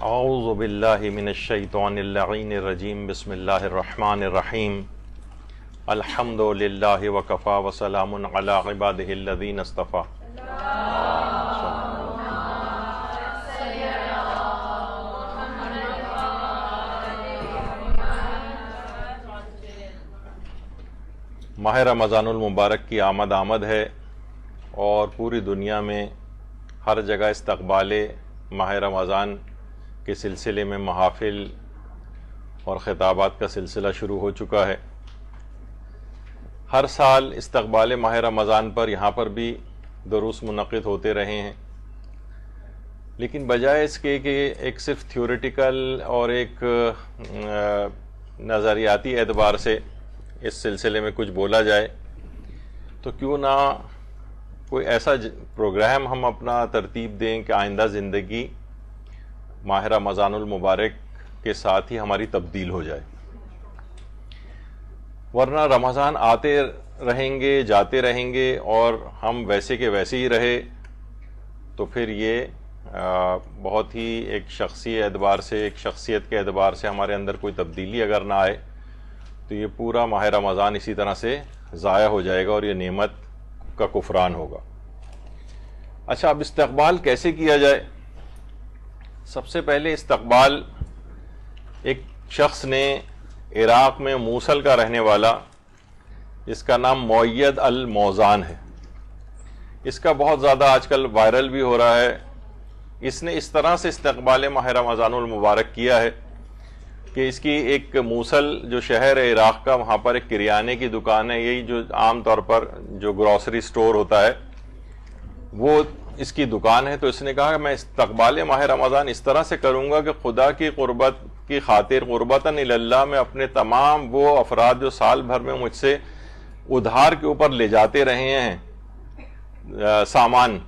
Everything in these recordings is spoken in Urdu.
اعوذ باللہ من الشیطان اللعین الرجیم بسم اللہ الرحمن الرحیم الحمد للہ وکفا وسلام علی عبادہ الذین اصطفیٰ. ماہ رمضان المبارک کی آمد ہے اور پوری دنیا میں ہر جگہ استقبال ماہ رمضان کے سلسلے میں محافل اور خطابات کا سلسلہ شروع ہو چکا ہے. ہر سال استقبال ماہ رمضان پر یہاں پر بھی دروس منعقد ہوتے رہے ہیں، لیکن بجائے اس کے کہ ایک صرف تھیوریٹیکل اور ایک نظریاتی اعتبار سے اس سلسلے میں کچھ بولا جائے، تو کیوں نہ کوئی ایسا پروگرام ہم اپنا ترتیب دیں کہ آئندہ زندگی ماہ رمضان المبارک کے ساتھ ہی ہماری تبدیل ہو جائے. ورنہ رمضان آتے رہیں گے جاتے رہیں گے اور ہم ویسے کے ویسے ہی رہے تو پھر یہ بہت ہی ایک شخصی اعتبار سے، ایک شخصیت کے اعتبار سے ہمارے اندر کوئی تبدیلی اگر نہ آئے تو یہ پورا ماہ رمضان اسی طرح سے ضائع ہو جائے گا اور یہ نعمت کا کفران ہوگا. اچھا، اب استقبال کیسے کیا جائے؟ سب سے پہلے استقبال ایک شخص نے عراق میں موصل کا رہنے والا، جس کا نام مؤید الموزان ہے، اس کا بہت زیادہ آج کل وائرل بھی ہو رہا ہے. اس نے اس طرح سے استقبال ماہ رمضان المبارک کیا ہے کہ اس کی ایک موصل جو شہر ہے عراق کا، وہاں پر ایک کریانے کی دکان ہے، یہی جو عام طور پر جو گروسری سٹور ہوتا ہے وہ اس کی دکان ہے. تو اس نے کہا کہ میں استقبال ماہ رمضان اس طرح سے کروں گا کہ خدا کی قربت کی خاطر، قربتاً اللہ، میں اپنے تمام وہ افراد جو سال بھر میں مجھ سے ادھار کے اوپر لے جاتے رہے ہیں سامان،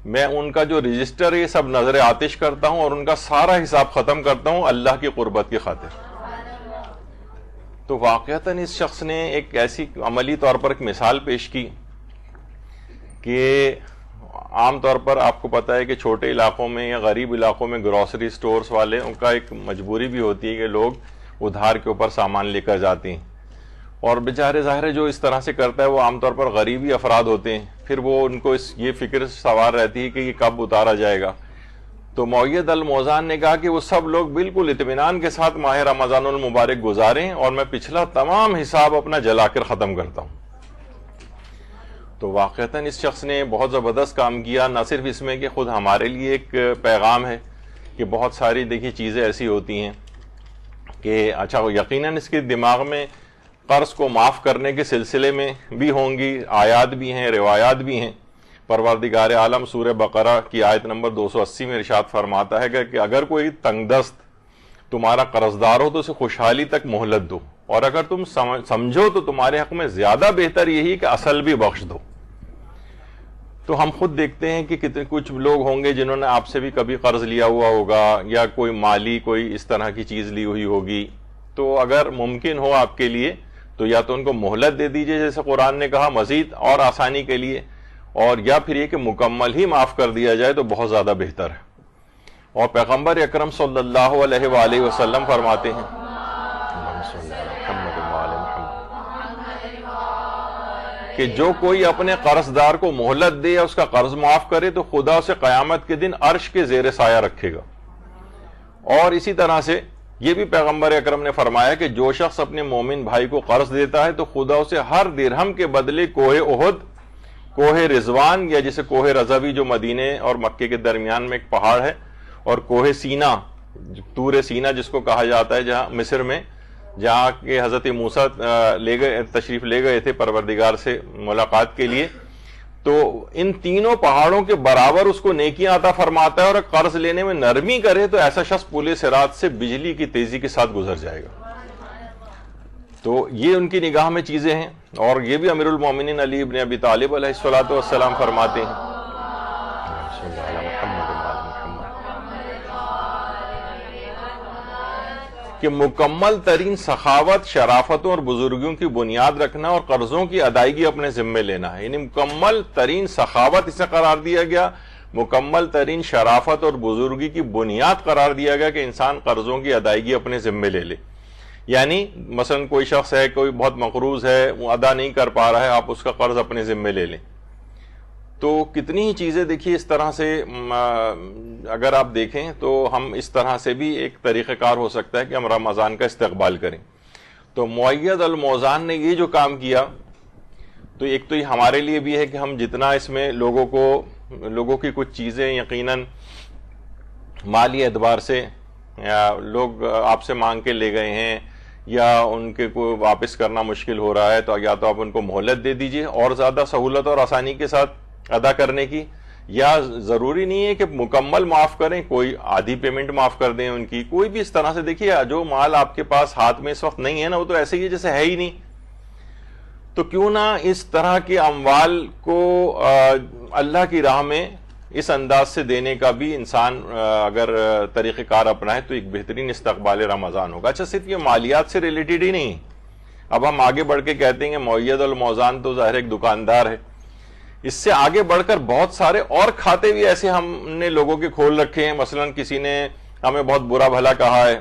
میں ان کا جو رجسٹر یہ سب نظر آتش کرتا ہوں اور ان کا سارا حساب ختم کرتا ہوں اللہ کی قربت کی خاطر. تو واقعتاً اس شخص نے ایک ایسی عملی طور پر ایک مثال پیش کی کہ عام طور پر آپ کو پتہ ہے کہ چھوٹے علاقوں میں یا غریب علاقوں میں گروسری سٹورز والے، ان کا ایک مجبوری بھی ہوتی ہے کہ لوگ ادھار کے اوپر سامان لے کر جاتے ہیں، اور بیچارے ظاہر ہے جو اس طرح سے کرتا ہے وہ عام طور پر غریبی افراد ہوتے ہیں. پھر وہ ان کو یہ فکر سوار رہتی ہے کہ یہ کب اتارا جائے گا. تو مؤید الموزان نے کہا کہ وہ سب لوگ بالکل اطمینان کے ساتھ ماہ رمضان المبارک گزاریں اور میں پچھلا تمام حساب اپنا جلا کر ختم کرتا ہوں. تو واقعتاً اس شخص نے بہت زبردست کام کیا. نہ صرف اس میں کہ خود ہمارے لیے ایک پیغام ہے کہ بہت ساری دیکھیے چیزیں ایسی ہوتی ہیں کہ اچھا یقیناً اس کے دماغ میں قرض کو معاف کرنے کے سلسلے میں بھی ہوں گی، آیات بھی ہیں، روایات بھی ہیں. پروردگار عالم سورہ بقرہ کی آیت نمبر 280 میں ارشاد فرماتا ہے کہ اگر کوئی تنگ دست تمہارا قرضدار ہو تو اسے خوشحالی تک مہلت دو، اور اگر تم سمجھو تو تمہارے حق میں زیادہ بہتر یہی کہ اصل بھی بخش دو. تو ہم خود دیکھتے ہیں کہ کتنے کچھ لوگ ہوں گے جنہوں نے آپ سے بھی کبھی قرض لیا ہوا ہوگا یا کوئی مالی کوئی اس طرح کی چیز لی ہوئی ہوگی. تو اگر ممکن ہو آپ کے لیے تو یا تو ان کو مہلت دے دیجئے جیسے قرآن نے کہا مزید اور آسانی کے لیے، اور یا پھر یہ کہ مکمل ہی معاف کر دیا جائے تو بہت زیادہ بہتر ہے. اور پیغمبر اکرم صلی اللہ علیہ وآلہ وسلم فرماتے ہیں کہ جو کوئی اپنے قرض دار کو مہلت دے یا اس کا قرض معاف کرے تو خدا اسے قیامت کے دن عرش کے زیر سایہ رکھے گا. اور اسی طرح سے یہ بھی پیغمبر اکرم نے فرمایا کہ جو شخص اپنے مومن بھائی کو قرض دیتا ہے تو خدا اسے ہر درہم کے بدلے کوہ احد، کوہ رضوان یا جسے کوہ رضوی جو مدینے اور مکے کے درمیان میں ایک پہاڑ ہے، اور کوہ سینا، طور سینا جس کو کہا جاتا ہے جہاں مصر میں، جہاں کہ حضرت موسیٰ تشریف لے گئے تھے پروردگار سے ملاقات کے لیے، تو ان تینوں پہاڑوں کے برابر اس کو نیکیاں عطا فرماتا ہے. اور قرض لینے میں نرمی کرے تو ایسا شخص پل صراط سے بجلی کی تیزی کے ساتھ گزر جائے گا. تو یہ ان کی نگاہ میں چیزیں ہیں. اور یہ بھی امیر المومنین علی ابن ابی طالب علیہ الصلوۃ والسلام فرماتے ہیں کہ مکمل ترین سخاوت شرافتوں اور بزرگوں کی بنیاد رکھنا اور قرضوں کی ادائیگی اپنے ذمے لینا ہے. یعنی مکمل ترین سخاوت اسے قرار دیا گیا، مکمل ترین شرافت اور بزرگی کی بنیاد قرار دیا گیا کہ انسان قرضوں کی ادائیگی اپنے ذمے لے لے. یعنی مثلا کوئی شخص ہے, کوئی بہت مقروض ہے, وہ ادا نہیں کر پا رہا ہے, آپ اس کا قرض اپنے ذمے لے لیں. تو کتنی ہی چیزیں دیکھیے اس طرح سے اگر آپ دیکھیں تو ہم اس طرح سے بھی ایک طریقہ کار ہو سکتا ہے کہ ہم رمضان کا استقبال کریں. تو مؤید الموزان نے یہ جو کام کیا, تو ایک تو یہ ہمارے لیے بھی ہے کہ ہم جتنا اس میں لوگوں کی کچھ چیزیں یقیناً مالی اعتبار سے لوگ آپ سے مانگ کے لے گئے ہیں یا ان کے کو واپس کرنا مشکل ہو رہا ہے, تو یا تو آپ ان کو مہلت دے دیجئے اور زیادہ سہولت اور آسانی کے ساتھ ادا کرنے کی, یا ضروری نہیں ہے کہ مکمل معاف کریں, کوئی آدھی پیمنٹ معاف کر دیں ان کی. کوئی بھی اس طرح سے دیکھیے جو مال آپ کے پاس ہاتھ میں اس وقت نہیں ہے نا, وہ تو ایسے ہی جیسے ہے ہی نہیں. تو کیوں نہ اس طرح کے اموال کو اللہ کی راہ میں اس انداز سے دینے کا بھی انسان اگر طریقہ کار اپنائے تو ایک بہترین استقبال رمضان ہوگا. اچھا, صرف یہ مالیات سے ریلیٹڈ ہی نہیں, اب ہم آگے بڑھ کے کہتے ہیں کہ مؤید الموزان تو ظاہر ایک دکاندار ہے, اس سے آگے بڑھ کر بہت سارے اور کھاتے بھی ایسے ہم نے لوگوں کے کھول رکھے ہیں. مثلا کسی نے ہمیں بہت برا بھلا کہا ہے,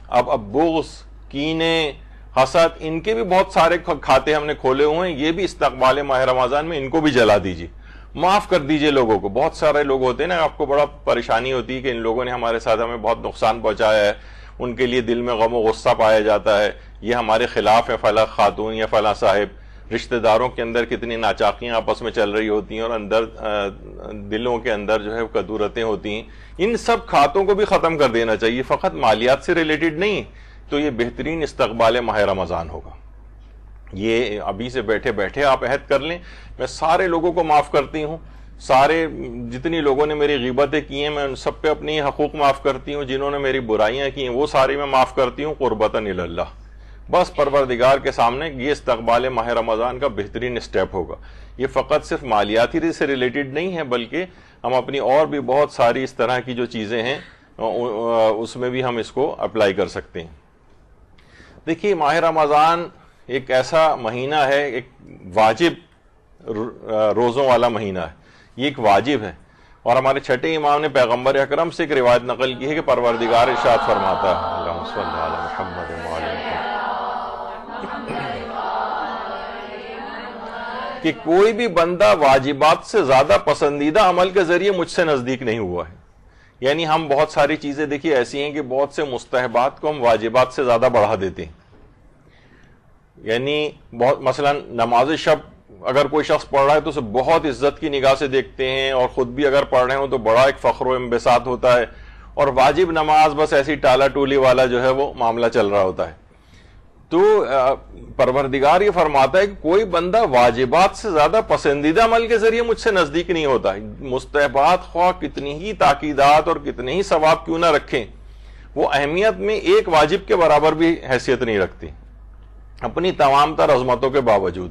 اب بغض, کینے, حسد, ان کے بھی بہت سارے کھاتے ہم نے کھولے ہوئے ہیں. یہ بھی استقبال ماہ رمضان میں ان کو بھی جلا دیجیے, معاف کر دیجئے لوگوں کو. بہت سارے لوگ ہوتے ہیں نا, آپ کو بڑا پریشانی ہوتی ہے کہ ان لوگوں نے ہمارے ساتھ ہمیں بہت نقصان پہنچایا ہے, ان کے لیے دل میں غم و غصہ پایا جاتا ہے, یہ ہمارے خلاف ہے فلاں خاتون یا فلاں صاحب. رشتہ داروں کے اندر کتنی ناچاقیاں آپس میں چل رہی ہوتی ہیں اور اندر دلوں کے اندر جو ہے کدورتیں ہوتی ہیں. ان سب کھاتوں کو بھی ختم کر دینا چاہیے, فقط مالیات سے ریلیٹڈ نہیں. تو یہ بہترین استقبال ماہ رمضان ہوگا. یہ ابھی سے بیٹھے بیٹھے آپ عہد کر لیں, میں سارے لوگوں کو معاف کرتی ہوں, سارے جتنی لوگوں نے میری غیبتیں کی ہیں میں ان سب پہ اپنی حقوق معاف کرتی ہوں, جنہوں نے میری برائیاں کی ہیں وہ ساری میں معاف کرتی ہوں, قربتاً اللہ. بس پروردگار کے سامنے یہ استقبال ماہ رمضان کا بہترین اسٹیپ ہوگا. یہ فقط صرف مالیاتی سے ریلیٹڈ نہیں ہے, بلکہ ہم اپنی اور بھی بہت ساری اس طرح کی جو چیزیں ہیں اس میں بھی ہم اس کو اپلائی کر سکتے ہیں. دیکھیے, ماہ رمضان ایک ایسا مہینہ ہے, ایک واجب روزوں والا مہینہ ہے, یہ ایک واجب ہے. اور ہمارے چھٹے امام نے پیغمبر اکرم سے ایک روایت نقل کی ہے کہ پروردگار ارشاد فرماتا ہے, اللہم صلی علی محمد وعلی کہ کوئی بھی بندہ واجبات سے زیادہ پسندیدہ عمل کے ذریعے مجھ سے نزدیک نہیں ہوا ہے. یعنی ہم بہت ساری چیزیں دیکھیے ایسی ہیں کہ بہت سے مستحبات کو ہم واجبات سے زیادہ بڑھا دیتے ہیں. یعنی بہت مثلا نماز شب اگر کوئی شخص پڑھ رہا ہے تو اسے بہت عزت کی نگاہ سے دیکھتے ہیں, اور خود بھی اگر پڑھ رہے ہوں تو بڑا ایک فخر و انبساط ہوتا ہے. اور واجب نماز بس ایسی ٹالا ٹولی والا جو ہے وہ معاملہ چل رہا ہوتا ہے. تو پروردگار یہ فرماتا ہے کہ کوئی بندہ واجبات سے زیادہ پسندیدہ عمل کے ذریعے مجھ سے نزدیک نہیں ہوتا. مستحبات خواہ کتنی ہی تاکیدات اور کتنے ہی ثواب کیوں نہ رکھیں, وہ اہمیت میں ایک واجب کے برابر بھی حیثیت نہیں رکھتی اپنی تمام تر عظمتوں کے باوجود.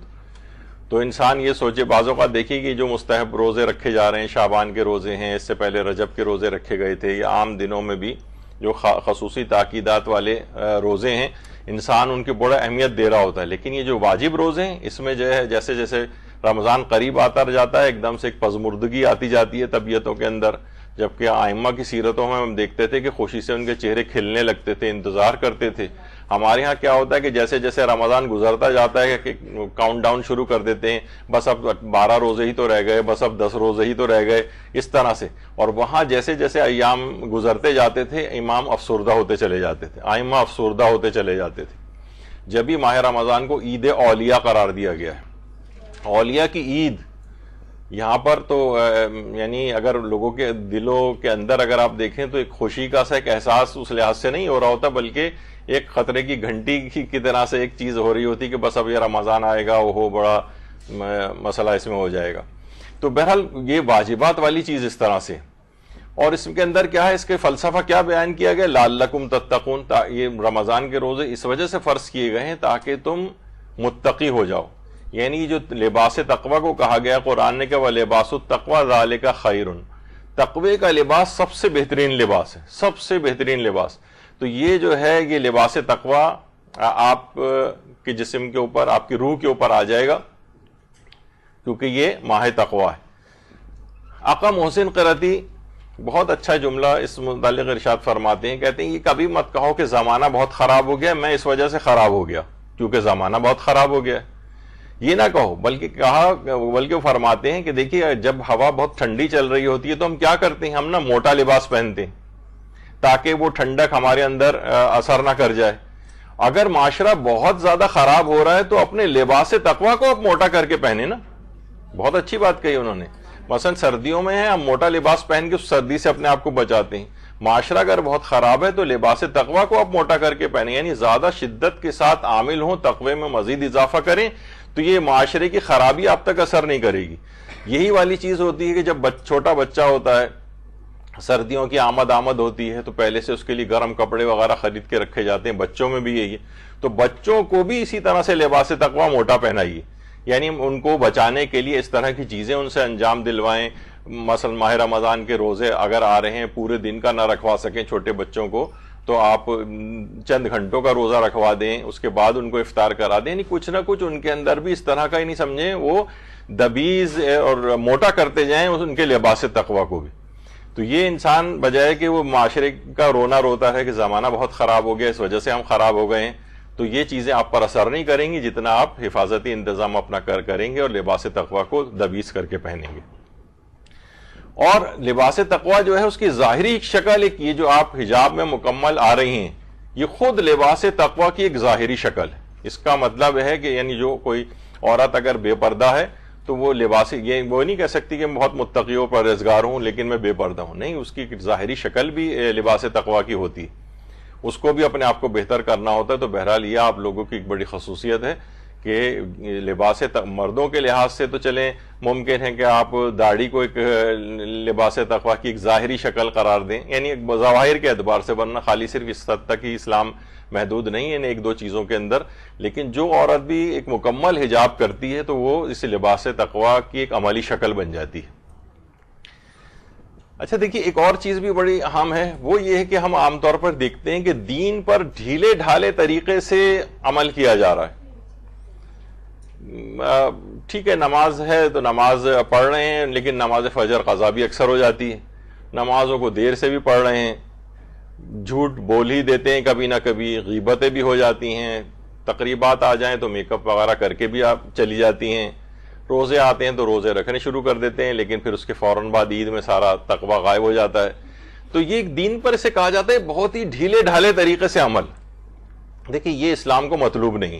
تو انسان یہ سوچے, بعض اوقات دیکھیے کہ جو مستحب روزے رکھے جا رہے ہیں, شعبان کے روزے ہیں, اس سے پہلے رجب کے روزے رکھے گئے تھے, یا عام دنوں میں بھی جو خصوصی تاکیدات والے روزے ہیں, انسان ان کی بڑا اہمیت دے رہا ہوتا ہے. لیکن یہ جو واجب روزے ہیں اس میں جو ہے جیسے جیسے رمضان قریب آتا جاتا ہے, ایک دم سے ایک پزمردگی آتی جاتی ہے طبیعتوں کے اندر. جبکہ ائمہ کی سیرتوں میں ہم دیکھتے تھے کہ خوشی سے ان کے چہرے کھلنے لگتے تھے, انتظار کرتے تھے. ہمارے ہاں کیا ہوتا ہے کہ جیسے جیسے رمضان گزرتا جاتا ہے کہ کاؤنٹ ڈاؤن شروع کر دیتے ہیں, بس اب 12 روزے ہی تو رہ گئے, بس اب 10 روزے ہی تو رہ گئے, اس طرح سے. اور وہاں جیسے جیسے ایام گزرتے جاتے تھے امام افسردہ ہوتے چلے جاتے تھے, ائمہ افسردہ ہوتے چلے جاتے تھے. جب ہی ماہ رمضان کو عید اولیاء قرار دیا گیا ہے, اولیاء کی عید, یہاں پر تو یعنی اگر لوگوں کے دلوں کے اندر اگر آپ دیکھیں تو ایک خوشی کا سا ایک احساس اس لحاظ سے نہیں ہو رہا ہوتا, بلکہ ایک خطرے کی گھنٹی کی طرح سے ایک چیز ہو رہی ہوتی کہ بس اب یہ رمضان آئے گا, وہ بڑا مسئلہ اس میں ہو جائے گا. تو بہرحال یہ واجبات والی چیز اس طرح سے. اور اس کے اندر کیا ہے, اس کے فلسفہ کیا بیان کیا گیا, لعلکم تتقون, یہ رمضان کے روزے اس وجہ سے فرض کیے گئے ہیں تاکہ تم متقی ہو جاؤ. یعنی جو لباس تقوی کو کہا گیا قرآن نے کہ وَلِبَاسُ التَّقْوَى ذَلِكَ خَيْرٌ, تقوی کا لباس سب سے بہترین لباس ہے, سب سے بہترین لباس. تو یہ جو ہے یہ لباس تقوی آپ کے جسم کے اوپر, آپ کی روح کے اوپر آ جائے گا, کیونکہ یہ ماہ تقوی ہے. آقا محسن قرطی بہت اچھا جملہ اس متعلق ارشاد فرماتے ہیں، کہتے ہیں یہ کبھی مت کہو کہ زمانہ بہت خراب ہو گیا، میں اس وجہ سے خراب ہو گیا کیونکہ زمانہ بہت خراب ہو گیا، یہ نہ کہو، بلکہ وہ فرماتے ہیں کہ دیکھیے جب ہوا بہت ٹھنڈی چل رہی ہوتی ہے تو ہم کیا کرتے ہیں، ہم نا موٹا لباس پہنتے ہیں تاکہ وہ ٹھنڈک ہمارے اندر اثر نہ کر جائے۔ اگر معاشرہ بہت زیادہ خراب ہو رہا ہے تو اپنے لباس تقویٰ کو آپ موٹا کر کے پہنے نا، بہت اچھی بات کہی انہوں نے۔ مثلا سردیوں میں ہے، ہم موٹا لباس پہن کے اس سردی سے اپنے آپ کو بچاتے ہیں، معاشرہ اگر بہت خراب ہے تو لباس تقویٰ کو آپ موٹا کر کے پہنیں، یعنی زیادہ شدت کے ساتھ عامل ہوں، تقوی میں مزید اضافہ کریں تو یہ معاشرے کی خرابی آپ تک اثر نہیں کرے گی۔ یہی والی چیز ہوتی ہے کہ جب چھوٹا بچہ ہوتا ہے، سردیوں کی آمد ہوتی ہے تو پہلے سے اس کے لیے گرم کپڑے وغیرہ خرید کے رکھے جاتے ہیں، بچوں میں بھی یہی ہے، تو بچوں کو بھی اسی طرح سے لباس تقویٰ موٹا پہنائیے، یعنی ان کو بچانے کے لیے اس طرح کی چیزیں ان سے انجام دلوائیں۔ مثلا ماہ رمضان کے روزے اگر آ رہے ہیں، پورے دن کا نہ رکھوا سکیں چھوٹے بچوں کو تو آپ چند گھنٹوں کا روزہ رکھوا دیں، اس کے بعد ان کو افطار کرا دیں، یعنی کچھ نہ کچھ ان کے اندر بھی اس طرح کا ہی نہیں سمجھیں وہ دبیز اور موٹا کرتے جائیں ان کے لباس تقویٰ کو بھی۔ تو یہ انسان بجائے کہ وہ معاشرے کا رونا روتا ہے کہ زمانہ بہت خراب ہو گیا، اس وجہ سے ہم خراب ہو گئے ہیں، تو یہ چیزیں آپ پر اثر نہیں کریں گی جتنا آپ حفاظتی انتظام اپنا کریں گے اور لباس تقویٰ کو دبیز کر کے پہنیں گے۔ اور لباس تقویٰ جو ہے اس کی ظاہری شکل ایک یہ جو آپ حجاب میں مکمل آ رہی ہیں، یہ خود لباس تقویٰ کی ایک ظاہری شکل ہے۔ اس کا مطلب ہے کہ یعنی جو کوئی عورت اگر بے پردہ ہے تو وہ لباس یہ وہ نہیں کہہ سکتی کہ میں بہت متقی و پرہیزگار ہوں لیکن میں بے پردہ ہوں، نہیں، اس کی ظاہری شکل بھی لباس تقویٰ کی ہوتی ہے، اس کو بھی اپنے آپ کو بہتر کرنا ہوتا ہے۔ تو بہرحال یہ آپ لوگوں کی ایک بڑی خصوصیت ہے کہ لباس مردوں کے لحاظ سے تو چلیں ممکن ہے کہ آپ داڑھی کو ایک لباس تقویٰ کی ایک ظاہری شکل قرار دیں، یعنی ایک ظواہر کے اعتبار سے، ورنہ خالی صرف اس حد تک ہی اسلام محدود نہیں ہے ایک دو چیزوں کے اندر، لیکن جو عورت بھی ایک مکمل حجاب کرتی ہے تو وہ اس لباس تقویٰ کی ایک عملی شکل بن جاتی ہے۔ اچھا دیکھیے ایک اور چیز بھی بڑی اہم ہے، وہ یہ ہے کہ ہم عام طور پر دیکھتے ہیں کہ دین پر ڈھیلے ڈھالے طریقے سے عمل کیا جا رہا ہے۔ ٹھیک ہے، نماز ہے تو نماز پڑھ رہے ہیں، لیکن نماز فجر قضا بھی اکثر ہو جاتی ہے، نمازوں کو دیر سے بھی پڑھ رہے ہیں، جھوٹ بول ہی دیتے ہیں کبھی نہ کبھی، غیبتیں بھی ہو جاتی ہیں، تقریبات آ جائیں تو میک اپ وغیرہ کر کے بھی آپ چلی جاتی ہیں، روزے آتے ہیں تو روزے رکھنے شروع کر دیتے ہیں، لیکن پھر اس کے فوراً بعد عید میں سارا تقویٰ غائب ہو جاتا ہے۔ تو یہ دین پر اسے کہا جاتا ہے بہت ہی ڈھیلے ڈھالے طریقے سے عمل۔ دیکھیے یہ اسلام کو مطلوب نہیں،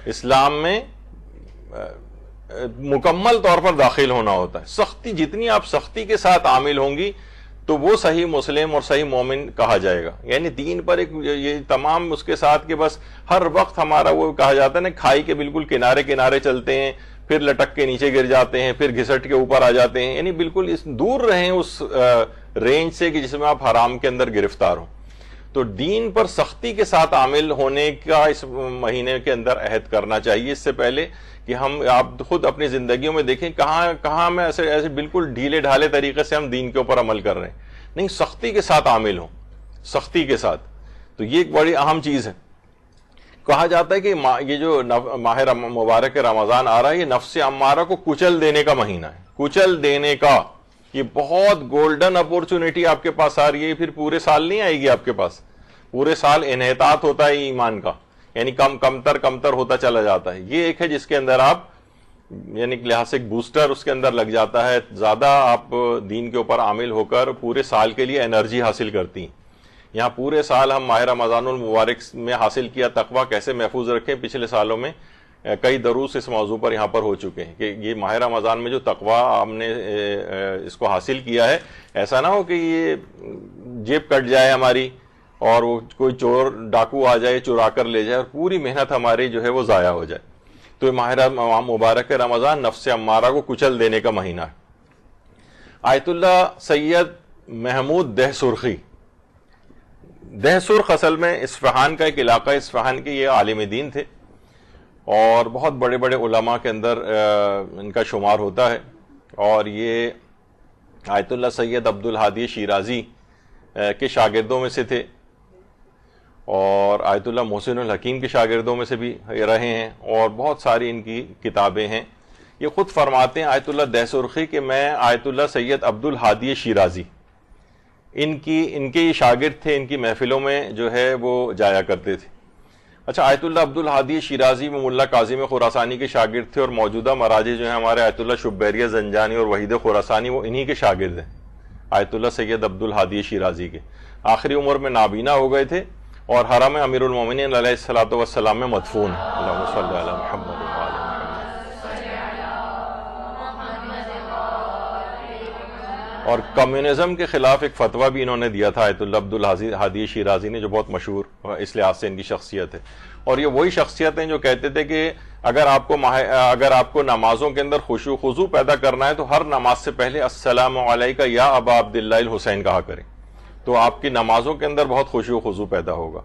اسلام میں مکمل طور پر داخل ہونا ہوتا ہے، سختی جتنی آپ سختی کے ساتھ عامل ہوں گی تو وہ صحیح مسلم اور صحیح مومن کہا جائے گا، یعنی دین پر ایک یہ تمام اس کے ساتھ کہ بس ہر وقت ہمارا وہ کہا جاتا ہے نا کھائی کے بالکل کنارے کنارے چلتے ہیں، پھر لٹک کے نیچے گر جاتے ہیں، پھر گھسٹ کے اوپر آ جاتے ہیں، یعنی بالکل دور رہیں اس رینج سے کہ جس میں آپ حرام کے اندر گرفتار ہوں۔ تو دین پر سختی کے ساتھ عامل ہونے کا اس مہینے کے اندر عہد کرنا چاہیے، اس سے پہلے کہ آپ خود اپنی زندگیوں میں دیکھیں کہاں میں ایسے بالکل ڈھیلے ڈھالے طریقے سے ہم دین کے اوپر عمل کر رہے ہیں، نہیں، سختی کے ساتھ عامل ہوں، سختی کے ساتھ۔ تو یہ ایک بڑی اہم چیز ہے۔ کہا جاتا ہے کہ یہ جو ماہ مبارک رمضان آ رہا ہے یہ نفس امارہ کو کچل دینے کا مہینہ ہے، کچل دینے کا، یہ بہت گولڈن اپورچونٹی آپ کے پاس آ رہی ہے، پھر پورے سال نہیں آئے گی آپ کے پاس، پورے سال انحطاط ہوتا ہے ایمان کا، یعنی کمتر ہوتا چلا جاتا ہے، یہ ایک ہے جس کے اندر آپ یعنی لحاظ سے ایک بوسٹر اس کے اندر لگ جاتا ہے، زیادہ آپ دین کے اوپر عامل ہو کر پورے سال کے لیے انرجی حاصل کرتی ہیں۔ یہاں پورے سال ہم ماہ رمضان المبارک میں حاصل کیا تقویٰ کیسے محفوظ رکھیں، پچھلے سالوں میں کئی دروس اس موضوع پر یہاں پر ہو چکے ہیں کہ یہ ماہ رمضان میں جو تقویٰ ہم نے اس کو حاصل کیا ہے، ایسا نہ ہو کہ یہ جیب کٹ جائے ہماری اور وہ کوئی چور ڈاکو آ جائے چرا کر لے جائے اور پوری محنت ہماری جو ہے وہ ضائع ہو جائے۔ تو ماہ مبارک رمضان نفس امارہ کو کچل دینے کا مہینہ ہے۔ آیت اللہ سید محمود دہ سرخی، دہ سرخ اصل میں اصفہان کا ایک علاقہ، اصفہان کے یہ عالم دین تھے اور بہت بڑے بڑے علماء کے اندر ان کا شمار ہوتا ہے، اور یہ آیت اللہ سید عبد الہادی شیرازی کے شاگردوں میں سے تھے اور آیت اللہ محسن الحکیم کے شاگردوں میں سے بھی رہے ہیں، اور بہت ساری ان کی کتابیں ہیں۔ یہ خود فرماتے ہیں آیت اللہ دہ سرخی کہ میں آیت اللہ سید عبد الہادی شیرازی ان کے یہ شاگرد تھے، ان کی محفلوں میں جو ہے وہ جایا کرتے تھے۔ اچھا، آیت اللہ عبد الہادی شیرازی وہ ملا کاظم خراسانی کے شاگرد تھے، اور موجودہ مراجع جو ہیں ہمارے آیت اللہ شبیریہ زنجانی اور وحید خراسانی وہ انہی کے شاگرد ہیں، آیت اللہ سید عبد الہادی شیرازی کے۔ آخری عمر میں نابینا ہو گئے تھے اور حرم امیر المومنین علیہ الصلوۃ والسلام میں مدفون ہیں۔ اللہم صلی علی محمد وعلی محمد۔ اور کمیونزم کے خلاف ایک فتویٰ بھی انہوں نے دیا تھا آیت اللہ عبد الہادی شیرازی نے، جو بہت مشہور اس لحاظ سے ان کی شخصیت ہے۔ اور یہ وہی شخصیت ہیں جو کہتے تھے کہ اگر آپ کو نمازوں کے اندر خشوع خضوع پیدا کرنا ہے تو ہر نماز سے پہلے السلام علیکہ یا ابا عبداللہ الحسین کہا کریں، تو آپ کی نمازوں کے اندر بہت خشوع خضوع پیدا ہوگا۔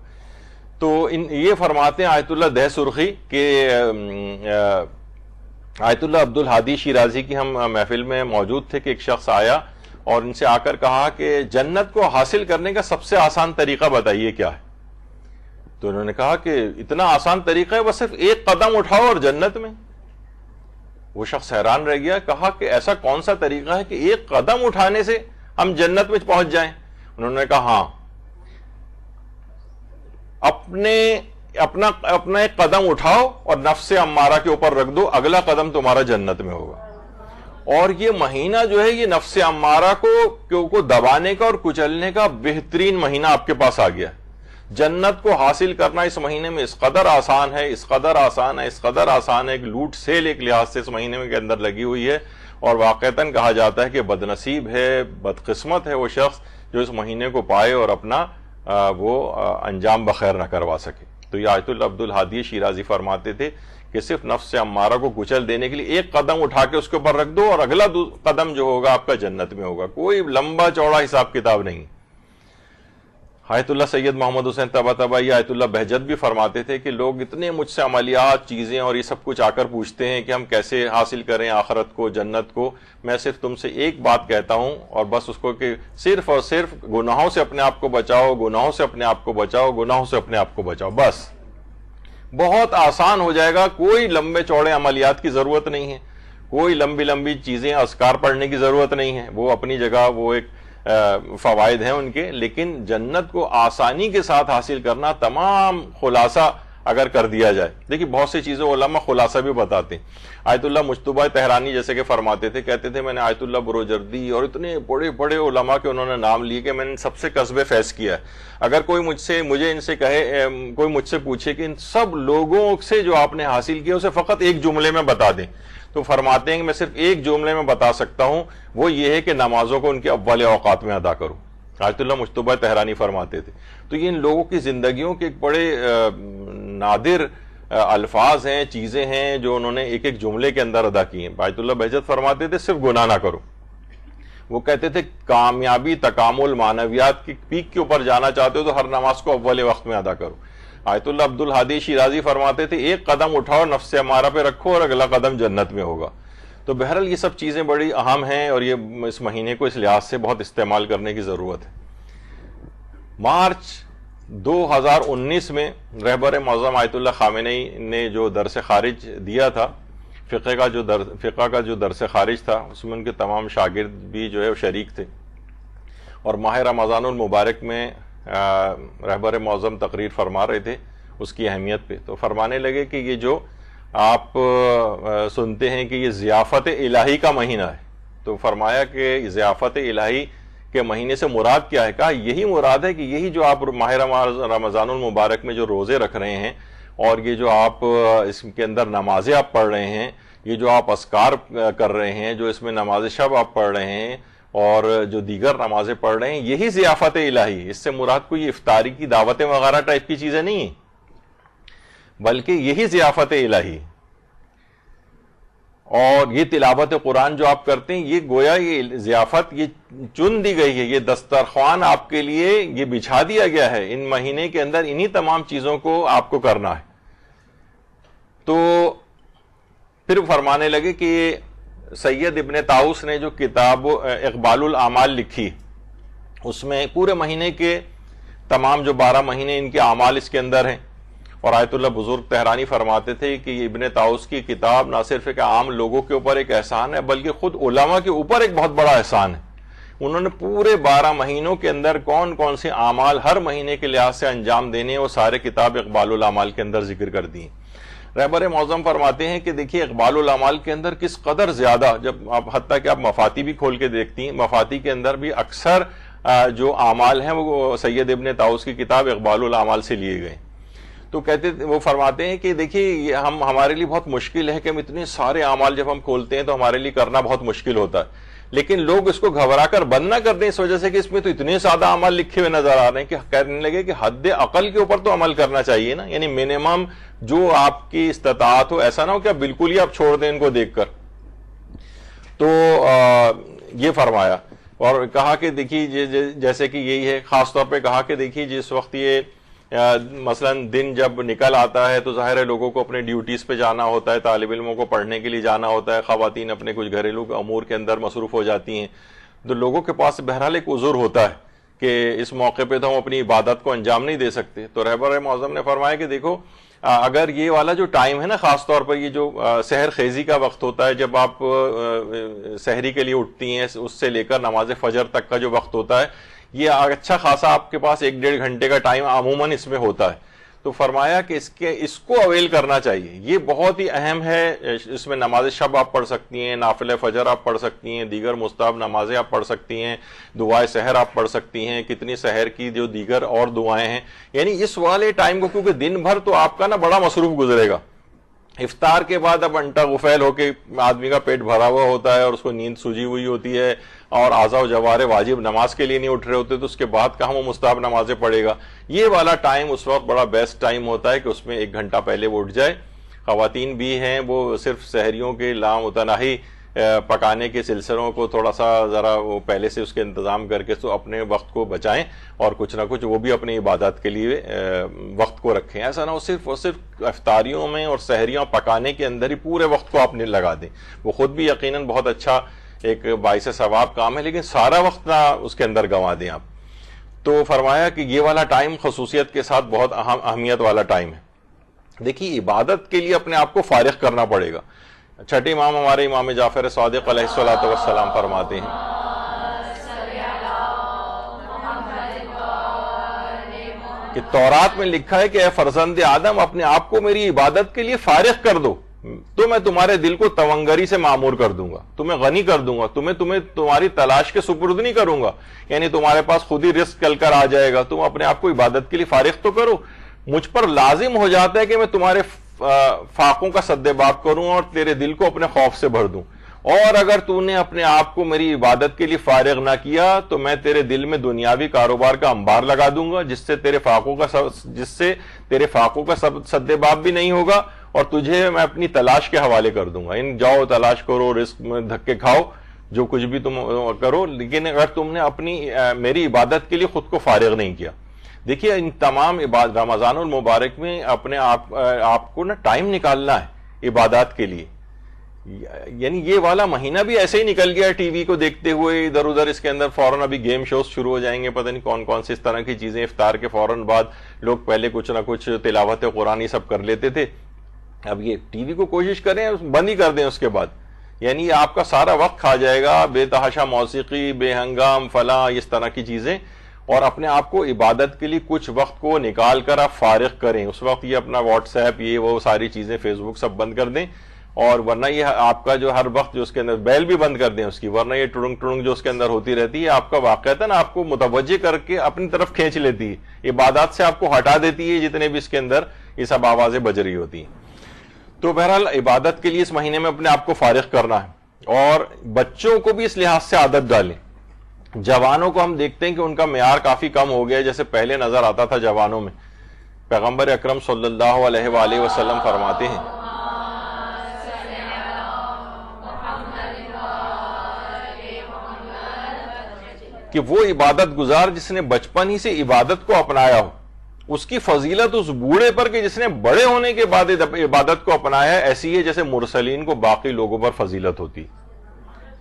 تو یہ فرماتے ہیں آیت اللہ دہ سرخی کہ آیت اللہ عبد الہادی شیرازی کی ہم محفل میں موجود تھے کہ ایک شخص آیا اور ان سے آ کر کہا کہ جنت کو حاصل کرنے کا سب سے آسان طریقہ بتائیے کیا ہے؟ تو انہوں نے کہا کہ اتنا آسان طریقہ ہے، بس صرف ایک قدم اٹھاؤ اور جنت میں۔ وہ شخص حیران رہ گیا، کہا کہ ایسا کون سا طریقہ ہے کہ ایک قدم اٹھانے سے ہم جنت میں پہنچ جائیں؟ انہوں نے کہا ہاں، اپنا ایک قدم اٹھاؤ اور نفس امارہ کے اوپر رکھ دو، اگلا قدم تمہارا جنت میں ہوگا۔ اور یہ مہینہ جو ہے یہ نفس امارہ کو دبانے کا اور کچلنے کا بہترین مہینہ آپ کے پاس آ گیا ہے۔ جنت کو حاصل کرنا اس مہینے میں اس قدر آسان ہے، اس قدر آسان ہے، اس قدر آسان ہے کہ لوٹ سیل ایک لحاظ سے اس مہینے کے اندر لگی ہوئی ہے، اور واقعتاً کہا جاتا ہے کہ بد نصیب ہے، بدقسمت ہے وہ شخص جو اس مہینے کو پائے اور اپنا وہ انجام بخیر نہ کروا سکے۔ تو یہ آیت اللہ عبد الہادی شیرازی فرماتے تھے کہ صرف نفس امارہ کو کچل دینے کے لیے ایک قدم اٹھا کے اس کے اوپر رکھ دو اور اگلا قدم جو ہوگا آپ کا جنت میں ہوگا، کوئی لمبا چوڑا حساب کتاب نہیں۔ آیت اللہ سید محمد حسین طباطبائی آیت اللہ بہجت بھی فرماتے تھے کہ لوگ اتنے مجھ سے عملیات، چیزیں اور یہ سب کچھ آ کر پوچھتے ہیں کہ ہم کیسے حاصل کریں آخرت کو، جنت کو، میں صرف تم سے ایک بات کہتا ہوں اور بس اس کو کہ صرف اور صرف گناہوں سے اپنے آپ کو بچاؤ، گناہوں سے اپنے آپ کو بچاؤ، گناہوں سے اپنے آپ کو بچاؤ، بس بہت آسان ہو جائے گا، کوئی لمبے چوڑے عملیات کی ضرورت نہیں ہے، کوئی لمبی چیزیں اذکار پڑھنے کی ضرورت نہیں ہے، وہ اپنی جگہ وہ ایک فوائد ہیں ان کے، لیکن جنت کو آسانی کے ساتھ حاصل کرنا تمام خلاصہ اگر کر دیا جائے۔ دیکھیے بہت سی چیزیں علماء خلاصہ بھی بتاتے ہیں۔ آیت اللہ مجتبہ تہرانی جیسے کہ فرماتے تھے، کہتے تھے میں نے آیت اللہ بروجردی اور اتنے بڑے بڑے علماء کے انہوں نے نام لیے کہ میں نے سب سے قصب فیض کیا ہے۔ اگر کوئی مجھے ان سے کہے، کوئی مجھ سے پوچھے کہ ان سب لوگوں سے جو آپ نے حاصل کیا اسے فقط ایک جملے میں بتا دیں، تو فرماتے ہیں کہ میں صرف ایک جملے میں بتا سکتا ہوں، وہ یہ ہے کہ نمازوں کو ان کے اول اوقات میں ادا کروں۔ آیت اللہ مجتبہ تہرانی فرماتے تھے۔ تو یہ ان لوگوں کی زندگیوں کے ایک بڑے نادر الفاظ ہیں، چیزیں ہیں جو انہوں نے ایک ایک جملے کے اندر ادا کی ہیں۔ آیت اللہ بہجت فرماتے تھے صرف گناہ نہ کرو۔ وہ کہتے تھے کامیابی، تکامل، معنویات کی پیک کے اوپر جانا چاہتے ہو تو ہر نماز کو اول وقت میں ادا کرو۔ آیت اللہ عبد الہادی شیرازی فرماتے تھے ایک قدم اٹھاؤ، نفس امارہ پہ رکھو اور اگلا قدم جنت میں ہوگا۔ تو بہرحال یہ سب چیزیں بڑی اہم ہیں اور یہ اس مہینے کو اس لحاظ سے بہت استعمال کرنے کی ضرورت ہے۔ مارچ 2019 میں رہبر معظم آیت اللہ خامنئی نے جو درس خارج دیا تھا، فقہ کا جو درس خارج تھا، اس میں ان کے تمام شاگرد بھی جو ہے وہ شریک تھے، اور ماہ رمضان المبارک میں رہبر معظم تقریر فرما رہے تھے اس کی اہمیت پہ۔ تو فرمانے لگے کہ یہ جو آپ سنتے ہیں کہ یہ ضیافت الہی کا مہینہ ہے، تو فرمایا کہ ضیافت الہی کے مہینے سے مراد کیا ہے؟ کہا یہی مراد ہے کہ یہی جو آپ ماہ رمضان المبارک میں جو روزے رکھ رہے ہیں اور یہ جو آپ اس کے اندر نمازیں آپ پڑھ رہے ہیں، یہ جو آپ اذکار کر رہے ہیں، جو اس میں نماز شب آپ پڑھ رہے ہیں اور جو دیگر نمازیں پڑھ رہے ہیں، یہی ضیافت الہی۔ اس سے مراد کوئی افطاری کی دعوتیں وغیرہ ٹائپ کی چیزیں نہیں ہیں، بلکہ یہی ضیافت الہی۔ اور یہ تلاوت قرآن جو آپ کرتے ہیں، یہ گویا یہ ضیافت یہ چن دی گئی ہے، یہ دسترخوان آپ کے لیے یہ بچھا دیا گیا ہے، ان مہینے کے اندر انہی تمام چیزوں کو آپ کو کرنا ہے۔ تو پھر فرمانے لگے کہ سید ابن طاؤس نے جو کتاب اقبال الاعمال لکھی، اس میں پورے مہینے کے تمام جو 12 مہینے ان کے اعمال اس کے اندر ہیں، اور آیت اللہ بزرگ تہرانی فرماتے تھے کہ ابن طاؤس کی کتاب نہ صرف ایک عام لوگوں کے اوپر ایک احسان ہے بلکہ خود علماء کے اوپر ایک بہت بڑا احسان ہے. انہوں نے پورے 12 مہینوں کے اندر کون کون سے اعمال ہر مہینے کے لحاظ سے انجام دینے وہ سارے کتاب اقبال الاعمال کے اندر ذکر کر دی. رہبر معظم فرماتے ہیں کہ دیکھیے اقبال الاعمال کے اندر کس قدر زیادہ، جب آپ حتیٰ کہ آپ مفاتی بھی کھول کے دیکھتی ہیں، مفاتی کے اندر بھی اکثر جو اعمال ہیں وہ سید ابن طاؤس کی کتاب اقبال الاعمال سے لیے گئے. تو وہ فرماتے ہیں کہ دیکھیے ہمارے لیے بہت مشکل ہے کہ ہم اتنے سارے اعمال جب ہم کھولتے ہیں تو ہمارے لیے کرنا بہت مشکل ہوتا ہے، لیکن لوگ اس کو گھبرا کر بند نہ کر دیں اس وجہ سے کہ اس میں تو اتنے سادہ اعمال لکھے ہوئے نظر آ رہے ہیں، کہ کہنے لگے کہ حد عقل کے اوپر تو عمل کرنا چاہیے نا، یعنی منیمم جو آپ کی استطاعت ہو، ایسا نہ ہو کہ آپ بالکل ہی آپ چھوڑ دیں ان کو دیکھ کر. تو یہ فرمایا اور کہا کہ دیکھیے جیسے کہ یہی ہے، خاص طور پہ کہا کہ دیکھیے جس وقت یہ مثلا دن جب نکل آتا ہے تو ظاہر ہے لوگوں کو اپنے ڈیوٹیز پہ جانا ہوتا ہے، طالب علموں کو پڑھنے کے لیے جانا ہوتا ہے، خواتین اپنے کچھ گھریلو امور کے اندر مصروف ہو جاتی ہیں، تو لوگوں کے پاس بہرحال ایک عذر ہوتا ہے کہ اس موقع پہ تو ہم اپنی عبادت کو انجام نہیں دے سکتے. تو رہبر معظم نے فرمایا کہ دیکھو اگر یہ والا جو ٹائم ہے نا، خاص طور پر یہ جو سحر خیزی کا وقت ہوتا ہے، جب آپ سحری کے لیے اٹھتی ہیں، اس سے لے کر نماز فجر تک کا جو وقت ہوتا ہے، یہ اچھا خاصا آپ کے پاس 1-1.5 گھنٹے کا ٹائم عموماً اس میں ہوتا ہے. تو فرمایا کہ اس کو اویل کرنا چاہیے، یہ بہت ہی اہم ہے. اس میں نماز شب آپ پڑھ سکتی ہیں، نافل فجر آپ پڑھ سکتی ہیں، دیگر مستحب نمازیں آپ پڑھ سکتی ہیں، دعائے سحر آپ پڑھ سکتی ہیں، کتنی سحر کی جو دیگر اور دعائیں ہیں. یعنی اس والے ٹائم کو، کیونکہ دن بھر تو آپ کا نا بڑا مصروف گزرے گا، افطار کے بعد اب انٹا غفیل ہو کے آدمی کا پیٹ بھرا ہوا ہوتا ہے اور اس کو نیند سوجی ہوئی ہوتی ہے اور اعضاء و جوارح واجب نماز کے لیے نہیں اٹھ رہے ہوتے، تو اس کے بعد کہاں وہ مستحب نمازیں پڑھے گا. یہ والا ٹائم اس وقت بڑا بیسٹ ٹائم ہوتا ہے کہ اس میں 1 گھنٹہ پہلے وہ اٹھ جائے. خواتین بھی ہیں وہ صرف سحریوں کے لامتناہی پکانے کے سلسلوں کو تھوڑا سا ذرا وہ پہلے سے اس کے انتظام کر کے تو اپنے وقت کو بچائیں اور کچھ نہ کچھ وہ بھی اپنی عبادات کے لیے وقت کو رکھیں. ایسا نہ ہو صرف افطاریوں میں اور سحریوں پکانے کے اندر ہی پورے وقت کو آپ نے لگا دیں. وہ خود بھی یقیناً بہت اچھا ایک باعث ثواب کام ہے، لیکن سارا وقت نہ اس کے اندر گنوا دیں آپ. تو فرمایا کہ یہ والا ٹائم خصوصیت کے ساتھ بہت اہمیت والا ٹائم ہے. دیکھیے عبادت کے لیے اپنے آپ کو فارغ کرنا پڑے گا. چھٹے امام ہمارے امام جعفر صادق علیہ الصلوۃ والسلام فرماتے ہیں کہ تورات میں لکھا ہے کہ اے فرزند آدم اپنے آپ کو میری عبادت کے لیے فارغ کر دو تو میں تمہارے دل کو تونگری سے معمور کر دوں گا، تمہیں غنی کر دوں گا، تمہیں تمہاری تلاش کے سپرد نہیں کروں گا، یعنی تمہارے پاس خود ہی رزق چل کر آ جائے گا. تم اپنے آپ کو عبادت کے لیے فارغ تو کرو. مجھ پر لازم ہو جاتا ہے کہ میں تمہارے فاقوں کا سد باب کروں اور تیرے دل کو اپنے خوف سے بھر دوں، اور اگر تو نے اپنے آپ کو میری عبادت کے لیے فارغ نہ کیا تو میں تیرے دل میں دنیاوی کاروبار کا انبار لگا دوں گا جس سے تیرے فاقوں کا سد باب بھی نہیں ہوگا اور تجھے میں اپنی تلاش کے حوالے کر دوں گا. جاؤ تلاش کرو، رزق میں دھکے کھاؤ، جو کچھ بھی تم کرو، لیکن اگر تم نے اپنی میری عبادت کے لیے خود کو فارغ نہیں کیا. دیکھیے ان تمام رمضان المبارک میں اپنے آپ کو نا ٹائم نکالنا ہے عبادات کے لیے. یعنی یہ والا مہینہ بھی ایسے ہی نکل گیا ٹی وی کو دیکھتے ہوئے ادھر ادھر، اس کے اندر فوراً ابھی گیم شوز شروع ہو جائیں گے، پتہ نہیں کون کون سی اس طرح کی چیزیں. افطار کے فوراً بعد لوگ پہلے کچھ نہ کچھ تلاوت قرآن یہ سب کر لیتے تھے، اب یہ ٹی وی کو کوشش کریں بند ہی کر دیں اس کے بعد. یعنی آپ کا سارا وقت کھا جائے گا بے تحاشا موسیقی، بے ہنگام فلاں اس طرح کی چیزیں، اور اپنے آپ کو عبادت کے لیے کچھ وقت کو نکال کر آپ فارغ کریں. اس وقت یہ اپنا واٹس ایپ یہ وہ ساری چیزیں فیس بک سب بند کر دیں، اور ورنہ یہ آپ کا جو ہر وقت جو اس کے اندر بیل بھی بند کر دیں اس کی، ورنہ یہ ٹڑنگ ٹڑنگ جو اس کے اندر ہوتی رہتی ہے آپ کا واقعتاً آپ کو متوجہ کر کے اپنی طرف کھینچ لیتی ہے، عبادات سے آپ کو ہٹا دیتی ہے جتنے بھی اس کے اندر یہ سب آوازیں بج رہی ہوتی ہیں. تو بہرحال عبادت کے لیے اس مہینے میں اپنے آپ کو فارغ کرنا ہے، اور بچوں کو بھی اس لحاظ سے عادت ڈالیں. جوانوں کو ہم دیکھتے ہیں کہ ان کا معیار کافی کم ہو گیا ہے جیسے پہلے نظر آتا تھا جوانوں میں. پیغمبر اکرم صلی اللہ علیہ وآلہ وسلم فرماتے ہیں کہ وہ عبادت گزار جس نے بچپن ہی سے عبادت کو اپنایا ہو، اس کی فضیلت اس بوڑھے پر کہ جس نے بڑے ہونے کے بعد عبادت کو اپنایا ہے ایسی ہے جیسے مرسلین کو باقی لوگوں پر فضیلت ہوتی.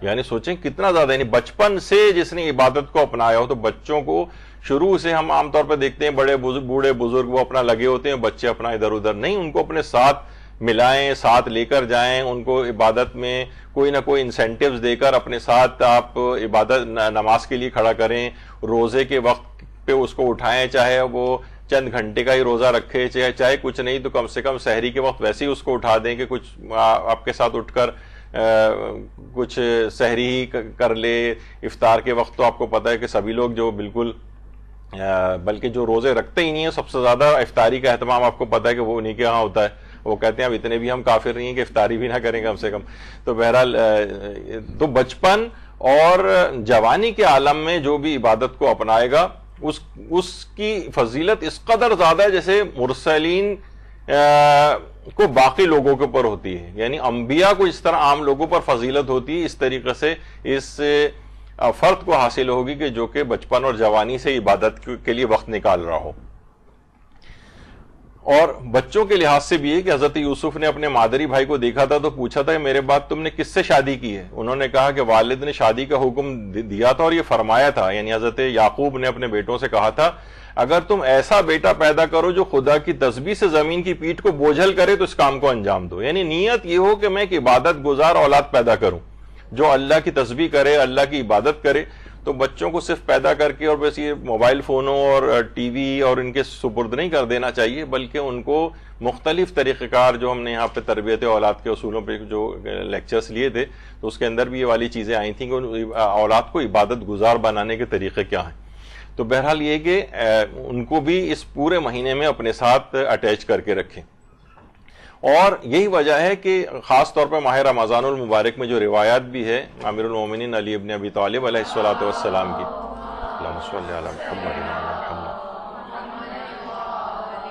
یعنی سوچیں کتنا زیادہ، یعنی بچپن سے جس نے عبادت کو اپنایا ہو. تو بچوں کو شروع سے ہم عام طور پہ دیکھتے ہیں بڑے بوڑھے بزرگ وہ اپنا لگے ہوتے ہیں, بچے اپنا ادھر ادھر نہیں, ان کو اپنے ساتھ ملائیں, ساتھ لے کر جائیں, ان کو عبادت میں کوئی نہ کوئی انسینٹیوز دے کر اپنے ساتھ آپ عبادت نماز کے لیے کھڑا کریں. روزے کے وقت پہ اس کو اٹھائیں, چاہے وہ چند گھنٹے کا ہی روزہ رکھے, چاہے کچھ نہیں تو کم سے کم سحری کے وقت ویسے ہی اس کو اٹھا دیں کہ کچھ آپ کے ساتھ اٹھ کر کچھ سحری ہی کر لے. افطار کے وقت تو آپ کو پتہ ہے کہ سبھی لوگ جو بالکل بلکہ جو روزے رکھتے ہی نہیں ہیں سب سے زیادہ افطاری کا اہتمام آپ کو پتہ ہے کہ وہ انہیں کے یہاں ہوتا ہے. وہ کہتے ہیں اب اتنے بھی ہم کافر نہیں ہیں کہ افطاری بھی نہ کریں کم سے کم. تو بہرحال تو بچپن اور جوانی کے عالم میں جو بھی عبادت کو اپنائے گا اس کی فضیلت اس قدر زیادہ ہے جیسے مرسلین کو باقی لوگوں کے اوپر ہوتی ہے. یعنی انبیاء کو اس طرح عام لوگوں پر فضیلت ہوتی ہے, اس طریقے سے اس فرد کو حاصل ہوگی کہ جو کہ بچپن اور جوانی سے عبادت کے لیے وقت نکال رہا ہو. اور بچوں کے لحاظ سے بھی ہے کہ حضرت یوسف نے اپنے مادری بھائی کو دیکھا تھا تو پوچھا تھا کہ میرے بعد تم نے کس سے شادی کی ہے؟ انہوں نے کہا کہ والد نے شادی کا حکم دیا تھا اور یہ فرمایا تھا, یعنی حضرت یعقوب نے اپنے بیٹوں سے کہا تھا اگر تم ایسا بیٹا پیدا کرو جو خدا کی تسبیح سے زمین کی پیٹھ کو بوجھل کرے تو اس کام کو انجام دو. یعنی نیت یہ ہو کہ میں ایک عبادت گزار اولاد پیدا کروں جو اللہ کی تسبیح کرے, اللہ کی عبادت کرے. تو بچوں کو صرف پیدا کر کے اور بس یہ موبائل فونوں اور ٹی وی اور ان کے سپرد نہیں کر دینا چاہیے, بلکہ ان کو مختلف طریقہ کار جو ہم نے یہاں پہ تربیت اولاد کے اصولوں پہ جو لیکچرز لیے تھے تو اس کے اندر بھی یہ والی چیزیں آئی تھیں کہ اولاد کو عبادت گزار بنانے کے طریقے کیا ہیں. تو بہرحال یہ کہ ان کو بھی اس پورے مہینے میں اپنے ساتھ اٹیچ کر کے رکھیں. اور یہی وجہ ہے کہ خاص طور پہ ماہ رمضان المبارک میں جو روایات بھی ہے امیر المومنین علی ابن ابی طالب علیہ الصلوۃ والسلام کی, اللہم صلی علی محمد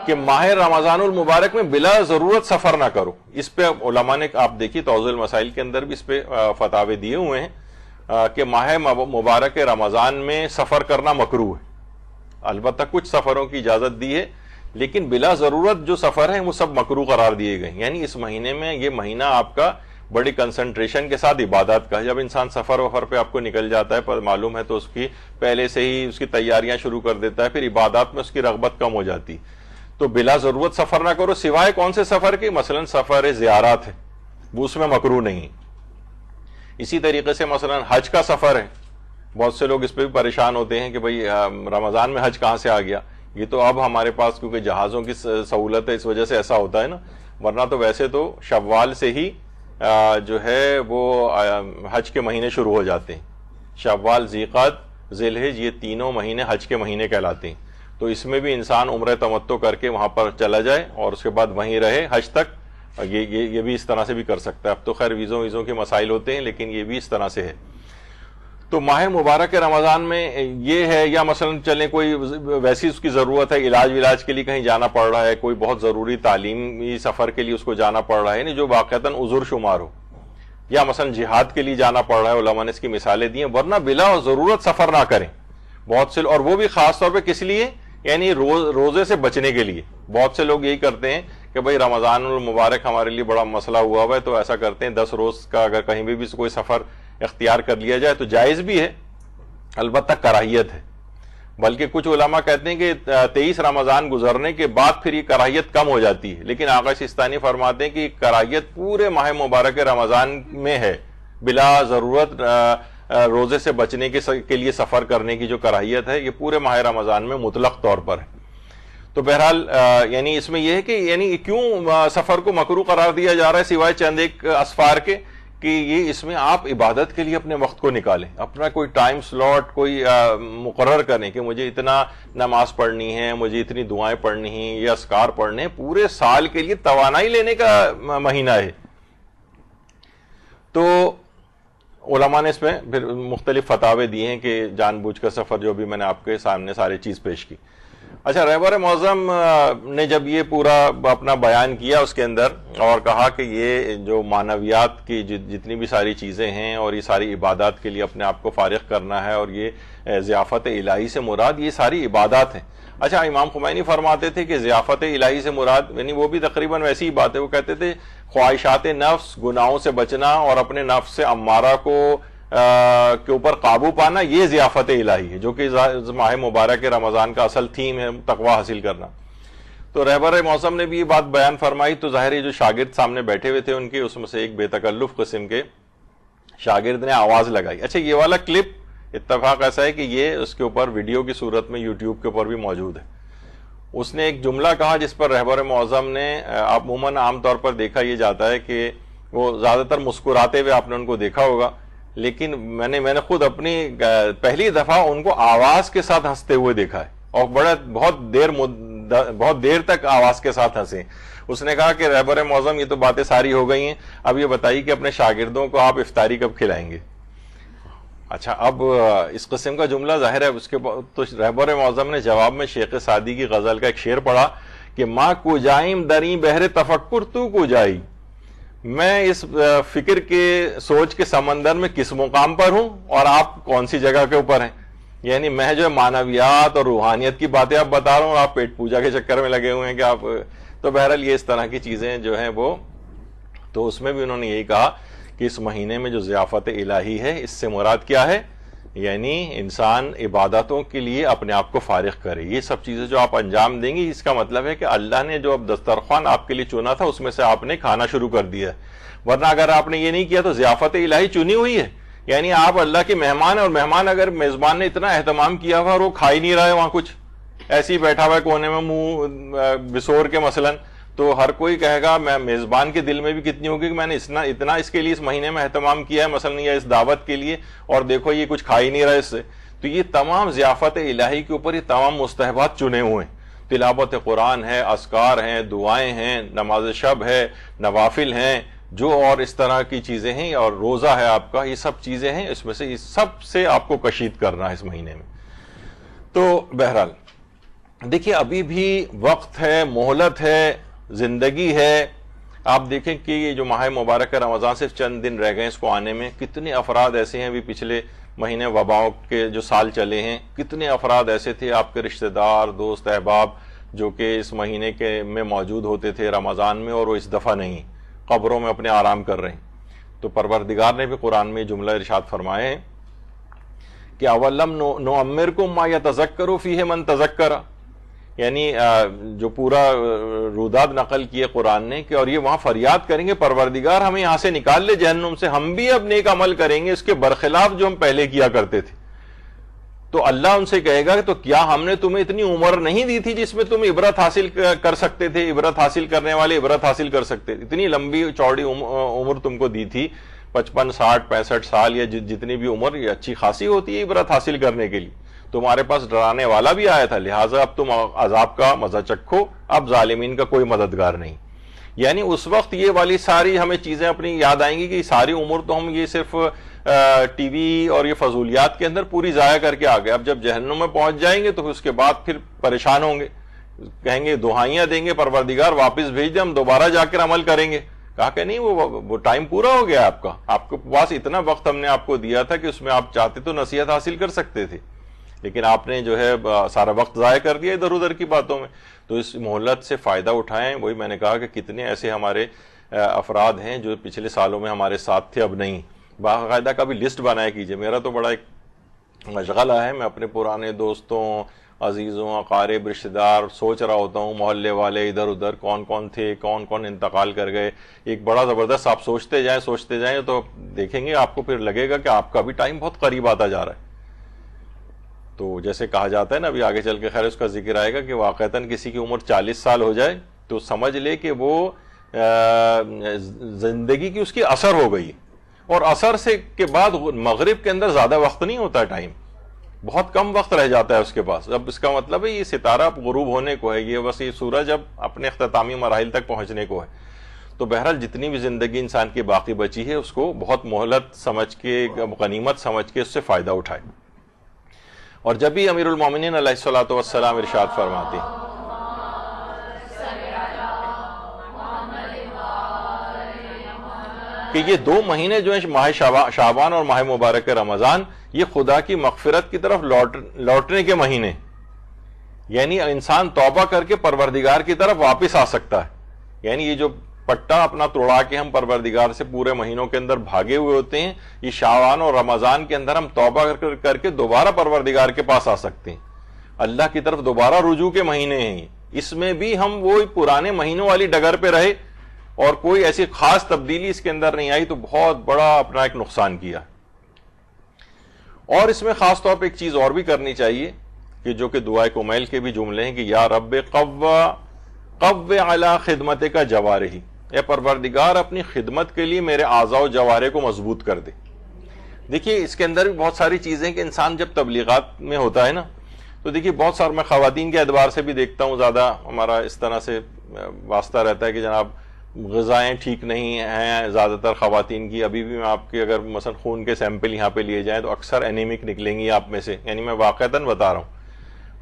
کہ ماہ رمضان المبارک میں بلا ضرورت سفر نہ کرو. اس پہ علماء نے آپ دیکھیے توضیح المسائل کے اندر بھی اس پہ فتاوے دیے ہوئے ہیں کہ ماہ مبارک رمضان میں سفر کرنا مکروہ ہے. البتہ کچھ سفروں کی اجازت دی ہے لیکن بلا ضرورت جو سفر ہیں وہ سب مکروہ قرار دیے گئے. یعنی اس مہینے میں یہ مہینہ آپ کا بڑی کنسنٹریشن کے ساتھ عبادات کا ہے. جب انسان سفر وفر پہ آپ کو نکل جاتا ہے پر معلوم ہے تو اس کی پہلے سے ہی اس کی تیاریاں شروع کر دیتا ہے, پھر عبادات میں اس کی رغبت کم ہو جاتی. تو بلا ضرورت سفر نہ کرو سوائے کون سے سفر کے, مثلا سفر زیارات ہے وہ اس میں مکروہ نہیں. اسی طریقے سے مثلا حج کا سفر ہے, بہت سے لوگ اس پہ بھی پریشان ہوتے ہیں کہ بھئی رمضان میں حج کہاں سے آ گیا. یہ تو اب ہمارے پاس کیونکہ جہازوں کی سہولت ہے اس وجہ سے ایسا ہوتا ہے نا, ورنہ تو ویسے تو شوال سے ہی جو ہے وہ حج کے مہینے شروع ہو جاتے ہیں. شوال, ذیقعد, ذی الحج یہ تینوں مہینے حج کے مہینے کہلاتے ہیں. تو اس میں بھی انسان عمرہ تمتع کر کے وہاں پر چلا جائے اور اس کے بعد وہیں رہے حج تک. یہ بھی اس طرح سے بھی کر سکتا ہے. اب تو خیر ویزوں کے مسائل ہوتے ہیں لیکن یہ بھی اس طرح سے ہے. تو ماہ مبارک رمضان میں یہ ہے, یا مثلا چلیں کوئی ویسی اس کی ضرورت ہے, علاج کے لیے کہیں جانا پڑ رہا ہے, کوئی بہت ضروری تعلیمی سفر کے لیے اس کو جانا پڑ رہا ہے, یعنی جو واقعتاً عذر شمار ہو, یا مثلا جہاد کے لیے جانا پڑ رہا ہے, علماء نے اس کی مثالیں دی ہیں. ورنہ بلا ضرورت سفر نہ کریں بہت سے, اور وہ بھی خاص طور پہ کس لیے, یعنی روزے سے بچنے کے لیے. بہت سے لوگ یہی کرتے ہیں کہ بھئی رمضان المبارک ہمارے لیے بڑا مسئلہ ہوا ہوا ہے تو ایسا کرتے ہیں 10 روز کا اگر کہیں بھی کوئی سفر اختیار کر لیا جائے تو جائز بھی ہے, البتہ کراہیت ہے. بلکہ کچھ علماء کہتے ہیں کہ 23 رمضان گزرنے کے بعد پھر یہ کراہیت کم ہو جاتی ہے, لیکن آقا سستانی فرماتے ہیں کہ کراہیت پورے ماہ مبارک رمضان میں ہے. بلا ضرورت روزے سے بچنے کے لیے سفر کرنے کی جو کراہیت ہے یہ پورے ماہ رمضان میں مطلق طور پر ہے. تو بہرحال یعنی اس میں یہ ہے کہ یعنی کیوں سفر کو مکروہ قرار دیا جا رہا ہے سوائے چند ایک اسفار کے, کہ یہ اس میں آپ عبادت کے لیے اپنے وقت کو نکالیں, اپنا کوئی ٹائم سلاٹ کوئی مقرر کریں کہ مجھے اتنا نماز پڑھنی ہے, مجھے اتنی دعائیں پڑھنی ہیں یا اذکار پڑھنے ہیں. پورے سال کے لیے توانائی لینے کا مہینہ ہے. تو علماء نے اس میں پھر مختلف فتاوے دیے ہیں کہ جان بوجھ کر سفر, جو بھی میں نے آپ کے سامنے ساری چیز پیش کی. اچھا, رہبر معظم نے جب یہ پورا اپنا بیان کیا اس کے اندر اور کہا کہ یہ جو معنویات کی جتنی بھی ساری چیزیں ہیں اور یہ ساری عبادات کے لیے اپنے آپ کو فارغ کرنا ہے, اور یہ ضیافت الہی سے مراد یہ ساری عبادات ہیں. اچھا, امام خمینی فرماتے تھے کہ ضیافت الہی سے مراد یعنی وہ بھی تقریباً ویسی ہی بات ہے. وہ کہتے تھے خواہشات نفس, گناہوں سے بچنا اور اپنے نفس سے امارہ کو کے اوپر قابو پانا، یہ ضیافت الہی ہے، جو کہ ماہ مبارک رمضان کا اصل تھیم ہے، تقوی حاصل کرنا۔ تو رہبر معظم نے بھی یہ بات بیان فرمائی، تو ظاہر ہے جو شاگرد سامنے بیٹھے ہوئے تھے ان کے، اس میں سے ایک بے تکلف قسم کے شاگرد نے آواز لگائی۔ اچھا، یہ والا کلپ اتفاق ایسا ہے کہ یہ اس کے اوپر ویڈیو کی صورت میں یوٹیوب کے اوپر بھی موجود ہے۔ اس نے ایک جملہ کہا جس پر رہبر معظم نے، عموماً عام طور پر دیکھا یہ جاتا ہے کہ وہ زیادہ تر مسکراتے ہوئے آپ نے ان کو دیکھا ہوگا، لیکن میں نے خود اپنی پہلی دفعہ ان کو آواز کے ساتھ ہنستے ہوئے دیکھا ہے، اور بہت دیر تک آواز کے ساتھ ہنسے۔ اس نے کہا کہ رہبر معظم یہ تو باتیں ساری ہو گئی ہیں، اب یہ بتائیے کہ اپنے شاگردوں کو آپ افطاری کب کھلائیں گے؟ اچھا، اب اس قسم کا جملہ ظاہر ہے اس کے تو رہبر معظم نے جواب میں شیخ سعدی کی غزل کا ایک شعر پڑھا کہ ماں کو جائیں دریں بہر تفکر تو کو جائی، میں اس فکر کے سوچ کے سمندر میں کس مقام پر ہوں اور آپ کون سی جگہ کے اوپر ہیں؟ یعنی میں جو معنویات اور روحانیت کی باتیں آپ بتا رہا ہوں، آپ پیٹ پوجا کے چکر میں لگے ہوئے ہیں کہ آپ، تو بہرحال یہ اس طرح کی چیزیں جو ہیں وہ، تو اس میں بھی انہوں نے یہی کہا کہ اس مہینے میں جو ضیافت الہی ہے اس سے مراد کیا ہے؟ یعنی انسان عبادتوں کے لیے اپنے آپ کو فارغ کرے، یہ سب چیزیں جو آپ انجام دیں گی، اس کا مطلب ہے کہ اللہ نے جو اب دسترخوان آپ کے لیے چنا تھا اس میں سے آپ نے کھانا شروع کر دیا ہے، ورنہ اگر آپ نے یہ نہیں کیا تو ضیافت الہی چنی ہوئی ہے، یعنی آپ اللہ کے مہمان ہیں، اور مہمان اگر میزبان نے اتنا اہتمام کیا ہوا اور وہ کھا ہی نہیں رہا ہے وہاں کچھ، ایسے ہی بیٹھا ہوا ہے کونے میں منہ بسور کے مثلاً، تو ہر کوئی کہے گا، میں میزبان کے دل میں بھی کتنی ہوگی کہ میں نے اتنا اس کے لیے اس مہینے میں اہتمام کیا ہے مثلا یا اس دعوت کے لیے، اور دیکھو یہ کچھ کھا ہی نہیں رہا اس سے۔ تو یہ تمام ضیافت الہی کے اوپر یہ تمام مستحبات چنے ہوئے ہیں، تلاوت قرآن ہے، اذکار ہیں، دعائیں ہیں، نماز شب ہے، نوافل ہیں، جو اور اس طرح کی چیزیں ہیں، اور روزہ ہے آپ کا، یہ سب چیزیں ہیں، اس میں سے یہ سب سے آپ کو کشید کرنا ہے اس مہینے میں۔ تو بہرحال دیکھیے ابھی بھی وقت ہے، مہلت ہے، زندگی ہے۔ آپ دیکھیں کہ یہ جو ماہ مبارک رمضان صرف چند دن رہ گئے اس کو آنے میں، کتنے افراد ایسے ہیں، بھی پچھلے مہینے وباؤں کے جو سال چلے ہیں، کتنے افراد ایسے تھے آپ کے رشتہ دار، دوست، احباب، جو کہ اس مہینے کے میں موجود ہوتے تھے رمضان میں، اور وہ اس دفعہ نہیں، قبروں میں اپنے آرام کر رہے ہیں۔ تو پروردگار نے بھی قرآن میں جملہ ارشاد فرمائے ہیں کہ اولم نعمرکم ما یتذکر فیہ من تذکر، یعنی جو پورا روداد نقل کیے قرآن نے کہ اور یہ وہاں فریاد کریں گے پروردگار ہمیں یہاں سے نکال لے جہنم سے، ہم بھی اب نیک عمل کریں گے اس کے برخلاف جو ہم پہلے کیا کرتے تھے۔ تو اللہ ان سے کہے گا کہ تو کیا ہم نے تمہیں اتنی عمر نہیں دی تھی جس میں تم عبرت حاصل کر سکتے تھے؟ عبرت حاصل کرنے والے عبرت حاصل کر سکتے تھے، اتنی لمبی چوڑی عمر تم کو دی تھی، 55 60 65 سال یا جتنی بھی عمر، یہ اچھی خاصی ہوتی ہے عبرت حاصل کرنے کے لیے۔ تمہارے پاس ڈرانے والا بھی آیا تھا، لہٰذا اب تم عذاب کا مزہ چکھو، اب ظالمین کا کوئی مددگار نہیں۔ یعنی اس وقت یہ والی ساری ہمیں چیزیں اپنی یاد آئیں گی کہ ساری عمر تو ہم یہ صرف ٹی وی اور یہ فضولیات کے اندر پوری ضائع کر کے آ گئے، اب جب جہنم میں پہنچ جائیں گے تو اس کے بعد پھر پریشان ہوں گے، کہیں گے دعائیاں دیں گے پروردگار واپس بھیج دیں، ہم دوبارہ جا کر عمل کریں گے۔ کہا کہ نہیں، وہ ٹائم پورا ہو گیا آپ کا، آپ کے پاس اتنا وقت ہم نے آپ کو دیا تھا کہ اس میں آپ چاہتے تو نصیحت حاصل کر سکتے تھے، لیکن آپ نے جو ہے سارا وقت ضائع کر دیا ادھر ادھر کی باتوں میں۔ تو اس مہلت سے فائدہ اٹھائیں۔ وہی میں نے کہا کہ کتنے ایسے ہمارے افراد ہیں جو پچھلے سالوں میں ہمارے ساتھ تھے، اب نہیں، باقاعدہ کبھی لسٹ بنایا کیجئے۔ میرا تو بڑا ایک مشغلہ ہے، میں اپنے پرانے دوستوں، عزیزوں، اقارب، رشتہ دار سوچ رہا ہوتا ہوں، محلے والے ادھر ادھر کون کون تھے، کون کون انتقال کر گئے، ایک بڑا زبردست آپ سوچتے جائیں تو دیکھیں گے آپ کو پھر لگے گا کہ آپ کا بھی ٹائم بہت قریب آتا جا رہا ہے۔ تو جیسے کہا جاتا ہے نا، ابھی آگے چل کے خیر اس کا ذکر آئے گا کہ واقعتاً کسی کی عمر 40 سال ہو جائے تو سمجھ لے کہ وہ زندگی کی اس کی اثر ہو گئی، اور اثر سے کے بعد مغرب کے اندر زیادہ وقت نہیں ہوتا، ٹائم بہت کم وقت رہ جاتا ہے اس کے پاس۔ اب اس کا مطلب ہے یہ ستارہ غروب ہونے کو ہے، یہ بس یہ سورج اب اپنے اختتامی مراحل تک پہنچنے کو ہے۔ تو بہرحال جتنی بھی زندگی انسان کی باقی بچی ہے اس کو بہت مہلت سمجھ کے، غنیمت سمجھ کے اس سے فائدہ اٹھائے۔ اور جب بھی امیر المومنین علیہ الصلوۃ والسلام ارشاد فرماتے ہیں کہ یہ 2 مہینے جو ہیں ماہ شعبان اور ماہ مبارک رمضان، یہ خدا کی مغفرت کی طرف لوٹنے کے مہینے، یعنی انسان توبہ کر کے پروردگار کی طرف واپس آ سکتا ہے۔ یعنی یہ جو پٹا اپنا توڑا کے ہم پروردگار سے پورے مہینوں کے اندر بھاگے ہوئے ہوتے ہیں. یہ شعبان اور رمضان کے اندر ہم توبہ کر کے دوبارہ پروردگار کے پاس آ سکتے ہیں. اللہ کی طرف دوبارہ رجوع کے مہینے ہیں. اس میں بھی ہم وہ پرانے مہینوں والی ڈگر پہ رہے اور کوئی ایسی خاص تبدیلی اس کے اندر نہیں آئی تو بہت بڑا اپنا ایک نقصان کیا. اور اس میں خاص طور پہ ایک چیز اور بھی کرنی چاہیے کہ جو کہ دعائے کمیل کے بھی جملے ہیں کہ یا رب قو علی خدمت کا جوارحی، اے پروردگار اپنی خدمت کے لیے میرے اعضاء و جوارح کو مضبوط کر دے. دیکھیے اس کے اندر بھی بہت ساری چیزیں کہ انسان جب تبلیغات میں ہوتا ہے نا تو دیکھیے بہت سارے میں خواتین کے اعتبار سے بھی دیکھتا ہوں، زیادہ ہمارا اس طرح سے واسطہ رہتا ہے کہ جناب غذائیں ٹھیک نہیں ہیں زیادہ تر خواتین کی. ابھی بھی میں آپ کے اگر مثلا خون کے سیمپل یہاں پہ لیے جائیں تو اکثر اینیمک نکلیں گی آپ میں سے، یعنی میں واقعتاً بتا رہا ہوں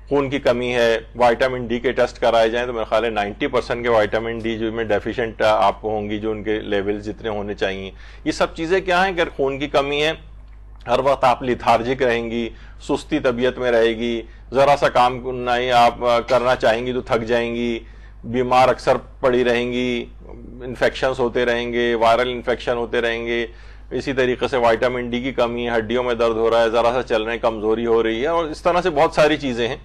خون کی کمی ہے. وائٹامن ڈی کے ٹیسٹ کرائے جائیں تو میرا خیال ہے 90% کے وائٹامن ڈی جو میں ڈیفیشنٹ آپ کو ہوں گی، جو ان کے لیول جتنے ہونے چاہیے. یہ سب چیزیں کیا ہیں؟ اگر خون کی کمی ہے ہر وقت آپ لیتھارجک رہیں گی، سستی طبیعت میں رہے گی، ذرا سا کام نہیں آپ کرنا چاہیں گی تو تھک جائیں گی، بیمار اکثر پڑی رہیں گی، انفیکشنز ہوتے رہیں گے، وائرل انفیکشن ہوتے رہیں گے. اسی طریقے سے وائٹامن ڈی کی کمی ہے، ہڈیوں میں درد ہو رہا ہے، ذرا سا چلنے کمزوری ہو رہی ہے، اور اس طرح سے بہت ساری چیزیں ہیں.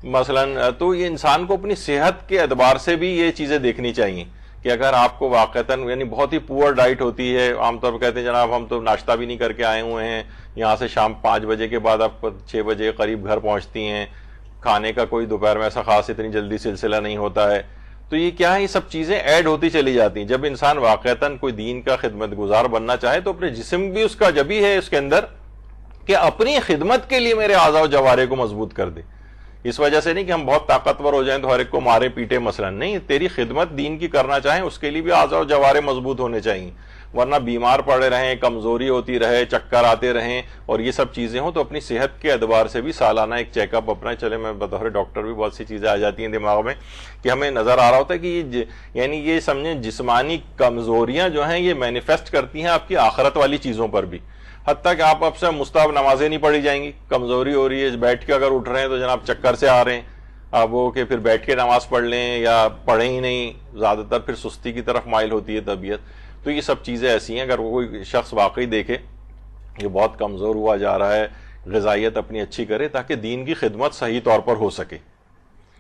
مثلا تو یہ انسان کو اپنی صحت کے اعتبار سے بھی یہ چیزیں دیکھنی چاہیے کہ اگر آپ کو واقعتاً یعنی بہت ہی پور ڈائٹ ہوتی ہے، عام طور پر کہتے ہیں جناب ہم تو ناشتہ بھی نہیں کر کے آئے ہوئے ہیں، یہاں سے شام 5 بجے کے بعد آپ 6 بجے قریب گھر پہنچتی ہیں، کھانے کا کوئی دوپہر میں ایسا خاص اتنی جلدی سلسلہ نہیں ہوتا ہے. تو یہ کیا ہے؟ یہ سب چیزیں ایڈ ہوتی چلی جاتی ہیں. جب انسان واقعتاً کوئی دین کا خدمت گزار بننا چاہے تو اپنے جسم بھی اس کا جبھی ہے اس کے اندر کہ اپنی خدمت کے لیے میرے اعضاء و جوارح کو مضبوط کر دے. اس وجہ سے نہیں کہ ہم بہت طاقتور ہو جائیں تو ہر ایک کو مارے پیٹے، مثلا نہیں، تیری خدمت دین کی کرنا چاہیں اس کے لیے بھی اعضاء و جوارح مضبوط ہونے چاہیے. ورنہ بیمار پڑے رہیں، کمزوری ہوتی رہے، چکر آتے رہیں اور یہ سب چیزیں ہوں تو اپنی صحت کے اعتبار سے بھی سالانہ ایک چیک اپ اپنا چلے. میں بطور ڈاکٹر بھی بہت سی چیزیں آ جاتی ہیں دماغ میں کہ ہمیں نظر آ رہا ہوتا ہے کہ یعنی یہ سمجھیں جسمانی کمزوریاں جو ہیں یہ مینیفیسٹ کرتی ہیں آپ کی آخرت والی چیزوں پر بھی. حتیٰ کہ آپ اب سے مستحب نمازیں نہیں پڑھی جائیں گی، کمزوری ہو رہی ہے، بیٹھ کے اگر اٹھ رہے ہیں تو جناب چکر سے آ رہے ہیں اب وہ کہ پھر بیٹھ کے نماز پڑھ لیں یا پڑھیں ہی نہیں، زیادہ تر پھر سستی کی طرف مائل ہوتی ہے طبیعت. تو یہ سب چیزیں ایسی ہیں اگر وہ کوئی شخص واقعی دیکھے کہ بہت کمزور ہوا جا رہا ہے، غذائیت اپنی اچھی کرے تاکہ دین کی خدمت صحیح طور پر ہو سکے.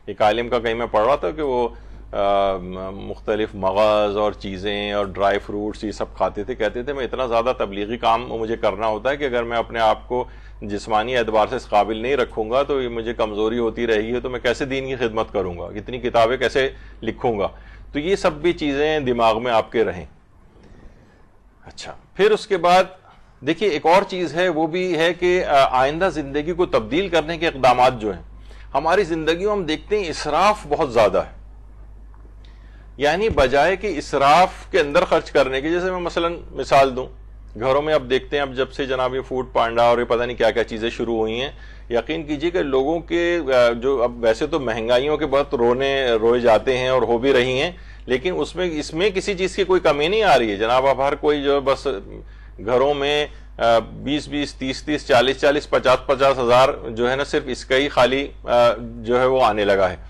ایک عالم کا کہیں میں پڑھ رہا تھا کہ وہ مختلف مغز اور چیزیں اور ڈرائی فروٹس یہ سب کھاتے تھے، کہتے تھے میں اتنا زیادہ تبلیغی کام مجھے کرنا ہوتا ہے کہ اگر میں اپنے آپ کو جسمانی اعتبار سے اس قابل نہیں رکھوں گا تو یہ مجھے کمزوری ہوتی رہے گی تو میں کیسے دین کی خدمت کروں گا، اتنی کتابیں کیسے لکھوں گا. تو یہ سب بھی چیزیں دماغ میں آپ کے رہیں. اچھا، پھر اس کے بعد دیکھیے ایک اور چیز ہے، وہ بھی ہے کہ آئندہ زندگی کو تبدیل کرنے کے اقدامات جو ہیں ہماری زندگیوں ہم دیکھتے ہیں اسراف بہت زیادہ ہے. یعنی بجائے کہ اسراف کے اندر خرچ کرنے کی، جیسے میں مثلا مثال دوں، گھروں میں اب دیکھتے ہیں اب جب سے جناب یہ فوڈ پانڈا اور یہ پتہ نہیں کیا کیا چیزیں شروع ہوئی ہیں، یقین کیجیے کہ لوگوں کے جو اب ویسے تو مہنگائیوں کے بہت روئے جاتے ہیں اور ہو بھی رہی ہیں، لیکن اس میں کسی چیز کی کوئی کمی نہیں آ رہی ہے جناب. اب ہر کوئی جو بس گھروں میں 20-20 30-30 40-40 50-50 ہزار جو ہے نا صرف اس کا ہی خالی جو ہے وہ آنے لگا ہے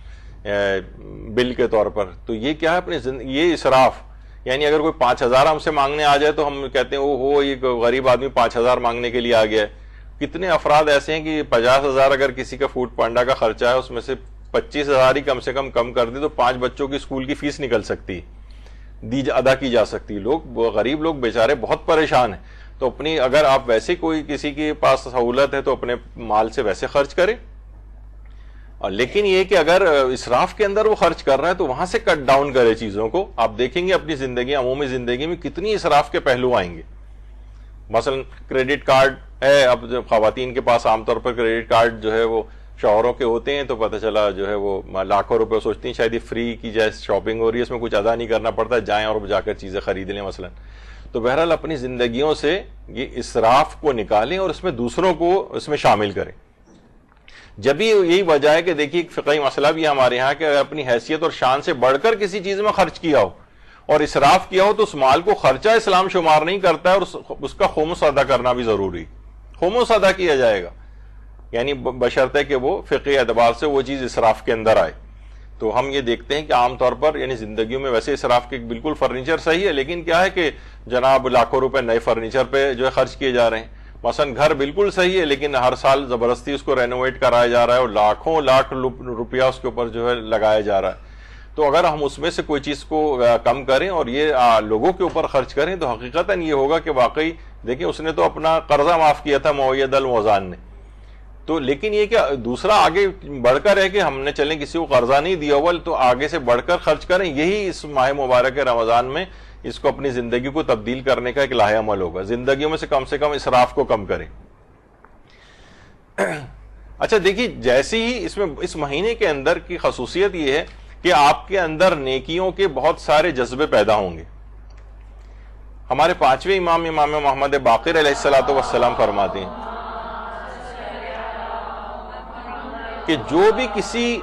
بل کے طور پر. تو یہ کیا ہے اپنے یہ اسراف. یعنی اگر کوئی 5,000 ہم سے مانگنے آ جائے تو ہم کہتے ہیں او یہ غریب آدمی 5,000 مانگنے کے لیے آ گیا ہے. کتنے افراد ایسے ہیں کہ 50,000 اگر کسی کا فوڈ پانڈا کا خرچہ ہے اس میں سے 25,000 ہی کم سے کم کر دے تو 5 بچوں کی اسکول کی فیس نکل سکتی، ادا کی جا سکتی. لوگ غریب لوگ بیچارے بہت پریشان ہیں. تو اپنی اگر آپ ویسے کوئی کسی کے پاس سہولت ہے تو اپنے مال سے ویسے خرچ کرے. لیکن یہ کہ اگر اسراف کے اندر وہ خرچ کر رہا ہے تو وہاں سے کٹ ڈاؤن کرے چیزوں کو. آپ دیکھیں گے اپنی زندگی عمومی زندگی میں کتنی اسراف کے پہلو آئیں گے. مثلا کریڈٹ کارڈ ہے، اب جب خواتین کے پاس عام طور پر کریڈٹ کارڈ جو ہے وہ شوہروں کے ہوتے ہیں تو پتہ چلا جو ہے وہ لاکھوں روپے سوچتی ہیں شاید یہ فری کی جیسے شاپنگ ہو رہی ہے، اس میں کچھ ادا نہیں کرنا پڑتا، جائیں اور جا کر چیزیں خرید لیں مثلا. تو بہرحال اپنی زندگیوں سے یہ اسراف کو نکالیں اور اس میں دوسروں کو اس میں شامل کریں. جبھی یہی وجہ ہے کہ دیکھیے فقہی مسئلہ بھی ہمارے یہاں کہ اپنی حیثیت اور شان سے بڑھ کر کسی چیز میں خرچ کیا ہو اور اسراف کیا ہو تو اس مال کو خرچہ اسلام شمار نہیں کرتا ہے اور اس کا خمس ادا کرنا بھی ضروری. خمس ادا کیا جائے گا، یعنی بشرطے کہ وہ فقہی اعتبار سے وہ چیز اسراف کے اندر آئے. تو ہم یہ دیکھتے ہیں کہ عام طور پر یعنی زندگیوں میں ویسے اسراف کے بالکل فرنیچر صحیح ہے، لیکن کیا ہے کہ جناب لاکھوں روپے نئے فرنیچر پہ جو ہے خرچ کیے جا رہے ہیں. مثلا گھر بالکل صحیح ہے لیکن ہر سال زبردستی اس کو رینوویٹ کرایا جا رہا ہے اور لاکھوں لاکھ روپیہ اس کے اوپر جو ہے لگایا جا رہا ہے. تو اگر ہم اس میں سے کوئی چیز کو کم کریں اور یہ لوگوں کے اوپر خرچ کریں تو حقیقتاً یہ ہوگا کہ واقعی دیکھیں اس نے تو اپنا قرضہ معاف کیا تھا معید الموزان نے. تو لیکن یہ کہ دوسرا آگے بڑھ کر ہے کہ ہم نے چلیں کسی کو قرضہ نہیں دیا ہوا تو آگے سے بڑھ کر خرچ کریں. یہی اس ماہ مبارک رمضان میں اس کو اپنی زندگی کو تبدیل کرنے کا ایک لاہ عمل ہوگا. زندگیوں میں سے کم اسراف کو کم کریں. اچھا دیکھیے، جیسے ہی اس مہینے کے اندر کی خصوصیت یہ ہے کہ آپ کے اندر نیکیوں کے بہت سارے جذبے پیدا ہوں گے. ہمارے 5ویں امام محمد باقر علیہ السلام فرماتے ہیں کہ جو بھی کسی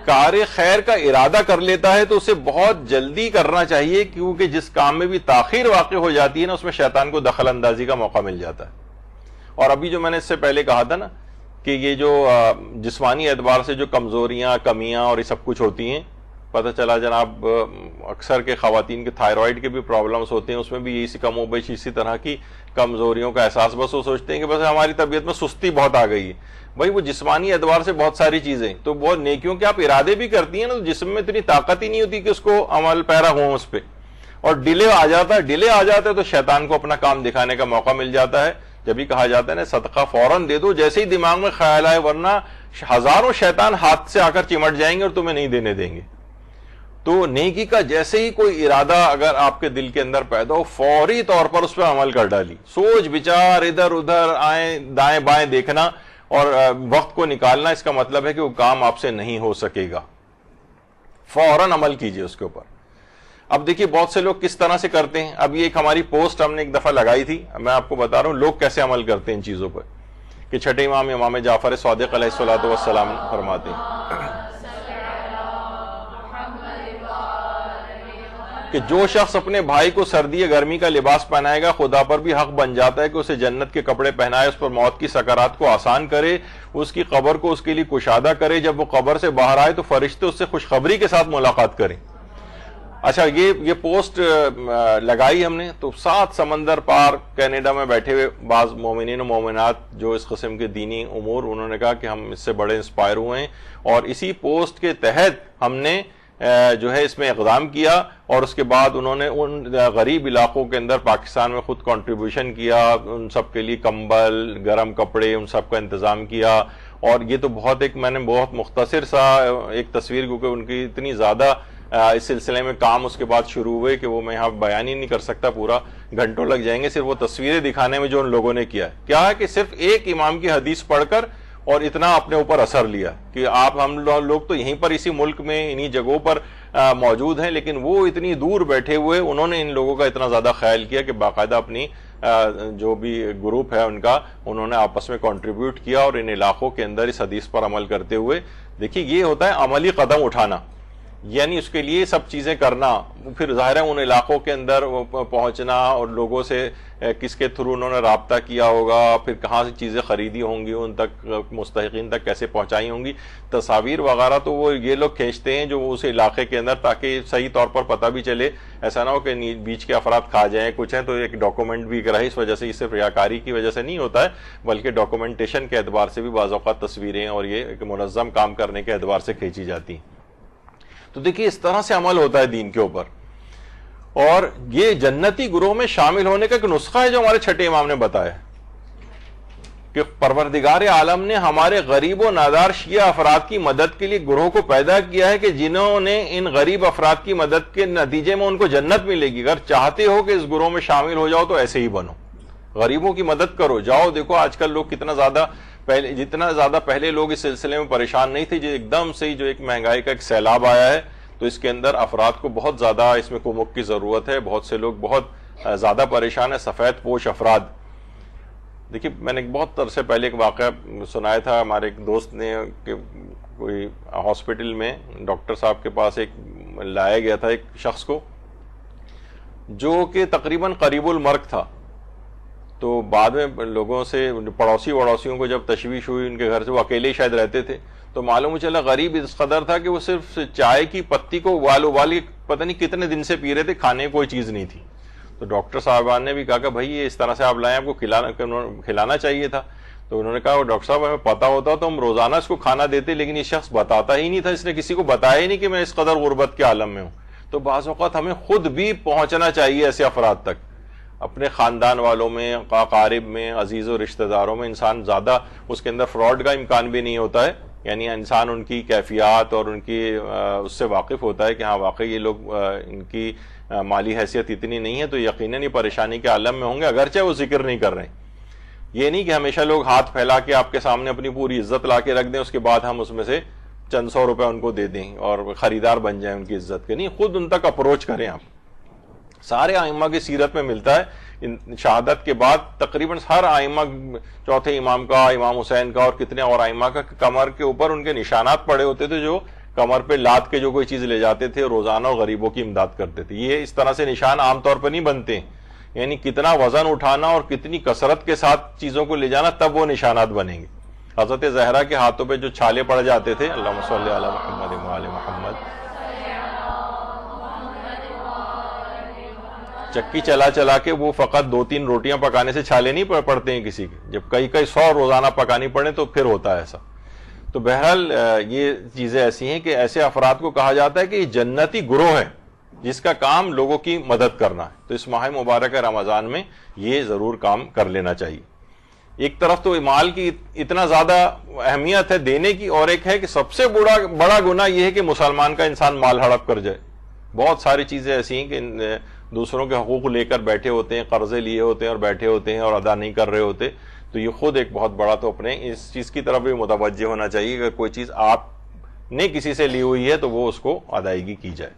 کار خیر کا ارادہ کر لیتا ہے تو اسے بہت جلدی کرنا چاہیے، کیونکہ جس کام میں بھی تاخیر واقع ہو جاتی ہے نا اس میں شیطان کو دخل اندازی کا موقع مل جاتا ہے. اور ابھی جو میں نے اس سے پہلے کہا تھا نا کہ یہ جو جسمانی اعتبار سے جو کمزوریاں کمیاں اور یہ سب کچھ ہوتی ہیں، پتہ چلا جناب اکثر کے خواتین کے تھائرائیڈ کے بھی پرابلمز ہوتے ہیں، اس میں بھی اسی کم و بیش اسی طرح کی کمزوریوں کا احساس، بس وہ سوچتے ہیں کہ بس ہماری طبیعت میں سستی بہت آ گئی ہے. بھائی وہ جسمانی اعتبار سے بہت ساری چیزیں تو بہت نیکیوں کے آپ ارادے بھی کرتی ہیں نا، تو جسم میں اتنی طاقت ہی نہیں ہوتی کہ اس کو عمل پیرا ہوں اس پہ، اور ڈیلے آ جاتا ہے تو شیطان کو اپنا کام دکھانے کا موقع مل جاتا ہے. جب ہی کہا جاتا ہے نا صدقہ فوراً دے دو، جیسے ہی دماغ میں خیال آئے، ورنہ ہزاروں شیطان ہاتھ سے آ کر چمٹ جائیں گے اور تمہیں نہیں دینے دیں گے. تو نیکی کا جیسے ہی کوئی ارادہ اگر آپ کے دل کے اندر پیدا ہو، فوری طور پر اس پہ عمل کر ڈالی. سوچ بچار ادھر ادھر آئیں دائیں بائیں دیکھنا اور وقت کو نکالنا، اس کا مطلب ہے کہ وہ کام آپ سے نہیں ہو سکے گا. فوراً عمل کیجئے اس کے اوپر. اب دیکھیے بہت سے لوگ کس طرح سے کرتے ہیں. اب یہ ایک ہماری پوسٹ ہم نے ایک دفعہ لگائی تھی، میں آپ کو بتا رہا ہوں لوگ کیسے عمل کرتے ہیں ان چیزوں پر، کہ چھٹے امام جعفر صادق علیہ السلام فرماتے ہیں کہ جو شخص اپنے بھائی کو سردی یا گرمی کا لباس پہنائے گا، خدا پر بھی حق بن جاتا ہے کہ اسے جنت کے کپڑے پہنائے، اس پر موت کی سکرات کو آسان کرے، اس کی قبر کو اس کے لیے کشادہ کرے. جب وہ قبر سے باہر آئے تو فرشتے اس سے خوشخبری کے ساتھ ملاقات کریں. اچھا یہ پوسٹ لگائی ہم نے تو 7 سمندر پار کینیڈا میں بیٹھے ہوئے بعض مومنین و مومنات جو اس قسم کے دینی امور، انہوں نے کہا کہ ہم اس سے بڑے انسپائر ہوئے ہیں، اور اسی پوسٹ کے تحت ہم نے جو ہے اس میں اقدام کیا. اور اس کے بعد انہوں نے ان غریب علاقوں کے اندر پاکستان میں خود کنٹریبیوشن کیا، ان سب کے لیے کمبل گرم کپڑے ان سب کا انتظام کیا. اور یہ تو میں نے بہت مختصر سا ایک تصویر، کیونکہ ان کی اتنی زیادہ اس سلسلے میں کام اس کے بعد شروع ہوئے کہ وہ میں یہاں بیان ہی نہیں کر سکتا، پورا گھنٹوں لگ جائیں گے صرف وہ تصویریں دکھانے میں جو ان لوگوں نے کیا ہے کہ صرف ایک امام کی حدیث پڑھ کر اور اتنا اپنے اوپر اثر لیا کہ ہم لوگ تو یہیں پر اسی ملک میں انہی جگہوں پر موجود ہیں، لیکن وہ اتنی دور بیٹھے ہوئے انہوں نے ان لوگوں کا اتنا زیادہ خیال کیا کہ باقاعدہ اپنی جو بھی گروپ ہے ان کا انہوں نے آپس میں کنٹریبیوٹ کیا، اور ان علاقوں کے اندر اس حدیث پر عمل کرتے ہوئے دیکھیے یہ ہوتا ہے عملی قدم اٹھانا، یعنی اس کے لیے سب چیزیں کرنا. پھر ظاہر ہے ان علاقوں کے اندر پہنچنا اور لوگوں سے کس کے تھرو انہوں نے رابطہ کیا ہوگا، پھر کہاں سے چیزیں خریدی ہوں گی، ان تک مستحقین تک کیسے پہنچائی ہوں گی، تصاویر وغیرہ تو وہ یہ لوگ کھینچتے ہیں جو اس علاقے کے اندر، تاکہ صحیح طور پر پتہ بھی چلے، ایسا نہ ہو کہ بیچ کے افراد کھا جائیں کچھ ہیں تو ایک ڈاکومنٹ بھی رہے. اس وجہ سے یہ صرف ریاکاری کی وجہ سے نہیں ہوتا ہے، بلکہ ڈاکومنٹیشن کے اعتبار سے بھی بعض اوقات تصویریں اور یہ ایک منظم کام کرنے کے اعتبار سے کھینچی جاتی ہیں. تو دیکھیے اس طرح سے عمل ہوتا ہے دین کے اوپر. اور یہ جنتی گروہ میں شامل ہونے کا ایک نسخہ ہے جو ہمارے چھٹے امام نے بتایا کہ پروردگار عالم نے ہمارے غریب و نادار شیعہ افراد کی مدد کے لیے گروہ کو پیدا کیا ہے کہ جنہوں نے ان غریب افراد کی مدد کے نتیجے میں ان کو جنت ملے گی. اگر چاہتے ہو کہ اس گروہ میں شامل ہو جاؤ تو ایسے ہی بنو، غریبوں کی مدد کرو. جاؤ دیکھو آج کل لوگ جتنا زیادہ پہلے لوگ اس سلسلے میں پریشان نہیں تھے، جو ایک دم سے ہی جو ایک مہنگائی کا ایک سیلاب آیا ہے تو اس کے اندر افراد کو بہت زیادہ اس میں کمک کی ضرورت ہے. بہت سے لوگ بہت زیادہ پریشان ہیں، سفید پوش افراد. دیکھیے میں نے بہت عرصے پہلے ایک واقعہ سنایا تھا، ہمارے ایک دوست نے کہ کوئی ہاسپٹل میں ڈاکٹر صاحب کے پاس ایک لایا گیا تھا ایک شخص کو جو کہ تقریباً قریب المرگ تھا. تو بعد میں لوگوں سے پڑوسیوں کو جب تشویش ہوئی ان کے گھر سے، وہ اکیلے شاید رہتے تھے، تو معلوم چلا غریب اس قدر تھا کہ وہ صرف چائے کی پتی کو ابال کے پتہ نہیں کتنے دن سے پی رہے تھے، کھانے کی کوئی چیز نہیں تھی. تو ڈاکٹر صاحبان نے بھی کہا کہ بھائی یہ اس طرح سے آپ لائیں، آپ کو کھلانا چاہیے تھا. تو انہوں نے کہا ڈاکٹر صاحب ہمیں پتا ہوتا تو ہم روزانہ اس کو کھانا دیتے، لیکن یہ شخص بتاتا ہی نہیں تھا، اس نے کسی کو بتایا ہی نہیں کہ میں اس قدر غربت کے عالم میں ہوں. تو بعض اوقات ہمیں خود بھی پہنچنا چاہیے ایسے افراد تک، اپنے خاندان والوں میں، اقارب میں، عزیز و رشتہ داروں میں. انسان زیادہ اس کے اندر فراڈ کا امکان بھی نہیں ہوتا ہے، یعنی انسان ان کی کیفیات اور ان کی اس سے واقف ہوتا ہے کہ ہاں واقعی یہ لوگ ان کی مالی حیثیت اتنی نہیں ہے تو یقیناً ہی پریشانی کے عالم میں ہوں گے، اگرچہ وہ ذکر نہیں کر رہے ہیں. یہ نہیں کہ ہمیشہ لوگ ہاتھ پھیلا کے آپ کے سامنے اپنی پوری عزت لا کے رکھ دیں، اس کے بعد ہم اس میں سے چند سو روپے ان کو دے دیں اور خریدار بن جائیں ان کی عزت کے. نہیں، خود ان تک اپروچ کریں. آپ سارے ائمہ کی سیرت میں ملتا ہے شہادت کے بعد تقریباً ہر ائمہ، چوتھے امام کا، امام حسین کا اور کتنے اور ائمہ کا، کمر کے اوپر ان کے نشانات پڑے ہوتے تھے، جو کمر پہ لاد کے جو کوئی چیز لے جاتے تھے روزانہ اور غریبوں کی امداد کرتے تھے. یہ اس طرح سے نشان عام طور پر نہیں بنتے، یعنی کتنا وزن اٹھانا اور کتنی کثرت کے ساتھ چیزوں کو لے جانا، تب وہ نشانات بنیں گے. حضرت زہرا کے ہاتھوں پہ جو چھالے پڑ جاتے تھے، اللہم صلی علی محمد و آل محمد، چکی چلا چلا کے وہ فقط 2-3 روٹیاں پکانے سے چھالے نہیں پڑتے ہیں کسی کے، جب کئی 100 روزانہ پکانی پڑے تو پھر ہوتا ہے ایسا. تو بہرحال یہ چیزیں ایسی ہیں کہ ایسے افراد کو کہا جاتا ہے کہ یہ جنتی گروہ ہے جس کا کام لوگوں کی مدد کرنا ہے. تو اس ماہ مبارک رمضان میں یہ ضرور کام کر لینا چاہیے. ایک طرف تو مال کی اتنا زیادہ اہمیت ہے دینے کی، اور ایک ہے کہ سب سے بڑا گناہ یہ ہے کہ مسلمان کا انسان مال ہڑپ کر جائے. بہت ساری چیزیں ایسی ہیں کہ دوسروں کے حقوق لے کر بیٹھے ہوتے ہیں، قرضے لیے ہوتے ہیں اور بیٹھے ہوتے ہیں اور ادا نہیں کر رہے ہوتے. تو یہ خود ایک بہت بڑا، تو اپنے اس چیز کی طرف بھی متوجہ ہونا چاہیے کہ کوئی چیز آپ نے کسی سے لی ہوئی ہے تو وہ اس کو ادائیگی کی جائے.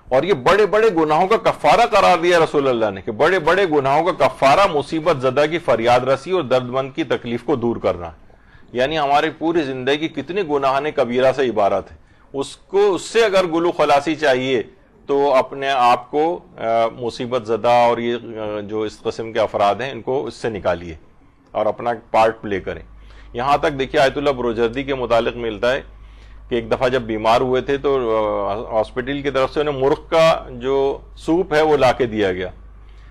اور یہ بڑے بڑے گناہوں کا کفارہ قرار دیا رسول اللہ نے کہ بڑے بڑے گناہوں کا کفارہ مصیبت زدہ کی فریاد رسی اور درد مند کی تکلیف کو دور کرنا ہے. یعنی ہماری پوری زندگی کتنے گناہ کبیرہ سے عبارت ہے، اس سے اگر گلو خلاصی چاہیے تو اپنے آپ کو مصیبت زدہ اور یہ جو اس قسم کے افراد ہیں ان کو اس سے نکالیے اور اپنا پارٹ پلے کریں. یہاں تک دیکھیے آیت اللہ بروجردی کے متعلق ملتا ہے کہ ایک دفعہ جب بیمار ہوئے تھے تو ہاسپٹل کی طرف سے انہیں مرغ کا جو سوپ ہے وہ لا کے دیا گیا.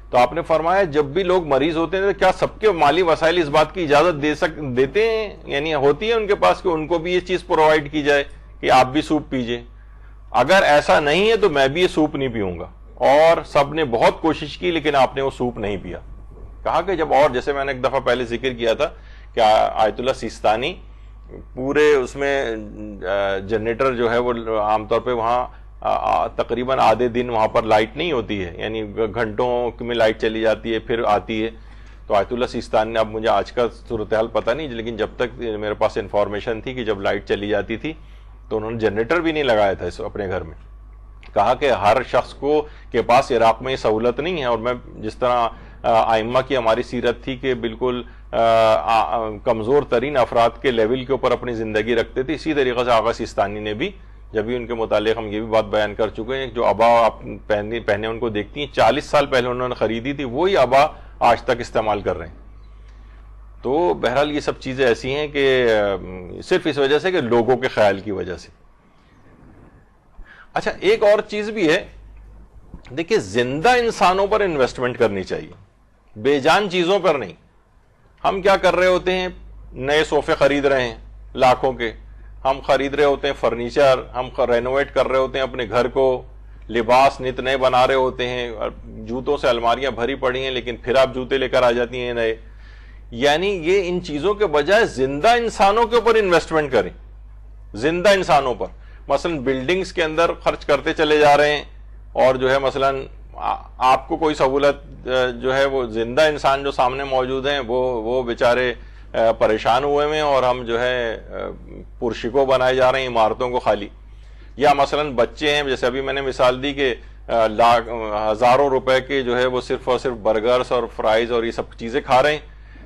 تو آپ نے فرمایا جب بھی لوگ مریض ہوتے ہیں تو کیا سب کے مالی وسائل اس بات کی اجازت دیتے ہیں، یعنی ہوتی ہے ان کے پاس کہ ان کو بھی یہ چیز پرووائڈ کی جائے کہ آپ بھی سوپ پیجئے؟ اگر ایسا نہیں ہے تو میں بھی یہ سوپ نہیں پیوں گا. اور سب نے بہت کوشش کی لیکن آپ نے وہ سوپ نہیں پیا. کہا کہ جب، اور جیسے میں نے ایک دفعہ پہلے ذکر کیا تھا کہ آیت اللہ سیستانی پورے اس میں جنریٹر جو ہے وہ عام طور پہ وہاں تقریباً آدھے دن وہاں پر لائٹ نہیں ہوتی ہے، یعنی گھنٹوں میں لائٹ چلی جاتی ہے پھر آتی ہے. تو آیت اللہ سیستانی نے، اب مجھے آج کا صورتحال پتہ نہیں لیکن جب تک میرے پاس انفارمیشن تھی کہ جب لائٹ چلی جاتی تھی تو انہوں نے جنریٹر بھی نہیں لگایا تھا اپنے گھر میں. کہا کہ ہر شخص کو کے پاس عراق میں یہ سہولت نہیں ہے. اور میں جس طرح ائمہ کی ہماری سیرت تھی کہ بالکل کمزور ترین افراد کے لیول کے اوپر اپنی زندگی رکھتے تھے، اسی طریقے سے آغا سیستانی نے بھی، جب بھی ان کے متعلق ہم یہ بھی بات بیان کر چکے ہیں، جو ابا آپ پہنے ان کو دیکھتی ہیں 40 سال پہلے انہوں نے خریدی تھی وہی ابا آج تک استعمال کر رہے ہیں. تو بہرحال یہ سب چیزیں ایسی ہیں کہ صرف اس وجہ سے کہ لوگوں کے خیال کی وجہ سے. اچھا ایک اور چیز بھی ہے، دیکھیے زندہ انسانوں پر انویسٹمنٹ کرنی چاہیے، بے جان چیزوں پر نہیں. ہم کیا کر رہے ہوتے ہیں، نئے صوفے خرید رہے ہیں لاکھوں کے، ہم خرید رہے ہوتے ہیں فرنیچر، ہم رینوویٹ کر رہے ہوتے ہیں اپنے گھر کو، لباس نت نئے بنا رہے ہوتے ہیں، جوتوں سے الماریاں بھری پڑی ہیں لیکن پھر آپ جوتے لے کر آ جاتی ہیں نئے. یعنی یہ ان چیزوں کے بجائے زندہ انسانوں کے اوپر انویسٹمنٹ کریں، زندہ انسانوں پر. مثلا بلڈنگز کے اندر خرچ کرتے چلے جا رہے ہیں اور جو ہے مثلا آپ کو کوئی سہولت جو ہے وہ زندہ انسان جو سامنے موجود ہیں وہ بیچارے پریشان ہوئے ہیں اور ہم جو ہے پرشکو بنائے جا رہے ہیں عمارتوں کو خالی. یا مثلا بچے ہیں، جیسے ابھی میں نے مثال دی کہ ہزاروں روپے کے جو ہے وہ صرف اور صرف برگرز اور فرائز اور یہ سب چیزیں کھا رہے ہیں،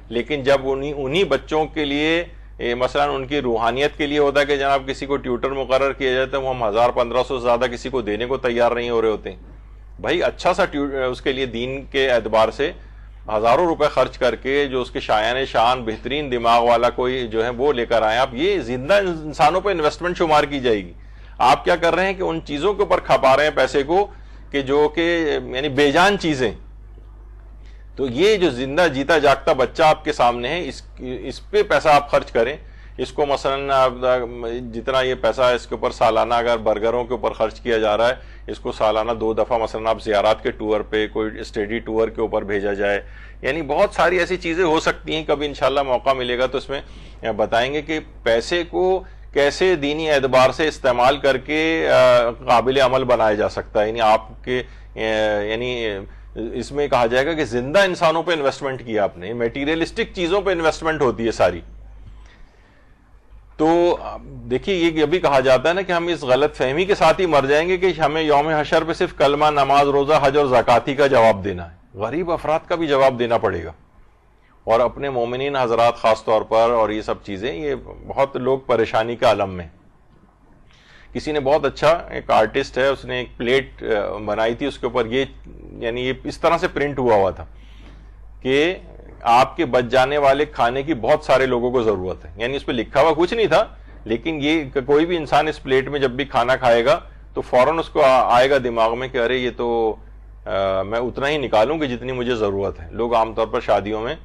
لیکن جب انہی بچوں کے لیے مثلا ان کی روحانیت کے لیے ہوتا ہے کہ جناب کسی کو ٹیوٹر مقرر کیا جاتا ہے، وہ ہم 1000-1500 سے زیادہ کسی کو دینے کو تیار نہیں ہو رہے ہوتے ہیں. بھائی اچھا سا اس کے لیے دین کے اعتبار سے ہزاروں روپے خرچ کر کے جو اس کے شایان شان بہترین دماغ والا کوئی جو ہے وہ لے کر آئیں آپ، یہ زندہ انسانوں پہ انویسٹمنٹ شمار کی جائے گی. آپ کیا کر رہے ہیں کہ ان چیزوں کے اوپر کھپا رہے ہیں پیسے کو کہ جو کہ یعنی بے جان چیزیں. تو یہ جو زندہ جیتا جاگتا بچہ آپ کے سامنے ہے، اس پہ پیسہ آپ خرچ کریں. اس کو مثلا جتنا یہ پیسہ اس کے اوپر سالانہ اگر برگروں کے اوپر خرچ کیا جا رہا ہے، اس کو سالانہ 2 دفعہ مثلا آپ زیارات کے ٹور پہ، کوئی اسٹڈی ٹور کے اوپر بھیجا جائے. یعنی بہت ساری ایسی چیزیں ہو سکتی ہیں. کبھی انشاءاللہ موقع ملے گا تو اس میں بتائیں گے کہ پیسے کو کیسے دینی اعتبار سے استعمال کر کے قابل عمل بنایا جا سکتا ہے. یعنی آپ کے یعنی اس میں کہا جائے گا کہ زندہ انسانوں پہ انویسٹمنٹ کیا آپ نے، میٹیریلسٹک چیزوں پہ انویسٹمنٹ ہوتی ہے ساری. تو دیکھیے یہ بھی کہا جاتا ہے نا کہ ہم اس غلط فہمی کے ساتھ ہی مر جائیں گے کہ ہمیں یوم حشر پہ صرف کلمہ، نماز، روزہ، حج اور زکاتی کا جواب دینا ہے. غریب افراد کا بھی جواب دینا پڑے گا، اور اپنے مومنین حضرات خاص طور پر. اور یہ سب چیزیں، یہ بہت لوگ پریشانی کے عالم میں. کسی نے بہت اچھا، ایک آرٹسٹ ہے، اس نے ایک پلیٹ بنائی تھی، اس کے اوپر یہ یعنی یہ اس طرح سے پرنٹ ہوا تھا کہ آپ کے بچ جانے والے کھانے کی بہت سارے لوگوں کو ضرورت ہے. یعنی اس پہ لکھا ہوا کچھ نہیں تھا، لیکن یہ کوئی بھی انسان اس پلیٹ میں جب بھی کھانا کھائے گا تو فوراً اس کو آئے گا دماغ میں کہ ارے یہ تو میں اتنا ہی نکالوں گی جتنی مجھے ضرورت ہے. لوگ عام طور پر شادیوں میں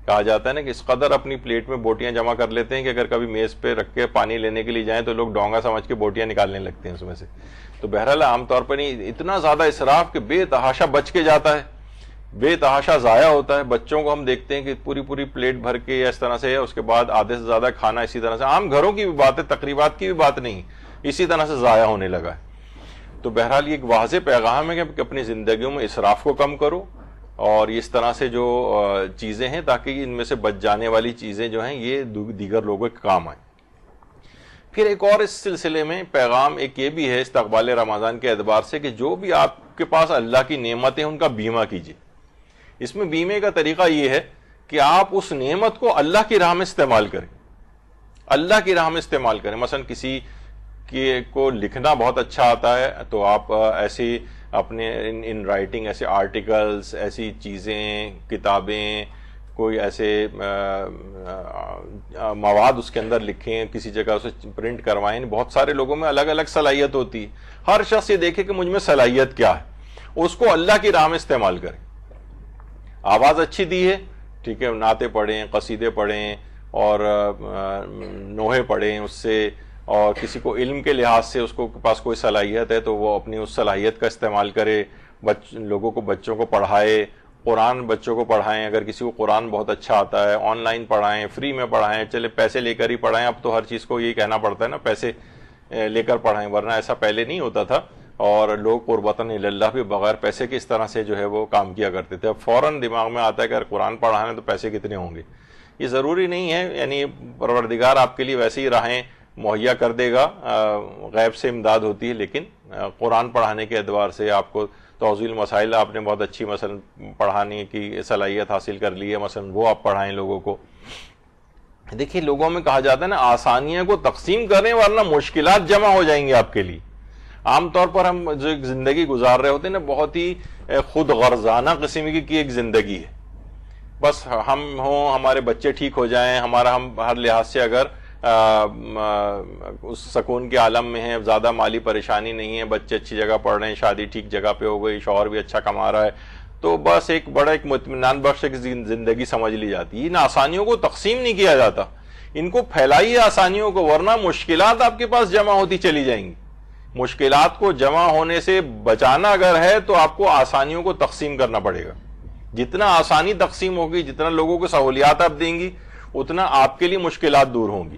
کہا جاتا ہے نا کہ اس قدر اپنی پلیٹ میں بوٹیاں جمع کر لیتے ہیں کہ اگر کبھی میز پہ رکھ کے پانی لینے کے لیے جائیں تو لوگ ڈونگا سمجھ کے بوٹیاں نکالنے لگتے ہیں اس میں سے. تو بہرحال عام طور پر اتنا زیادہ اسراف کہ بے تحاشا بچ کے جاتا ہے، بے تحاشا ضائع ہوتا ہے. بچوں کو ہم دیکھتے ہیں کہ پوری پوری پلیٹ بھر کے یا اس طرح سے، اس کے بعد آدھے سے زیادہ کھانا اسی طرح سے، عام گھروں کی بھی بات ہے، تقریبات کی بھی بات نہیں، اسی طرح سے ضائع ہونے لگا ہے. تو بہرحال یہ ایک واضح پیغام ہے کہ اپنی زندگیوں میں اسراف کو کم کرو، اور اس طرح سے جو چیزیں ہیں تاکہ ان میں سے بچ جانے والی چیزیں جو ہیں یہ دیگر لوگوں کے کام آئیں. پھر ایک اور اس سلسلے میں پیغام ایک یہ بھی ہے استقبال رمضان کے اعتبار سے کہ جو بھی آپ کے پاس اللہ کی نعمتیں ان کا بیمہ کیجیے. اس میں بیمے کا طریقہ یہ ہے کہ آپ اس نعمت کو اللہ کی راہ میں استعمال کریں، اللہ کی راہ میں استعمال کریں. مثلا کسی کو لکھنا بہت اچھا آتا ہے تو آپ ایسی اپنے ان رائٹنگ ایسے آرٹیکلز، ایسی چیزیں، کتابیں، کوئی ایسے مواد اس کے اندر لکھیں، کسی جگہ اسے پرنٹ کروائیں. بہت سارے لوگوں میں الگ الگ صلاحیت ہوتی ہے. ہر شخص یہ دیکھے کہ مجھ میں صلاحیت کیا ہے، اس کو اللہ کی راہ میں استعمال کریں. آواز اچھی دی ہے، ٹھیک ہے، نعتیں پڑھیں، قصیدے پڑھیں اور نوحے پڑھیں اس سے. اور کسی کو علم کے لحاظ سے اس کو پاس کوئی صلاحیت ہے تو وہ اپنی اس صلاحیت کا استعمال کرے، لوگوں کو، بچوں کو پڑھائے، قرآن بچوں کو پڑھائیں. اگر کسی کو قرآن بہت اچھا آتا ہے آن لائن پڑھائیں، فری میں پڑھائیں، چلے پیسے لے کر ہی پڑھائیں. اب تو ہر چیز کو یہی کہنا پڑتا ہے نا، پیسے لے کر پڑھائیں، ورنہ ایسا پہلے نہیں ہوتا تھا. اور لوگ قربتاً اللہ بھی بغیر پیسے کے اس طرح سے جو ہے وہ کام کیا کرتے تھے. اب فوراً دماغ میں آتا ہے کہ اگر قرآن پڑھانا ہے تو پیسے کتنے ہوں گے. یہ ضروری نہیں ہے، یعنی پروردگار آپ کے لیے ویسے ہی راہیں مہیا کر دے گا، غیب سے امداد ہوتی ہے. لیکن قرآن پڑھانے کے اعتبار سے آپ کو توضیح المسائل، آپ نے بہت اچھی مثلا پڑھانے کی صلاحیت حاصل کر لی ہے، مثلا وہ آپ پڑھائیں لوگوں کو. دیکھیے لوگوں میں کہا جاتا ہے نا آسانیاں کو تقسیم کریں ورنہ مشکلات جمع ہو جائیں گے آپ کے لیے. عام طور پر ہم جو ایک زندگی گزار رہے ہوتے ہیں نا، بہت ہی خود غرضانہ قسم کی ایک زندگی ہے. بس ہم ہوں، ہمارے بچے ٹھیک ہو جائیں، ہمارا ہم ہر لحاظ سے اگر اس سکون کے عالم میں ہیں، زیادہ مالی پریشانی نہیں ہے، بچے اچھی جگہ پڑھ رہے ہیں، شادی ٹھیک جگہ پہ ہو گئی، شوہر بھی اچھا کما رہا ہے، تو بس ایک بڑا ایک مطمئنان بخش ایک زندگی سمجھ لی جاتی ہے. ان آسانیوں کو تقسیم نہیں کیا جاتا، ان کو پھیلائیے آسانیوں کو، ورنہ مشکلات آپ کے پاس جمع ہوتی چلی جائیں گی. مشکلات کو جمع ہونے سے بچانا اگر ہے تو آپ کو آسانیوں کو تقسیم کرنا پڑے گا. جتنا آسانی تقسیم ہوگی، جتنا لوگوں کو سہولیات آپ دیں گی، اتنا آپ کے لیے مشکلات دور ہوں گی.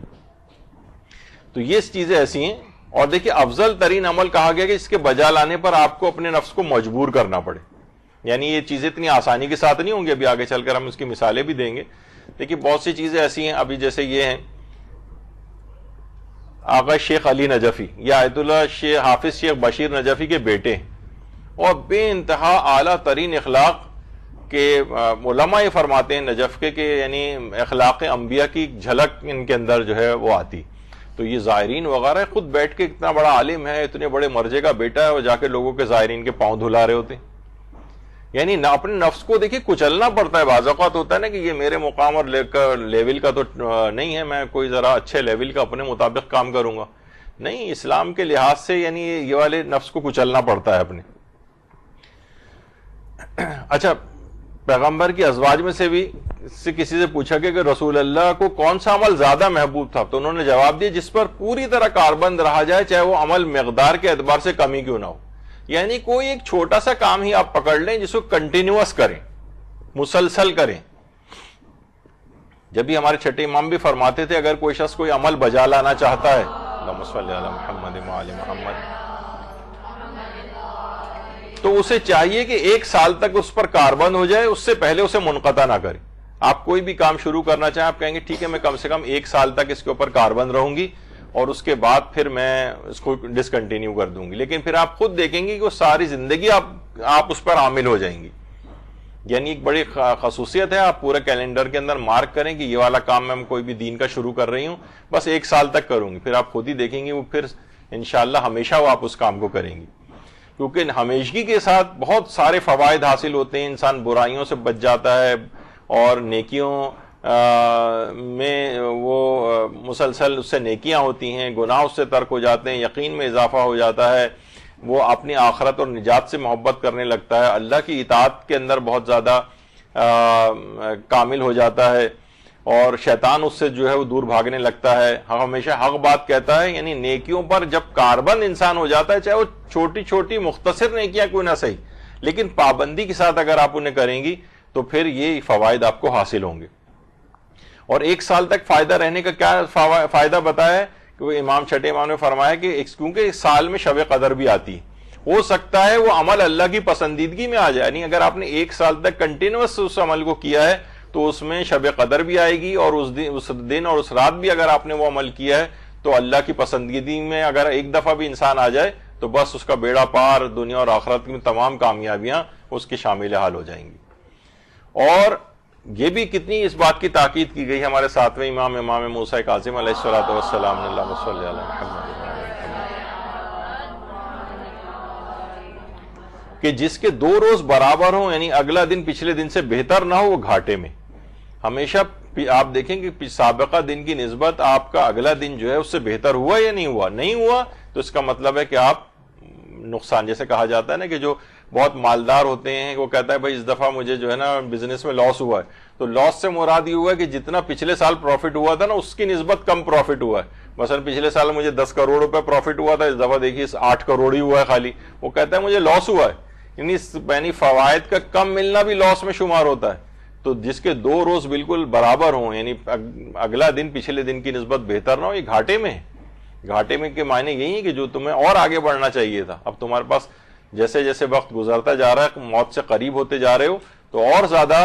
تو یہ چیزیں ایسی ہیں. اور دیکھیں افضل ترین عمل کہا گیا کہ اس کے بجا لانے پر آپ کو اپنے نفس کو مجبور کرنا پڑے. یعنی یہ چیزیں اتنی آسانی کے ساتھ نہیں ہوں گی، ابھی آگے چل کر ہم اس کی مثالیں بھی دیں گے. دیکھیے بہت سی چیزیں ایسی ہیں، ابھی جیسے یہ ہیں آقا شیخ علی نجفی، یہ آیت اللہ شیخ حافظ شیخ بشیر نجفی کے بیٹے ہیں، اور بے انتہا اعلیٰ ترین اخلاق کے علماء یہ فرماتے ہیں نجف کے کہ یعنی اخلاق انبیاء کی جھلک ان کے اندر جو ہے وہ آتی. تو یہ زائرین وغیرہ خود بیٹھ کے اتنا بڑا عالم ہے، اتنے بڑے مرجے کا بیٹا ہے، اور جا کے لوگوں کے زائرین کے پاؤں دھلا رہے ہوتے ہیں. یعنی اپنے نفس کو دیکھیے کچلنا پڑتا ہے. بعض اوقات ہوتا ہے نا کہ یہ میرے مقام اور لیول کا تو نہیں ہے, میں کوئی ذرا اچھے لیول کا اپنے مطابق کام کروں گا. نہیں, اسلام کے لحاظ سے یعنی یہ والے نفس کو کچلنا پڑتا ہے اپنے. اچھا, پیغمبر کی ازواج میں سے بھی کسی سے پوچھا کہ رسول اللہ کو کون سا عمل زیادہ محبوب تھا, تو انہوں نے جواب دیا جس پر پوری طرح کاربند رہا جائے, چاہے وہ عمل مقدار کے اعتبار سے کمی کیوں نہ ہو. یعنی کوئی ایک چھوٹا سا کام ہی آپ پکڑ لیں جس کو کنٹینیوس کریں, مسلسل کریں. جب بھی ہمارے چھٹے امام بھی فرماتے تھے اگر کوئی شخص کوئی عمل بجا لانا چاہتا ہے, اللہم صلی علی محمد وعلی محمد, تو اسے چاہیے کہ 1 سال تک اس پر کاربند ہو جائے, اس سے پہلے اسے منقطع نہ کرے. آپ کوئی بھی کام شروع کرنا چاہیں, آپ کہیں گے ٹھیک ہے میں کم سے کم 1 سال تک اس کے اوپر کاربند رہوں گی اور اس کے بعد پھر میں اس کو ڈسکنٹینیو کر دوں گی. لیکن پھر آپ خود دیکھیں گے کہ وہ ساری زندگی آپ اس پر عامل ہو جائیں گی. یعنی ایک بڑی خصوصیت ہے, آپ پورے کیلنڈر کے اندر مارک کریں کہ یہ والا کام میں کوئی بھی دین کا شروع کر رہی ہوں, بس 1 سال تک کروں گی. پھر آپ خود ہی دیکھیں گے وہ پھر انشاءاللہ ہمیشہ وہ آپ اس کام کو کریں گی, کیونکہ ہمیشگی کے ساتھ بہت سارے فوائد حاصل ہوتے ہیں. انسان برائیوں سے بچ جاتا ہے اور نیکیوں میں وہ مسلسل اس سے نیکیاں ہوتی ہیں, گناہ اس سے ترک ہو جاتے ہیں, یقین میں اضافہ ہو جاتا ہے, وہ اپنی آخرت اور نجات سے محبت کرنے لگتا ہے, اللہ کی اطاعت کے اندر بہت زیادہ کامل ہو جاتا ہے, اور شیطان اس سے جو ہے وہ دور بھاگنے لگتا ہے. ہمیشہ حق بات کہتا ہے. یعنی نیکیوں پر جب کاربند انسان ہو جاتا ہے, چاہے وہ چھوٹی چھوٹی مختصر نیکیاں کوئی نہ صحیح, لیکن پابندی کے ساتھ اگر آپ انہیں کریں گی تو پھر یہ فوائد آپ کو حاصل ہوں گے. اور 1 سال تک فائدہ رہنے کا کیا فائدہ بتایا ہے کہ وہ امام چھٹے امام نے فرمایا کہ کیونکہ اس سال میں شب قدر بھی آتی ہے, ہو سکتا ہے وہ عمل اللہ کی پسندیدگی میں آ جائے. یعنی اگر آپ نے 1 سال تک کنٹینیوس اس عمل کو کیا ہے تو اس میں شب قدر بھی آئے گی, اور اس دن اور اس رات بھی اگر آپ نے وہ عمل کیا ہے تو اللہ کی پسندیدگی میں اگر ایک دفعہ بھی انسان آ جائے تو بس اس کا بیڑا پار, دنیا اور آخرت میں تمام کامیابیاں اس کی شامل حال ہو جائیں گی. اور یہ بھی کتنی اس بات کی تاکید کی گئی ہمارے 7ویں امام موسیٰ کاظم علیہ الصلوۃ والسلام نے, اللہم صلی علی محمد, کہ جس کے 2 روز برابر ہوں, یعنی اگلا دن پچھلے دن سے بہتر نہ ہو, وہ گھاٹے میں. ہمیشہ آپ دیکھیں کہ سابقہ دن کی نسبت آپ کا اگلا دن جو ہے اس سے بہتر ہوا یا نہیں ہوا. نہیں ہوا تو اس کا مطلب ہے کہ آپ نقصان, جیسے کہا جاتا ہے نا کہ جو بہت مالدار ہوتے ہیں وہ کہتا ہے بھائی اس دفعہ مجھے جو ہے نا بزنس میں لاس ہوا ہے, تو لاس سے مراد یہ ہوا ہے کہ جتنا پچھلے سال پروفٹ ہوا تھا نا اس کی نسبت کم پروفٹ ہوا ہے. مثلا پچھلے سال مجھے 10 کروڑ روپے پروفٹ ہوا تھا, اس دفعہ دیکھیے 8 کروڑ ہی ہوا ہے خالی. وہ کہتا ہے مجھے لاس ہوا ہے, یعنی فوائد کا کم ملنا بھی لاس میں شمار ہوتا ہے. تو جس کے 2 روز بالکل برابر ہوں, یعنی اگلا دن پچھلے دن کی نسبت بہتر نہ ہو, یہ گھاٹے میں ہے. گھاٹے میں کے معنی یہی ہے کہ جو تمہیں اور آگے بڑھنا چاہیے تھا, اب تمہارے پاس جیسے جیسے وقت گزرتا جا رہا ہے, موت سے قریب ہوتے جا رہے ہو, تو اور زیادہ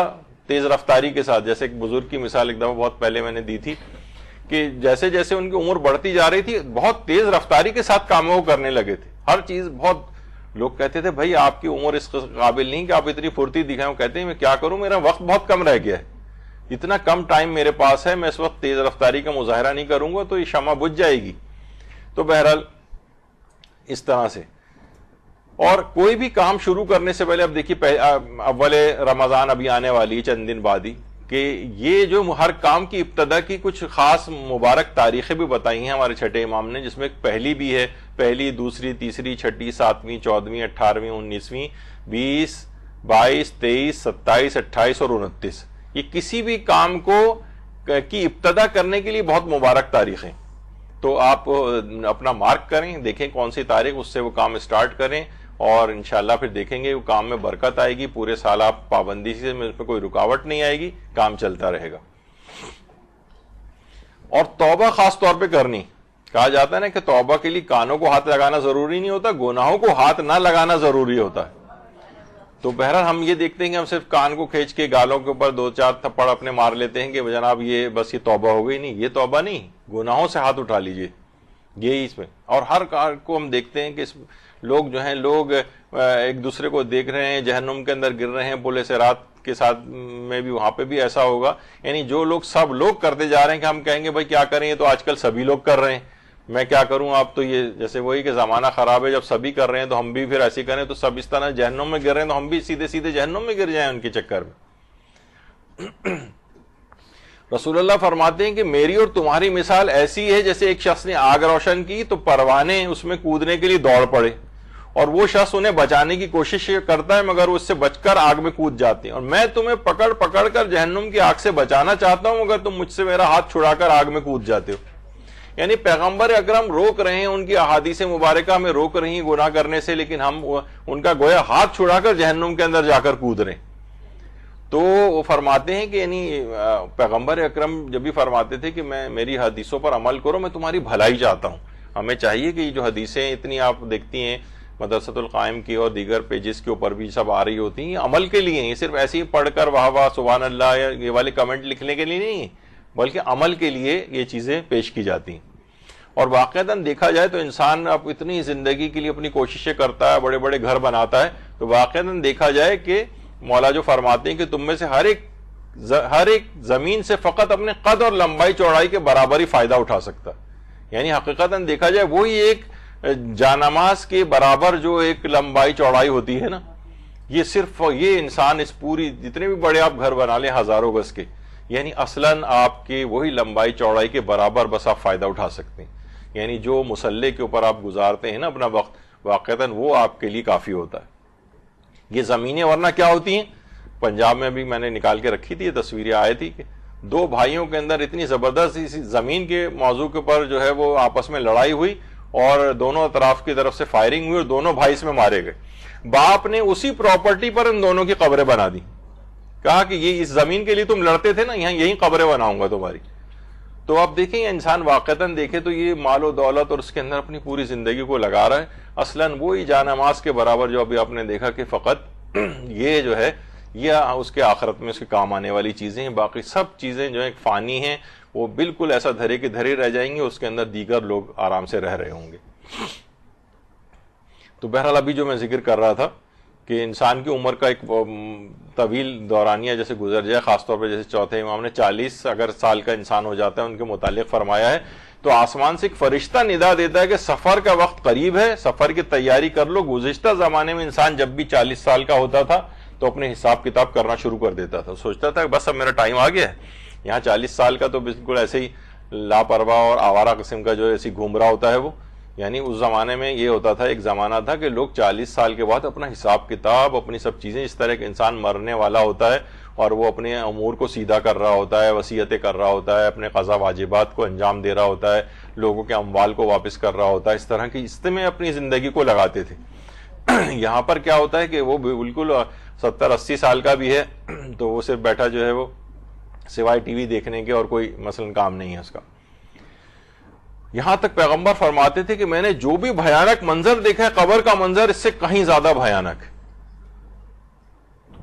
تیز رفتاری کے ساتھ, جیسے ایک بزرگ کی مثال ایک دفعہ بہت پہلے میں نے دی تھی کہ جیسے جیسے ان کی عمر بڑھتی جا رہی تھی بہت تیز رفتاری کے ساتھ کاموں کو کرنے لگے تھے. ہر چیز بہت, لوگ کہتے تھے بھائی آپ کی عمر اس قابل نہیں کہ آپ اتنی پھرتی دکھائیں. وہ کہتے ہیں میں کیا کروں, میرا وقت بہت کم رہ گیا ہے, اتنا کم ٹائم میرے پاس ہے, میں اس وقت تیز رفتاری کا مظاہرہ نہیں کروں گا تو یہ شمع بجھ جائے گی. تو بہرحال اس طرح سے. اور کوئی بھی کام شروع کرنے سے پہلے, اب دیکھیے اول رمضان ابھی آنے والی چند دن بعد ہی, کہ یہ جو ہر کام کی ابتدا کی کچھ خاص مبارک تاریخیں بھی بتائی ہیں ہمارے چھٹے امام نے, جس میں پہلی بھی ہے, پہلی, دوسری, تیسری, چھٹی, 7ویں, 14ویں, 18ویں, 19ویں, 20, 22, 23, 27, 28 اور 29. یہ کسی بھی کام کو کی ابتدا کرنے کے لیے بہت مبارک تاریخیں. تو آپ اپنا مارک کریں, دیکھیں کون سی تاریخ, اس سے وہ کام اسٹارٹ کریں, اور انشاءاللہ پھر دیکھیں گے وہ کام میں برکت آئے گی. پورے سال آپ پابندی سے, اس پہ کوئی رکاوٹ نہیں آئے گی, کام چلتا رہے گا. اور توبہ خاص طور پہ کرنی. کہا جاتا ہے نا کہ توبہ کے لیے کانوں کو ہاتھ لگانا ضروری نہیں ہوتا, گناہوں کو ہاتھ نہ لگانا ضروری ہوتا ہے. تو بہرحال ہم یہ دیکھتے ہیں کہ ہم صرف کان کو کھینچ کے گالوں کے اوپر 2-4 تھپڑ اپنے مار لیتے ہیں کہ جناب یہ بس یہ توبہ ہو گئی. نہیں, یہ توبہ نہیں, گناہوں سے ہاتھ اٹھا لیجئے, یہی اس میں. اور ہر کار کو ہم دیکھتے ہیں کہ لوگ جو ہیں, لوگ ایک دوسرے کو دیکھ رہے ہیں, جہنم کے اندر گر رہے ہیں, پل صراط کے ساتھ میں بھی وہاں پہ بھی ایسا ہوگا. یعنی جو لوگ سب لوگ کرتے جا رہے ہیں کہ ہم کہیں گے بھائی کیا کریں, یہ تو آج کل سبھی لوگ کر رہے ہیں, میں کیا کروں آپ تو یہ جیسے وہی کہ زمانہ خراب ہے، جب سبھی کر رہے ہیں تو ہم بھی پھر ایسے کریں، تو سب اس طرح جہنم میں گر رہے ہیں تو ہم بھی سیدھے سیدھے جہنم میں گر جائیں ان کے چکر میں۔ رسول اللہ فرماتے ہیں کہ میری اور تمہاری مثال ایسی ہے جیسے ایک شخص نے آگ روشن کی تو پروانے اس میں کودنے کے لیے دوڑ پڑے، اور وہ شخص انہیں بچانے کی کوشش کرتا ہے مگر وہ اس سے بچ کر آگ میں کود جاتے ہیں، اور میں تمہیں پکڑ پکڑ کر جہنم کی آگ سے بچانا چاہتا ہوں مگر تم مجھ سے میرا ہاتھ چھڑا کر آگ میں کود جاتے ہو۔ یعنی پیغمبر اکرم روک رہے ہیں، ان کی احادیث مبارکہ ہمیں روک رہی ہیں گناہ کرنے سے، لیکن ہم ان کا گویا ہاتھ چھڑا کر جہنم کے اندر جا کر کود رہے ہیں۔ تو وہ فرماتے ہیں کہ یعنی پیغمبر اکرم جب بھی فرماتے تھے کہ میں میری حدیثوں پر عمل کرو، میں تمہاری بھلائی چاہتا ہوں۔ ہمیں چاہیے کہ یہ جو حدیثیں اتنی آپ دیکھتی ہیں مدرسۃ القائم کی اور دیگر پیجز کے اوپر بھی سب آ رہی ہوتی ہیں، یہ عمل کے لیے ہیں، یہ صرف ایسے ہی پڑھ کر واہ واہ سبحان اللہ یا یہ والے کمنٹ لکھنے کے لیے نہیں، بلکہ عمل کے لیے یہ چیزیں پیش کی جاتی ہیں۔ اور واقعتاً دیکھا جائے تو انسان اب اتنی زندگی کے لیے اپنی کوششیں کرتا ہے، بڑے بڑے گھر بناتا ہے، تو واقعتاً دیکھا جائے کہ مولا جو فرماتے ہیں کہ تم میں سے ہر ایک زمین سے فقط اپنے قد اور لمبائی چوڑائی کے برابر ہی فائدہ اٹھا سکتا ہے۔ یعنی حقیقتاً دیکھا جائے وہی ایک جانماز کے برابر جو ایک لمبائی چوڑائی ہوتی ہے نا، یہ صرف یہ انسان اس پوری جتنے بھی بڑے آپ گھر بنا لیں ہزاروں گز کے، یعنی اصلاً آپ کے وہی لمبائی چوڑائی کے برابر بس آپ فائدہ اٹھا سکتے ہیں۔ یعنی جو مسلح کے اوپر آپ گزارتے ہیں نا اپنا وقت، واقعتاً وہ آپ کے لیے کافی ہوتا ہے۔ یہ زمینیں ورنہ کیا ہوتی ہیں، پنجاب میں بھی میں نے نکال کے رکھی تھی، یہ تصویریں آئی تھی کہ دو بھائیوں کے اندر اتنی زبردست زمین کے موضوع کے اوپر جو ہے وہ آپس میں لڑائی ہوئی اور دونوں اطراف کی طرف سے فائرنگ ہوئی اور دونوں بھائی اس میں مارے گئے۔ باپ نے اسی پراپرٹی پر ان دونوں کی قبریں بنا دی، کہا کہ یہ اس زمین کے لیے تم لڑتے تھے نا، یہاں یہی قبریں بناؤں گا تمہاری۔ تو آپ دیکھیں انسان واقعتاً دیکھے تو یہ مال و دولت اور اس کے اندر اپنی پوری زندگی کو لگا رہا ہے، اصلاً وہی جانماز کے برابر جو ابھی آپ نے دیکھا کہ فقط یہ جو ہے یہ اس کے آخرت میں اس کے کام آنے والی چیزیں ہیں، باقی سب چیزیں جو ایک فانی ہیں وہ بالکل ایسا دھرے کے دھرے رہ جائیں گے، اس کے اندر دیگر لوگ آرام سے رہ رہے ہوں گے۔ تو بہرحال ابھی جو میں ذکر کر رہا تھا کہ انسان کی عمر کا ایک طویل دورانیہ جیسے گزر جائے، خاص طور پہ جیسے چوتھے امام نے 40 اگر سال کا انسان ہو جاتا ہے ان کے متعلق فرمایا ہے تو آسمان سے ایک فرشتہ ندا دیتا ہے کہ سفر کا وقت قریب ہے، سفر کی تیاری کر لو۔ گزشتہ زمانے میں انسان جب بھی 40 سال کا ہوتا تھا تو اپنے حساب کتاب کرنا شروع کر دیتا تھا، سوچتا تھا بس اب میرا ٹائم آ گیا ہے۔ یہاں 40 سال کا تو بالکل ایسے ہی لاپرواہ اور آوارہ قسم کا جو ایسی گھوم رہا ہوتا ہے وہ، یعنی اس زمانے میں یہ ہوتا تھا، ایک زمانہ تھا کہ لوگ 40 سال کے بعد اپنا حساب کتاب اپنی سب چیزیں، اس طرح کے انسان مرنے والا ہوتا ہے اور وہ اپنے امور کو سیدھا کر رہا ہوتا ہے، وصیتیں کر رہا ہوتا ہے، اپنے قضا واجبات کو انجام دے رہا ہوتا ہے، لوگوں کے اموال کو واپس کر رہا ہوتا ہے، اس طرح کی اس میں اپنی زندگی کو لگاتے تھے۔ یہاں پر کیا ہوتا ہے کہ وہ بالکل 70-80 سال کا بھی ہے تو وہ صرف بیٹھا جو ہے وہ سوائے ٹی وی دیکھنے کے اور کوئی مثلا کام نہیں ہے اس کا۔ یہاں تک پیغمبر فرماتے تھے کہ میں نے جو بھی بھیانک منظر دیکھا ہے قبر کا منظر اس سے کہیں زیادہ بھیانک ہے،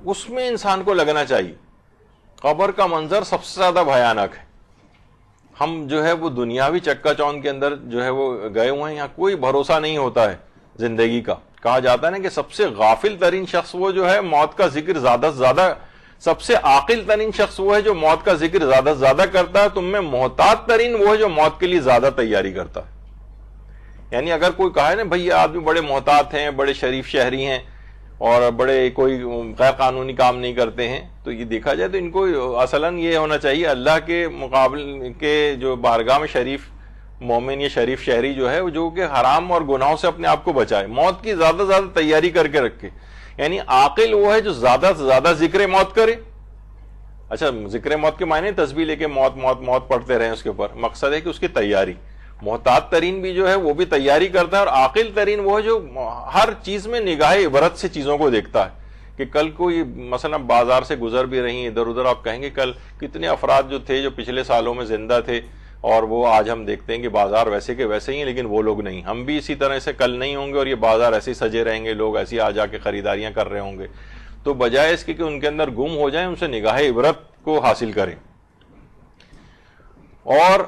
اس میں انسان کو لگنا چاہیے۔ قبر کا منظر سب سے زیادہ بھیانک ہے۔ ہم جو ہے وہ دنیاوی چکا چوند کے اندر جو ہے وہ گئے ہوئے ہیں، یہاں کوئی بھروسہ نہیں ہوتا ہے زندگی کا۔ کہا جاتا ہے نا کہ سب سے غافل ترین شخص وہ جو ہے موت کا ذکر زیادہ سے زیادہ، سب سے عاقل ترین شخص وہ ہے جو موت کا ذکر زیادہ سے زیادہ کرتا ہے، تم میں محتاط ترین وہ ہے جو موت کے لیے زیادہ تیاری کرتا ہے۔ یعنی اگر کوئی کہا ہے نا بھائی یہ آدمی بڑے محتاط ہیں، بڑے شریف شہری ہیں اور بڑے کوئی غیر قانونی کام نہیں کرتے ہیں، تو یہ دیکھا جائے تو ان کو اصلاً یہ ہونا چاہیے اللہ کے مقابل کے جو بارگاہ میں شریف مومن یا شریف شہری جو ہے جو کہ حرام اور گناہوں سے اپنے آپ کو بچائے، موت کی زیادہ سے زیادہ تیاری کر کے رکھے۔ یعنی عاقل وہ ہے جو زیادہ سے زیادہ ذکر موت کرے۔ اچھا ذکر موت کے معنی تسبیح لے کے موت موت موت پڑھتے رہیں اس کے اوپر، مقصد ہے کہ اس کی تیاری۔ محتاط ترین بھی جو ہے وہ بھی تیاری کرتا ہے، اور عاقل ترین وہ ہے جو ہر چیز میں نگاہ عبرت سے چیزوں کو دیکھتا ہے کہ کل کو یہ مثلا بازار سے گزر بھی رہی ادھر ادھر، آپ کہیں گے کل کتنے افراد جو تھے جو پچھلے سالوں میں زندہ تھے اور وہ آج ہم دیکھتے ہیں کہ بازار ویسے کے ویسے ہی ہیں، لیکن وہ لوگ نہیں، ہم بھی اسی طرح سے کل نہیں ہوں گے اور یہ بازار ایسے ہی سجے رہیں گے، لوگ ایسے آ جا کے خریداریاں کر رہے ہوں گے۔ تو بجائے اس کے کہ ان کے اندر گم ہو جائیں، ان سے نگاہ عبرت کو حاصل کریں۔ اور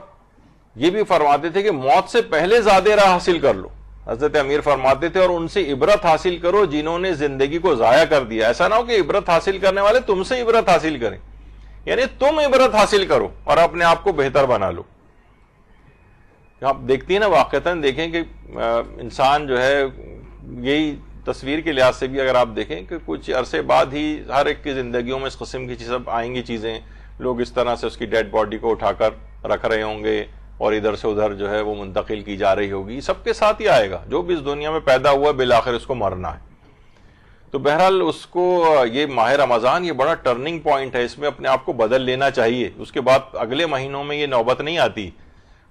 یہ بھی فرماتے تھے کہ موت سے پہلے زیادہ راہ حاصل کر لو، حضرت امیر فرماتے تھے، اور ان سے عبرت حاصل کرو جنہوں نے زندگی کو ضائع کر دیا۔ ایسا نہ ہو کہ عبرت حاصل کرنے والے تم سے عبرت حاصل کریں، یعنی تم عبرت حاصل کرو اور اپنے آپ کو بہتر بنا لو۔ آپ دیکھتی ہیں نا واقعتاً دیکھیں کہ انسان جو ہے یہی تصویر کے لحاظ سے بھی اگر آپ دیکھیں کہ کچھ عرصے بعد ہی ہر ایک کی زندگیوں میں اس قسم کی چیزیں آئیں گی، چیزیں لوگ اس طرح سے اس کی ڈیڈ باڈی کو اٹھا کر رکھ رہے ہوں گے اور ادھر سے ادھر جو ہے وہ منتقل کی جا رہی ہوگی. سب کے ساتھ ہی آئے گا، جو بھی اس دنیا میں پیدا ہوا بالآخر اس کو مرنا ہے. تو بہرحال اس کو یہ ماہ رمضان یہ بڑا ٹرننگ پوائنٹ ہے، اس میں اپنے آپ کو بدل لینا چاہیے. اس کے بعد اگلے مہینوں میں یہ نوبت نہیں آتی.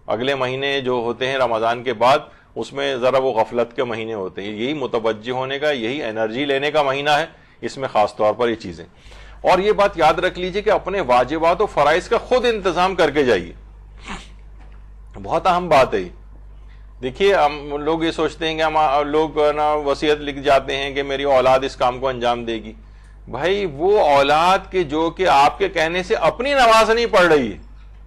اگلے مہینے جو ہوتے ہیں رمضان کے بعد اس میں ذرا وہ غفلت کے مہینے ہوتے ہیں. یہی متوجہ ہونے کا، یہی انرجی لینے کا مہینہ ہے، اس میں خاص طور پر یہ چیزیں. اور یہ بات یاد رکھ لیجئے کہ اپنے واجبات و فرائض کا خود انتظام کر کے جائیے. بہت اہم بات ہے. دیکھیے ہم لوگ یہ سوچتے ہیں کہ ہم لوگ نا وصیت لکھ جاتے ہیں کہ میری اولاد اس کام کو انجام دے گی. بھائی وہ اولاد کے جو کہ آپ کے کہنے سے اپنی نماز نہیں پڑھ رہی ہے،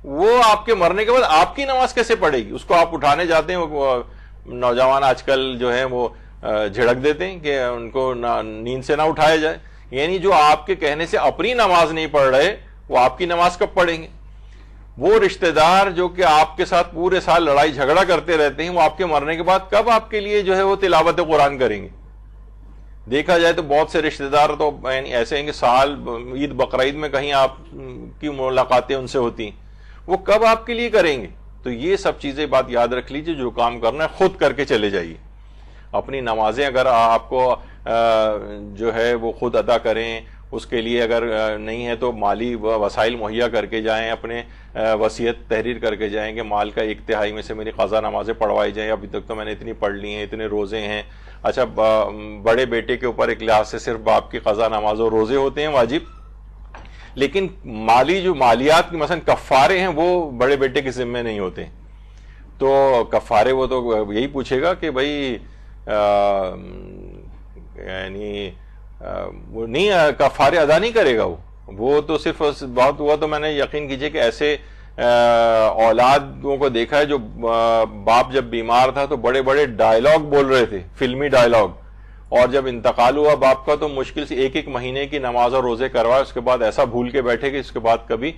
وہ آپ کے مرنے کے بعد آپ کی نماز کیسے پڑھے گی؟ اس کو آپ اٹھانے جاتے ہیں. وہ نوجوان آج کل جو ہے وہ جھڑک دیتے ہیں کہ ان کو نیند سے نہ اٹھایا جائے. یعنی جو آپ کے کہنے سے اپنی نماز نہیں پڑھ رہے وہ آپ کی نماز کب پڑھیں گے؟ وہ رشتہ دار جو کہ آپ کے ساتھ پورے سال لڑائی جھگڑا کرتے رہتے ہیں، وہ آپ کے مرنے کے بعد کب آپ کے لیے جو ہے وہ تلاوت قرآن کریں گے؟ دیکھا جائے تو بہت سے رشتہ دار تو یعنی ایسے ہیں کہ سال عید بقرعید میں کہیں آپ کی ملاقاتیں ان سے ہوتی ہیں، وہ کب آپ کے لیے کریں گے؟ تو یہ سب چیزیں بات یاد رکھ لیجیے. جو کام کرنا ہے خود کر کے چلے جائیے. اپنی نمازیں اگر آپ کو جو ہے وہ خود ادا کریں، اس کے لیے اگر نہیں ہے تو مالی وسائل مہیا کر کے جائیں. اپنے وصیت تحریر کر کے جائیں کہ مال کا 1/3 میں سے میری قضا نمازیں پڑھوائی جائیں. ابھی تک تو میں نے اتنی پڑھ لی ہیں، اتنے روزے ہیں. اچھا بڑے بیٹے کے اوپر ایک لحاظ سے صرف باپ کی قضا نماز اور روزے ہوتے ہیں واجب، لیکن مالی جو مالیات کی مثلا کفارے ہیں وہ بڑے بیٹے کے ذمے نہیں ہوتے. تو کفارے وہ تو یہی پوچھے گا کہ بھائی یعنی وہ نہیں کفارے ادا نہیں کرے گا. وہ تو صرف بہت ہوا تو میں نے یقین کیجئے کہ ایسے اولادوں کو دیکھا ہے جو باپ جب بیمار تھا تو بڑے بڑے ڈائلاگ بول رہے تھے، فلمی ڈائلاگ، اور جب انتقال ہوا باپ کا تو مشکل سے 1 مہینے کی نماز اور روزے کروائے. اس کے بعد ایسا بھول کے بیٹھے کہ اس کے بعد کبھی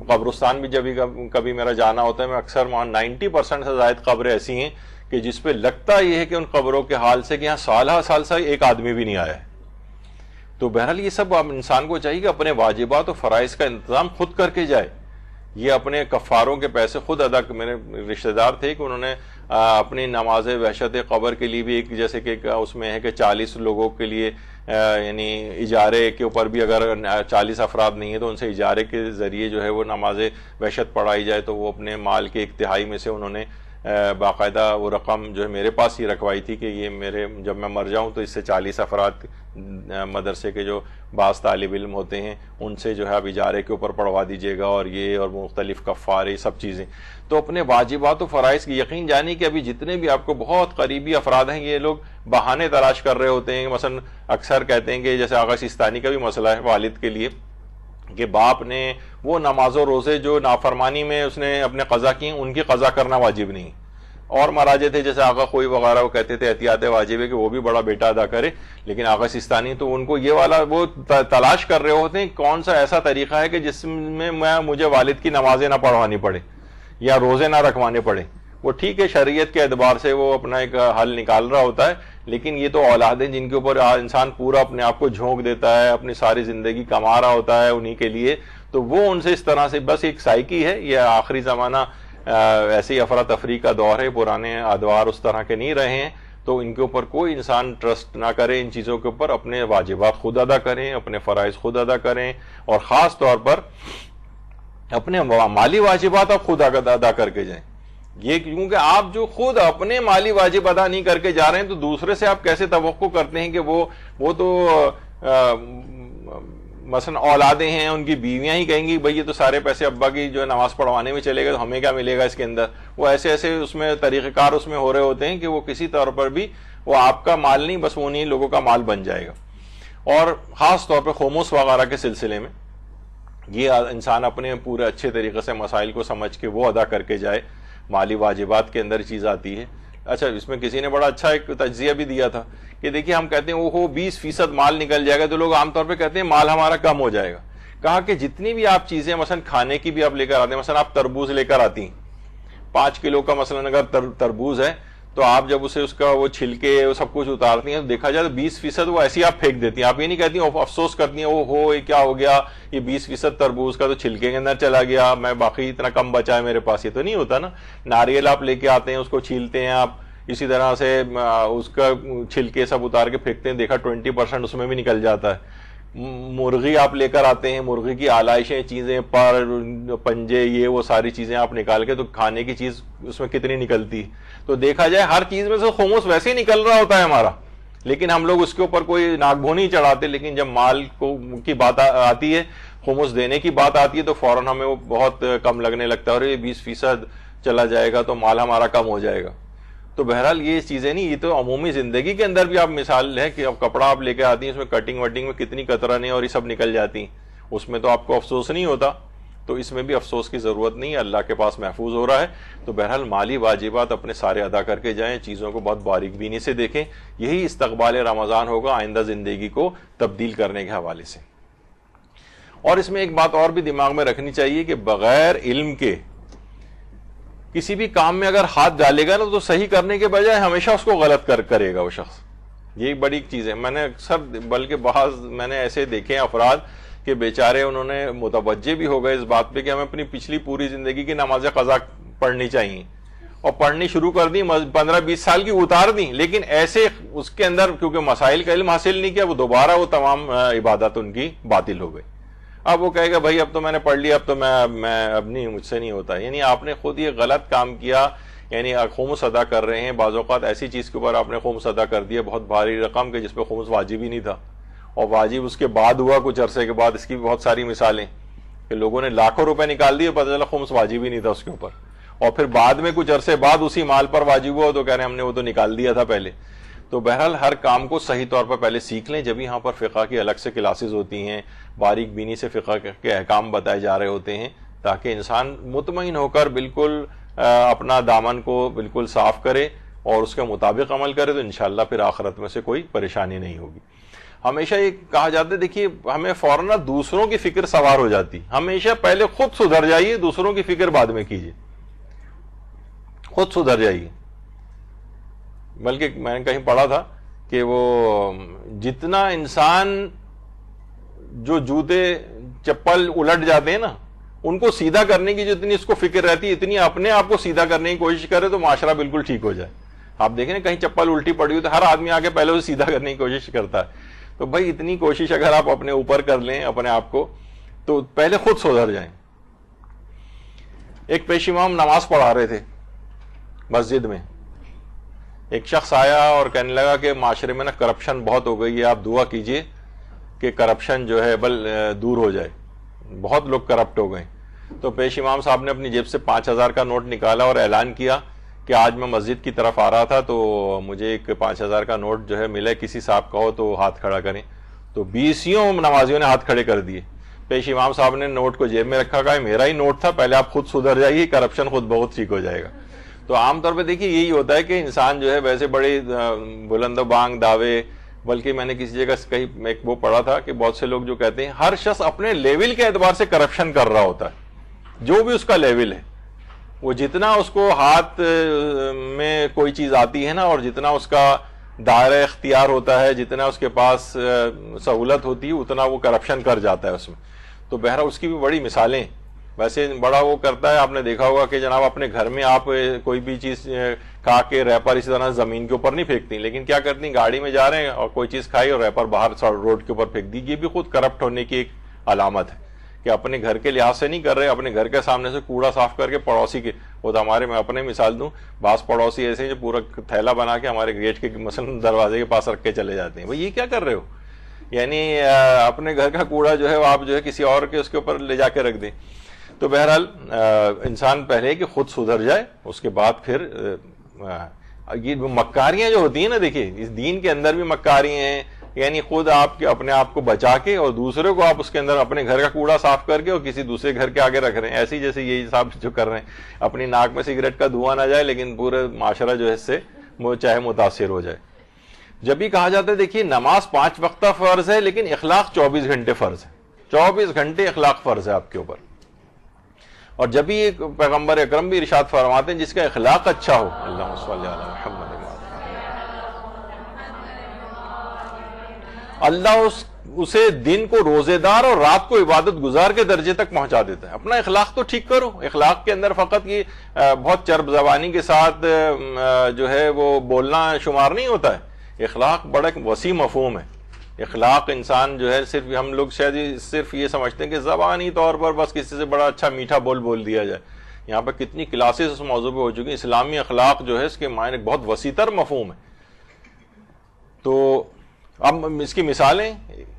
قبرستان بھی جب کبھی میرا جانا ہوتا ہے، میں اکثر وہاں 90% سے زائد قبریں ایسی ہیں کہ جس پہ لگتا یہ ہے کہ ان قبروں کے حال سے کہ یہاں سال سے ایک آدمی بھی نہیں آیا ہے. تو بہرحال یہ سب انسان کو چاہیے کہ اپنے واجبات و فرائض کا انتظام خود کر کے جائے. یہ اپنے کفاروں کے پیسے خود ادا. میرے رشتہ دار تھے کہ انہوں نے اپنی نماز وحشت قبر کے لیے بھی ایک جیسے کہ اس میں ہے کہ 40 لوگوں کے لیے یعنی اجارے کے اوپر بھی اگر 40 افراد نہیں ہیں تو ان سے اجارے کے ذریعے جو ہے وہ نماز وحشت پڑھائی جائے. تو وہ اپنے مال کے 1/3 میں سے انہوں نے باقاعدہ وہ رقم جو ہے میرے پاس ہی رکھوائی تھی کہ یہ میرے جب میں مر جاؤں تو اس سے 40 افراد مدرسے کے جو بعض طالب علم ہوتے ہیں ان سے جو ہے اب اجارے کے اوپر پڑھوا دیجیے گا، اور یہ اور مختلف کفارے سب چیزیں. تو اپنے واجبات و فرائض کی یقین جانی کہ ابھی جتنے بھی آپ کو بہت قریبی افراد ہیں یہ لوگ بہانے تلاش کر رہے ہوتے ہیں. مثلا اکثر کہتے ہیں کہ جیسے آغا سیستانی کا بھی مسئلہ ہے والد کے لیے کہ باپ نے وہ نماز و روزے جو نافرمانی میں اس نے اپنے قضا کی ان کی قضا کرنا واجب نہیں. اور مراجع تھے جیسے آغا خوئی وغیرہ وہ کہتے تھے احتیاط واجب ہے کہ وہ بھی بڑا بیٹا ادا کرے، لیکن آغا سیستانی تو ان کو یہ والا وہ تلاش کر رہے ہوتے ہیں کون سا ایسا طریقہ ہے کہ جس میں مجھے والد کی نمازیں نہ پڑھوانی پڑے یا روزے نہ رکھوانے پڑے. وہ ٹھیک ہے شریعت کے اعتبار سے وہ اپنا ایک حل نکال رہا ہوتا ہے، لیکن یہ تو اولادیں جن کے اوپر انسان پورا اپنے آپ کو جھونک دیتا ہے، اپنی ساری زندگی کما رہا ہوتا ہے انہی کے لیے، تو وہ ان سے اس طرح سے بس ایک سائیکی ہے. یہ آخری زمانہ ایسے افراتفری کا دور ہے، پرانے ادوار اس طرح کے نہیں رہے ہیں. تو ان کے اوپر کوئی انسان ٹرسٹ نہ کرے. ان چیزوں کے اوپر اپنے واجبات خود ادا کریں، اپنے فرائض خود ادا کریں، اور خاص طور پر اپنے مالی واجبات آپ خود ادا کر کے جائیں. یہ کیونکہ آپ جو خود اپنے مالی واجب ادا نہیں کر کے جا رہے ہیں تو دوسرے سے آپ کیسے توقع کرتے ہیں کہ وہ تو مثلا اولادیں ہیں ان کی بیویاں ہی کہیں گی بھئی یہ تو سارے پیسے ابا کی جو نماز پڑھوانے میں چلے گئے تو ہمیں کیا ملے گا اس کے اندر. وہ ایسے اس میں طریقہ کار اس میں ہو رہے ہوتے ہیں کہ وہ کسی طور پر بھی وہ آپ کا مال نہیں بس وہ انہیں لوگوں کا مال بن جائے گا. اور خاص طور پہ خمس وغیرہ کے سلسلے میں یہ انسان اپنے پورے اچھے طریقے سے مسائل کو سمجھ کے وہ ادا کر کے جائے. مالی واجبات کے اندر چیز آتی ہے. اچھا اس میں کسی نے بڑا اچھا ایک تجزیہ بھی دیا تھا کہ دیکھیے ہم کہتے ہیں وہ 20% مال نکل جائے گا تو لوگ عام طور پہ کہتے ہیں مال ہمارا کم ہو جائے گا. کہا کہ جتنی بھی آپ چیزیں مثلا کھانے کی بھی آپ لے کر آتے ہیں، مثلا آپ تربوز لے کر آتی ہیں 5 کلو کا مثلاً اگر تربوز ہے تو آپ جب اسے اس کا وہ چھلکے وہ سب کچھ اتارتی ہیں تو دیکھا جائے تو 20% وہ ایسی آپ پھینک دیتی ہیں. آپ یہ نہیں کہتی ہیں افسوس کرتی ہیں وہ ہو یہ کیا ہو گیا, یہ 20% تربوز کا تو چھلکے کے اندر چلا گیا, میں باقی اتنا کم بچا ہے میرے پاس. یہ تو نہیں ہوتا نا. ناریل آپ لے کے آتے ہیں, اس کو چھیلتے ہیں آپ, اسی طرح سے اس کا چھلکے سب اتار کے پھینکتے ہیں, دیکھا 20% اس میں بھی نکل جاتا ہے. مرغی آپ لے کر آتے ہیں, مرغی کی آلائشیں چیزیں پر پنجے یہ وہ ساری چیزیں آپ نکال کے تو کھانے کی چیز اس میں کتنی نکلتی. تو دیکھا جائے ہر چیز میں سے خمس ویسے ہی نکل رہا ہوتا ہے ہمارا, لیکن ہم لوگ اس کے اوپر کوئی ناک بھو نہیں چڑھاتے. لیکن جب مال کی بات آتی ہے, خمس دینے کی بات آتی ہے, تو فوراً ہمیں وہ بہت کم لگنے لگتا ہے, اور یہ 20% چلا جائے گا تو مال ہمارا کم ہو جائے گا. تو بہرحال یہ چیزیں نہیں, یہ تو عمومی زندگی کے اندر بھی آپ مثال ہے کہ اب کپڑا آپ لے کے آتی ہیں, اس میں کٹنگ وٹنگ میں کتنی قطریں اور یہ سب نکل جاتی ہیں, اس میں تو آپ کو افسوس نہیں ہوتا. تو اس میں بھی افسوس کی ضرورت نہیں ہے, اللہ کے پاس محفوظ ہو رہا ہے. تو بہرحال مالی واجبات اپنے سارے ادا کر کے جائیں, چیزوں کو بہت باریک بینی سے دیکھیں. یہی استقبال رمضان ہوگا آئندہ زندگی کو تبدیل کرنے کے حوالے سے. اور اس میں ایک بات اور بھی دماغ میں رکھنی چاہیے کہ بغیر علم کے کسی بھی کام میں اگر ہاتھ ڈالے گا نا تو صحیح کرنے کے بجائے ہمیشہ اس کو غلط کرے گا وہ شخص. یہ ایک بڑی چیز ہے. میں نے اکثر بلکہ بعض میں نے ایسے دیکھے ہیں افراد کہ بیچارے انہوں نے متوجہ بھی ہو گئے اس بات پہ کہ ہمیں اپنی پچھلی پوری زندگی کی نماز قضا پڑھنی چاہیے, اور پڑھنی شروع کر دی, 15-20 سال کی اتار دی, لیکن ایسے اس کے اندر کیونکہ مسائل کا علم حاصل نہیں کیا, وہ دوبارہ وہ تمام عبادت ان کی باطل ہو گئی. اب وہ کہے گا بھائی اب تو میں نے پڑھ لیا, اب تو میں اب نہیں, مجھ سے نہیں ہوتا. یعنی آپ نے خود یہ غلط کام کیا, یعنی خمس ادا کر رہے ہیں. بعض اوقات ایسی چیز کے اوپر آپ نے خمس ادا کر دیا بہت بھاری رقم کے جس پہ خمس واجب ہی نہیں تھا, اور واجب اس کے بعد ہوا کچھ عرصے کے بعد. اس کی بھی بہت ساری مثالیں کہ لوگوں نے لاکھوں روپے نکال دیے, پتہ چلا خمس واجب ہی نہیں تھا اس کے اوپر, اور پھر بعد میں کچھ عرصے بعد اسی مال پر واجب ہوا تو کہہ رہے ہیں ہم نے وہ تو نکال دیا تھا پہلے. تو بہرحال ہر کام کو صحیح طور پر پہلے سیکھ لیں. جب یہاں پر فقہ کی الگ سے کلاسز ہوتی ہیں, باریک بینی سے فقہ کے احکام بتائے جا رہے ہوتے ہیں, تاکہ انسان مطمئن ہو کر بالکل اپنا دامن کو بالکل صاف کرے اور اس کے مطابق عمل کرے, تو انشاءاللہ پھر آخرت میں سے کوئی پریشانی نہیں ہوگی. ہمیشہ یہ کہا جاتا ہے, دیکھیے ہمیں فوراً دوسروں کی فکر سوار ہو جاتی. ہمیشہ پہلے خود سدھر جائیے, دوسروں کی فکر بعد میں کیجیے. خود سدھر جائیے. بلکہ میں نے کہیں پڑھا تھا کہ وہ جتنا انسان جو جوتے چپل الٹ جاتے ہیں نا, ان کو سیدھا کرنے کی جتنی اس کو فکر رہتی ہے, اتنی اپنے آپ کو سیدھا کرنے کی کوشش کرے تو معاشرہ بالکل ٹھیک ہو جائے. آپ دیکھیں نا کہیں چپل الٹی پڑی ہوئی تو ہر آدمی آگے پہلے اسے سیدھا کرنے کی کوشش کرتا ہے. تو بھائی اتنی کوشش اگر آپ اپنے اوپر کر لیں اپنے آپ کو, تو پہلے خود سدھر جائیں. ایک پیش امام نماز پڑھا رہے تھے مسجد میں. ایک شخص آیا اور کہنے لگا کہ معاشرے میں نا کرپشن بہت ہو گئی ہے, آپ دعا کیجئے کہ کرپشن جو ہے دور ہو جائے, بہت لوگ کرپٹ ہو گئے. تو پیش امام صاحب نے اپنی جیب سے 5000 کا نوٹ نکالا اور اعلان کیا کہ آج میں مسجد کی طرف آ رہا تھا تو مجھے ایک 5000 کا نوٹ جو ہے ملا, کسی صاحب کا ہو تو ہاتھ کھڑا کریں. تو 20 نمازیوں نے ہاتھ کھڑے کر دیے. پیش امام صاحب نے نوٹ کو جیب میں رکھا, کہا میرا ہی نوٹ تھا, پہلے آپ خود سدھر جائیے, کرپشن خود بہت ٹھیک ہو جائے گا. تو عام طور پہ دیکھیے یہی ہوتا ہے کہ انسان جو ہے ویسے بڑے بلند و بانگ دعوے, بلکہ میں نے کسی جگہ کہیں ایک وہ پڑھا تھا کہ بہت سے لوگ جو کہتے ہیں ہر شخص اپنے لیول کے اعتبار سے کرپشن کر رہا ہوتا ہے, جو بھی اس کا لیول ہے. وہ جتنا اس کو ہاتھ میں کوئی چیز آتی ہے نا, اور جتنا اس کا دائرہ اختیار ہوتا ہے, جتنا اس کے پاس سہولت ہوتی ہے, اتنا وہ کرپشن کر جاتا ہے اس میں. تو بہرحال اس کی بھی بڑی مثالیں. ویسے بڑا وہ کرتا ہے, آپ نے دیکھا ہوگا کہ جناب اپنے گھر میں آپ کوئی بھی چیز کھا کے ریپر اسی طرح زمین کے اوپر نہیں پھینکتی, لیکن کیا کرتی ہیں, گاڑی میں جا رہے ہیں اور کوئی چیز کھائی اور ریپر باہر روڈ کے اوپر پھینک دی. یہ بھی خود کرپٹ ہونے کی ایک علامت ہے کہ اپنے گھر کے لحاظ سے نہیں کر رہے, اپنے گھر کے سامنے سے کوڑا صاف کر کے پڑوسی کے. وہ تو ہمارے, میں اپنے مثال دوں, بعض پڑوسی ایسے ہیں جو پورا تھیلا بنا کے ہمارے گیٹ کے مثلا دروازے کے پاس رکھ کے چلے جاتے ہیں. بھائی یہ کیا کر رہے ہو, یعنی اپنے گھر کا کوڑا جو ہے وہ آپ جو ہے کسی اور کے اس کے اوپر لے جا کے رکھ دیں. تو بہرحال انسان پہلے کہ خود سدھر جائے, اس کے بعد پھر یہ مکاریاں جو ہوتی ہیں نا, دیکھیے اس دین کے اندر بھی مکاریاں ہیں, یعنی خود آپ کے اپنے آپ کو بچا کے اور دوسرے کو آپ اس کے اندر اپنے گھر کا کوڑا صاف کر کے اور کسی دوسرے گھر کے آگے رکھ رہے ہیں. ایسی جیسے یہی صاحب جو کر رہے ہیں, اپنی ناک میں سگریٹ کا دھواں نہ جائے لیکن پورے معاشرہ جو ہے اس سے چاہے متاثر ہو جائے. جب بھی کہا جاتا ہے دیکھیے نماز 5 وقتہ فرض ہے, لیکن اخلاق 24 گھنٹے فرض ہے. 24 گھنٹے اخلاق فرض ہے آپ کے اوپر. اور جب ہی ایک پیغمبر اکرم بھی ارشاد فرماتے ہیں جس کا اخلاق اچھا ہو، اللہم صلی علی محمد، اللہ اسے دن کو روزے دار اور رات کو عبادت گزار کے درجے تک پہنچا دیتا ہے۔ اپنا اخلاق تو ٹھیک کرو۔ اخلاق کے اندر فقط یہ بہت چرب زبانی کے ساتھ جو ہے وہ بولنا شمار نہیں ہوتا ہے۔ اخلاق بڑا وسیع مفہوم ہے۔ اخلاق انسان جو ہے صرف ہم لوگ شاید صرف یہ سمجھتے ہیں کہ زبانی طور پر بس کسی سے بڑا اچھا میٹھا بول دیا جائے۔ یہاں پہ کتنی کلاسز اس موضوع پہ ہو چکی ہیں۔ اسلامی اخلاق جو ہے اس کے معنی بہت وسیع تر مفہوم ہے۔ تو اب اس کی مثالیں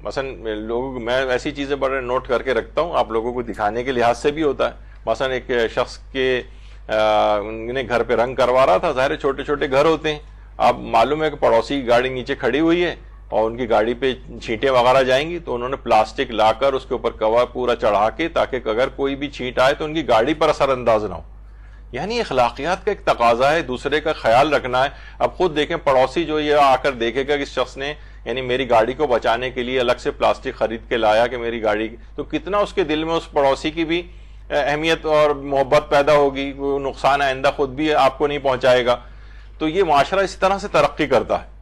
مثلا لوگ، میں ایسی چیزیں بڑے نوٹ کر کے رکھتا ہوں، آپ لوگوں کو دکھانے کے لحاظ سے بھی ہوتا ہے۔ مثلا ایک شخص کے نے گھر پہ رنگ کروا رہا تھا، ظاہر چھوٹے چھوٹے گھر ہوتے ہیں، اب معلوم ہے کہ پڑوسی کی گاڑی نیچے کھڑی ہوئی ہے اور ان کی گاڑی پہ چھینٹیں وغیرہ جائیں گی، تو انہوں نے پلاسٹک لا کر اس کے اوپر کور پورا چڑھا کے تاکہ اگر کوئی بھی چھینٹ آئے تو ان کی گاڑی پر اثر انداز نہ ہو۔ یعنی اخلاقیات کا ایک تقاضا ہے، دوسرے کا خیال رکھنا ہے۔ اب خود دیکھیں پڑوسی جو یہ آ کر دیکھے گا کہ اس شخص نے یعنی میری گاڑی کو بچانے کے لیے الگ سے پلاسٹک خرید کے لایا کہ میری گاڑی، تو کتنا اس کے دل میں اس پڑوسی کی بھی اہمیت اور محبت پیدا ہوگی، وہ نقصان آئندہ خود بھی آپ کو نہیں پہنچائے گا۔ تو یہ معاشرہ اس طرح سے ترقی کرتا ہے۔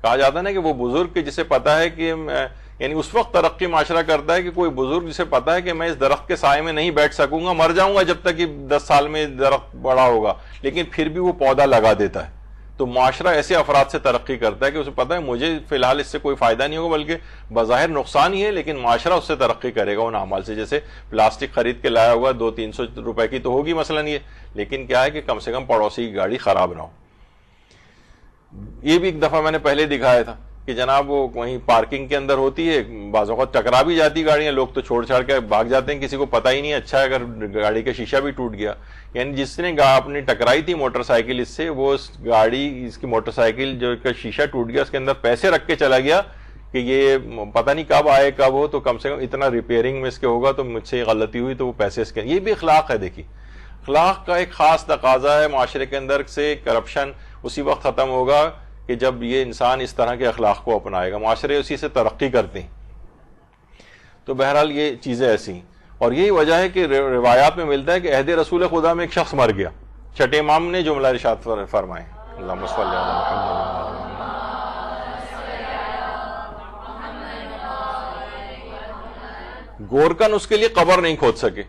کہا جاتا ہے نا کہ وہ بزرگ جسے پتا ہے کہ یعنی اس وقت ترقی معاشرہ کرتا ہے کہ کوئی بزرگ جسے پتا ہے کہ میں اس درخت کے سائے میں نہیں بیٹھ سکوں گا، مر جاؤں گا جب تک کہ 10 سال میں درخت بڑا ہوگا، لیکن پھر بھی وہ پودا لگا دیتا ہے۔ تو معاشرہ ایسے افراد سے ترقی کرتا ہے کہ اسے پتا ہے مجھے فی الحال اس سے کوئی فائدہ نہیں ہوگا، بلکہ بظاہر نقصان ہی ہے، لیکن معاشرہ اس سے ترقی کرے گا ان اعمال سے۔ جیسے پلاسٹک خرید کے لایا ہوا 200-300 روپے کی تو ہوگی مثلا یہ، لیکن کیا ہے کہ کم سے کم پڑوسی کی گاڑی خراب نہ ہو۔ یہ بھی ایک دفعہ میں نے پہلے دکھایا تھا کہ جناب وہ وہیں پارکنگ کے اندر ہوتی ہے، بعض اوقات ٹکرا بھی جاتی گاڑیاں، لوگ تو چھوڑ چھاڑ کے بھاگ جاتے ہیں، کسی کو پتہ ہی نہیں۔ اچھا اگر گاڑی کا شیشہ بھی ٹوٹ گیا، یعنی جس نے اپنی ٹکرائی تھی موٹر سائیکل اس سے، وہ اس گاڑی اس کی موٹر سائیکل جو کا شیشہ ٹوٹ گیا اس کے اندر پیسے رکھ کے چلا گیا کہ یہ پتہ نہیں کب آئے کب ہو، تو کم سے کم اتنا ریپیئرنگ میں اس کے ہوگا، تو مجھ سے غلطی ہوئی تو وہ پیسے اس کے۔ یہ بھی اخلاق ہے۔ دیکھیے اخلاق کا ایک خاص تقاضا ہے معاشرے کے اندر سے۔ کرپشن اسی وقت ختم ہوگا کہ جب یہ انسان اس طرح کے اخلاق کو اپنائے گا، معاشرے اسی سے ترقی کرتے ہیں۔ تو بہرحال یہ چیزیں ایسی ہیں، اور یہی وجہ ہے کہ روایات میں ملتا ہے کہ عہد رسول خدا میں ایک شخص مر گیا۔ چھٹے امام نے جملہ ارشاد فرمائے، اللہم صلی علی محمد۔ گورکن اس کے لیے قبر نہیں کھود سکے،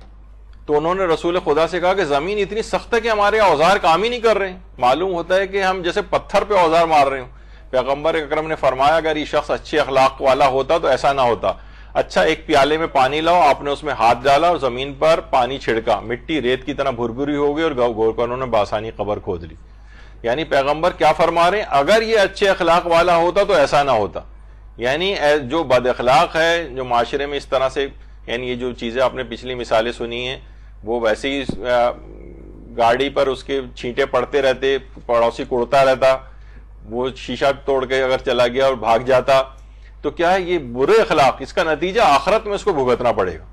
تو انہوں نے رسول خدا سے کہا کہ زمین اتنی سخت ہے کہ ہمارے اوزار کام ہی نہیں کر رہے ہیں، معلوم ہوتا ہے کہ ہم جیسے پتھر پہ اوزار مار رہے ہوں۔ پیغمبر اکرم نے فرمایا اگر یہ شخص اچھے اخلاق والا ہوتا تو ایسا نہ ہوتا۔ اچھا ایک پیالے میں پانی لاؤ، آپ نے اس میں ہاتھ ڈالا اور زمین پر پانی چھڑکا، مٹی ریت کی طرح بھربھری ہو گئی اور گورکنوں نے بآسانی قبر کھود لی۔ یعنی پیغمبر کیا فرما رہے ہیں؟ اگر یہ اچھے اخلاق والا ہوتا تو ایسا نہ ہوتا۔ یعنی جو بد اخلاق ہے، جو معاشرے میں اس طرح سے، یعنی یہ جو چیزیں آپ نے پچھلی مثالیں سنی ہیں، وہ ویسے ہی گاڑی پر اس کے چھینٹے پڑتے رہتے، پڑوسی کوڑتا رہتا، وہ شیشہ توڑ کے اگر چلا گیا اور بھاگ جاتا، تو کیا ہے یہ برے اخلاق، اس کا نتیجہ آخرت میں اس کو بھگتنا پڑے گا۔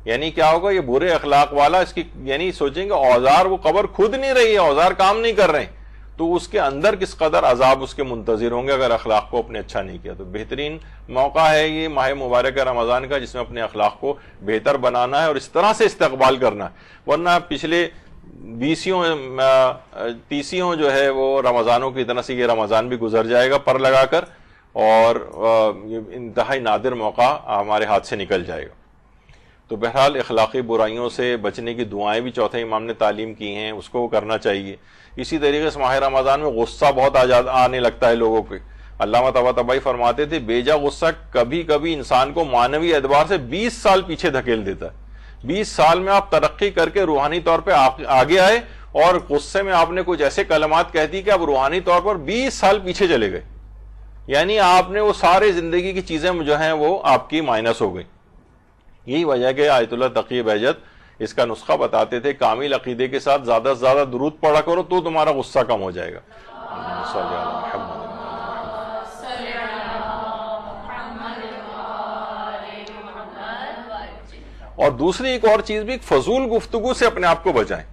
یعنی کیا ہوگا؟ یہ برے اخلاق والا اس کی یعنی سوچیں گے اوزار، وہ قبر خود نہیں رہی ہے، اوزار کام نہیں کر رہے ہیں، تو اس کے اندر کس قدر عذاب اس کے منتظر ہوں گے اگر اخلاق کو اپنے اچھا نہیں کیا۔ تو بہترین موقع ہے یہ ماہ مبارک رمضان کا، جس میں اپنے اخلاق کو بہتر بنانا ہے اور اس طرح سے استقبال کرنا ہے۔ ورنہ پچھلے 20 جو ہے وہ رمضانوں کی طرح سے یہ رمضان بھی گزر جائے گا پر لگا کر، اور انتہائی نادر موقع ہمارے ہاتھ سے نکل جائے گا۔ تو بہرحال اخلاقی برائیوں سے بچنے کی دعائیں بھی چوتھے امام نے تعلیم کی ہیں، اس کو کرنا چاہیے۔ اسی طریقے سے ماہ رمضان میں غصہ بہت آنے لگتا ہے لوگوں کے۔ علامہ طباطبائی فرماتے تھے بے جا غصہ کبھی کبھی انسان کو معنوی اعتبار سے 20 سال پیچھے دھکیل دیتا ہے۔ 20 سال میں آپ ترقی کر کے روحانی طور پہ آگے آئے، اور غصے میں آپ نے کچھ ایسے کلمات کہہ دی کہ آپ روحانی طور پر 20 سال پیچھے چلے گئے، یعنی آپ نے وہ سارے زندگی کی چیزیں جو ہیں وہ آپ کی مائنس ہو گئی۔ یہی وجہ کہ آیت اللہ تقی بہجت اس کا نسخہ بتاتے تھے، کامل عقیدے کے ساتھ زیادہ سے زیادہ درود پڑھا کرو تو تمہارا غصہ کم ہو جائے گا۔ اور دوسری ایک اور چیز بھی، فضول گفتگو سے اپنے آپ کو بچائیں۔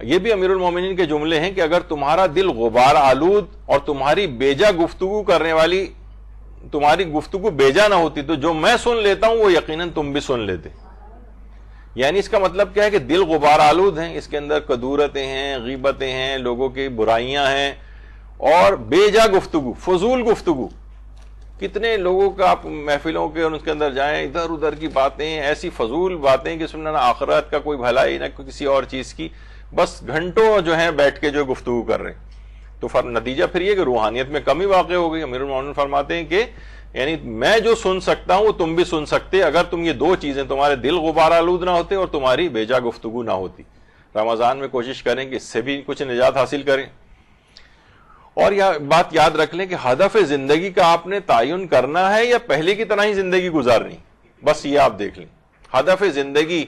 یہ بھی امیر المومنین کے جملے ہیں کہ اگر تمہارا دل غبار آلود اور تمہاری بیجا گفتگو کرنے والی تمہاری گفتگو بیجا نہ ہوتی تو جو میں سن لیتا ہوں وہ یقیناً تم بھی سن لیتے۔ یعنی اس کا مطلب کیا ہے کہ دل غبار آلود ہیں، اس کے اندر کدورتیں ہیں، غیبتیں ہیں، لوگوں کی برائیاں ہیں، اور بے جا گفتگو، فضول گفتگو. کتنے لوگوں کا آپ محفلوں کے اور اس کے اندر جائیں، ادھر ادھر کی باتیں، ایسی فضول باتیں کہ سننا، نہ آخرت کا کوئی بھلائی نہ کسی اور چیز کی، بس گھنٹوں جو ہیں بیٹھ کے جو گفتگو کر رہے ہیں. تو نتیجہ پھر یہ کہ روحانیت میں کمی واقع ہو گئی. امیر المومنین فرماتے ہیں کہ یعنی میں جو سن سکتا ہوں وہ تم بھی سن سکتے اگر تم یہ دو چیزیں، تمہارے دل غبار آلود نہ ہوتے اور تمہاری بیجا گفتگو نہ ہوتی. رمضان میں کوشش کریں کہ اس سے بھی کچھ نجات حاصل کریں. اور یہ بات یاد رکھ لیں کہ ہدف زندگی کا آپ نے تعین کرنا ہے یا پہلے کی طرح ہی زندگی گزارنی، بس یہ آپ دیکھ لیں. ہدف زندگی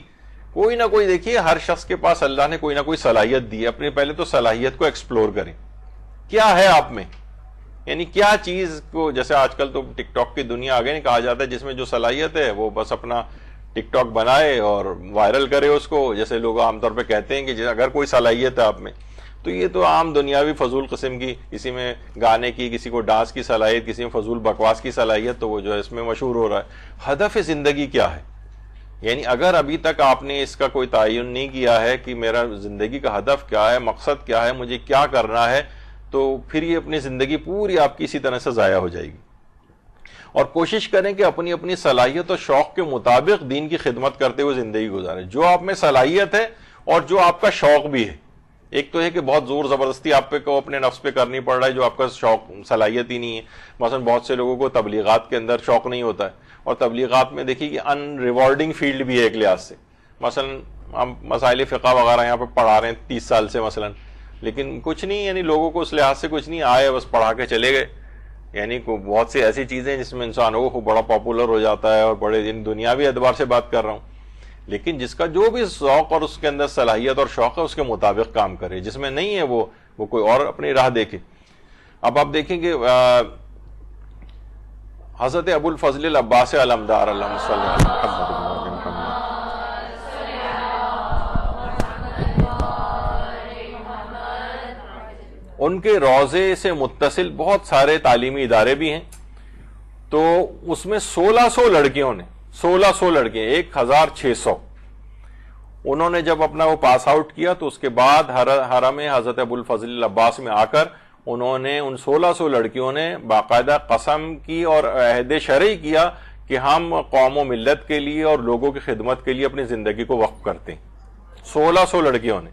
کوئی نہ کوئی، دیکھیے ہر شخص کے پاس اللہ نے کوئی نہ کوئی صلاحیت دی ہے، اپنے پہلے تو صلاحیت کو ایکسپلور کریں. کیا ہے آپ میں، یعنی کیا چیز کو، جیسے آج کل تو ٹک ٹاک کی دنیا آگے نہیں کہا جاتا ہے، جس میں جو صلاحیت ہے وہ بس اپنا ٹک ٹاک بنائے اور وائرل کرے اس کو. جیسے لوگ عام طور پہ کہتے ہیں کہ اگر کوئی صلاحیت ہے آپ میں، تو یہ تو عام دنیاوی فضول قسم کی، کسی میں گانے کی، کسی کو ڈانس کی صلاحیت، کسی میں فضول بکواس کی صلاحیت، تو وہ جو ہے اس میں مشہور ہو رہا ہے. ہدف زندگی کیا ہے؟ یعنی اگر ابھی تک آپ نے اس کا کوئی تعین نہیں کیا ہے کہ میرا زندگی کا ہدف کیا ہے، مقصد کیا ہے، مجھے کیا کرنا ہے، تو پھر یہ اپنی زندگی پوری آپ کی اسی طرح سے ضائع ہو جائے گی. اور کوشش کریں کہ اپنی اپنی صلاحیت اور شوق کے مطابق دین کی خدمت کرتے ہوئے زندگی گزاریں. جو آپ میں صلاحیت ہے اور جو آپ کا شوق بھی ہے. ایک تو ہے کہ بہت زور زبردستی آپ پہ کو اپنے نفس پہ کرنی پڑ رہا ہے جو آپ کا شوق صلاحیت ہی نہیں ہے. مثلا بہت سے لوگوں کو تبلیغات کے اندر شوق نہیں ہوتا ہے، اور تبلیغات میں دیکھیے کہ ان ریوارڈنگ فیلڈ بھی ہے ایک لحاظ سے. مثلا ہم مسائل فقہ وغیرہ یہاں پہ پڑھا رہے ہیں 30 سال سے مثلا، لیکن کچھ نہیں، یعنی لوگوں کو اس لحاظ سے کچھ نہیں آئے، بس پڑھا کے چلے گئے. یعنی بہت سی ایسی چیزیں جس میں انسانوں کو بڑا پاپولر ہو جاتا ہے، اور بڑے دنیاوی اعتبار سے بات کر رہا ہوں. لیکن جس کا جو بھی ذوق اور اس کے اندر صلاحیت اور شوق ہے اس کے مطابق کام کرے، جس میں نہیں ہے وہ کوئی اور اپنی راہ دیکھے. اب آپ دیکھیں کہ حضرت ابو الفضل العباس علمدار اللہم صلی علی محمد ان کے روضے سے متصل بہت سارے تعلیمی ادارے بھی ہیں. تو اس میں 1600 لڑکیوں نے 1600 لڑکیاں 1600 انہوں نے جب اپنا وہ پاس آؤٹ کیا، تو اس کے بعد حرم حضرت ابو الفضل العباس میں آ کر انہوں نے ان 1600 لڑکیوں نے باقاعدہ قسم کی اور عہد شرعی کیا کہ ہم قوم و ملت کے لیے اور لوگوں کی خدمت کے لیے اپنی زندگی کو وقف کرتے ہیں. 1600 لڑکیوں نے.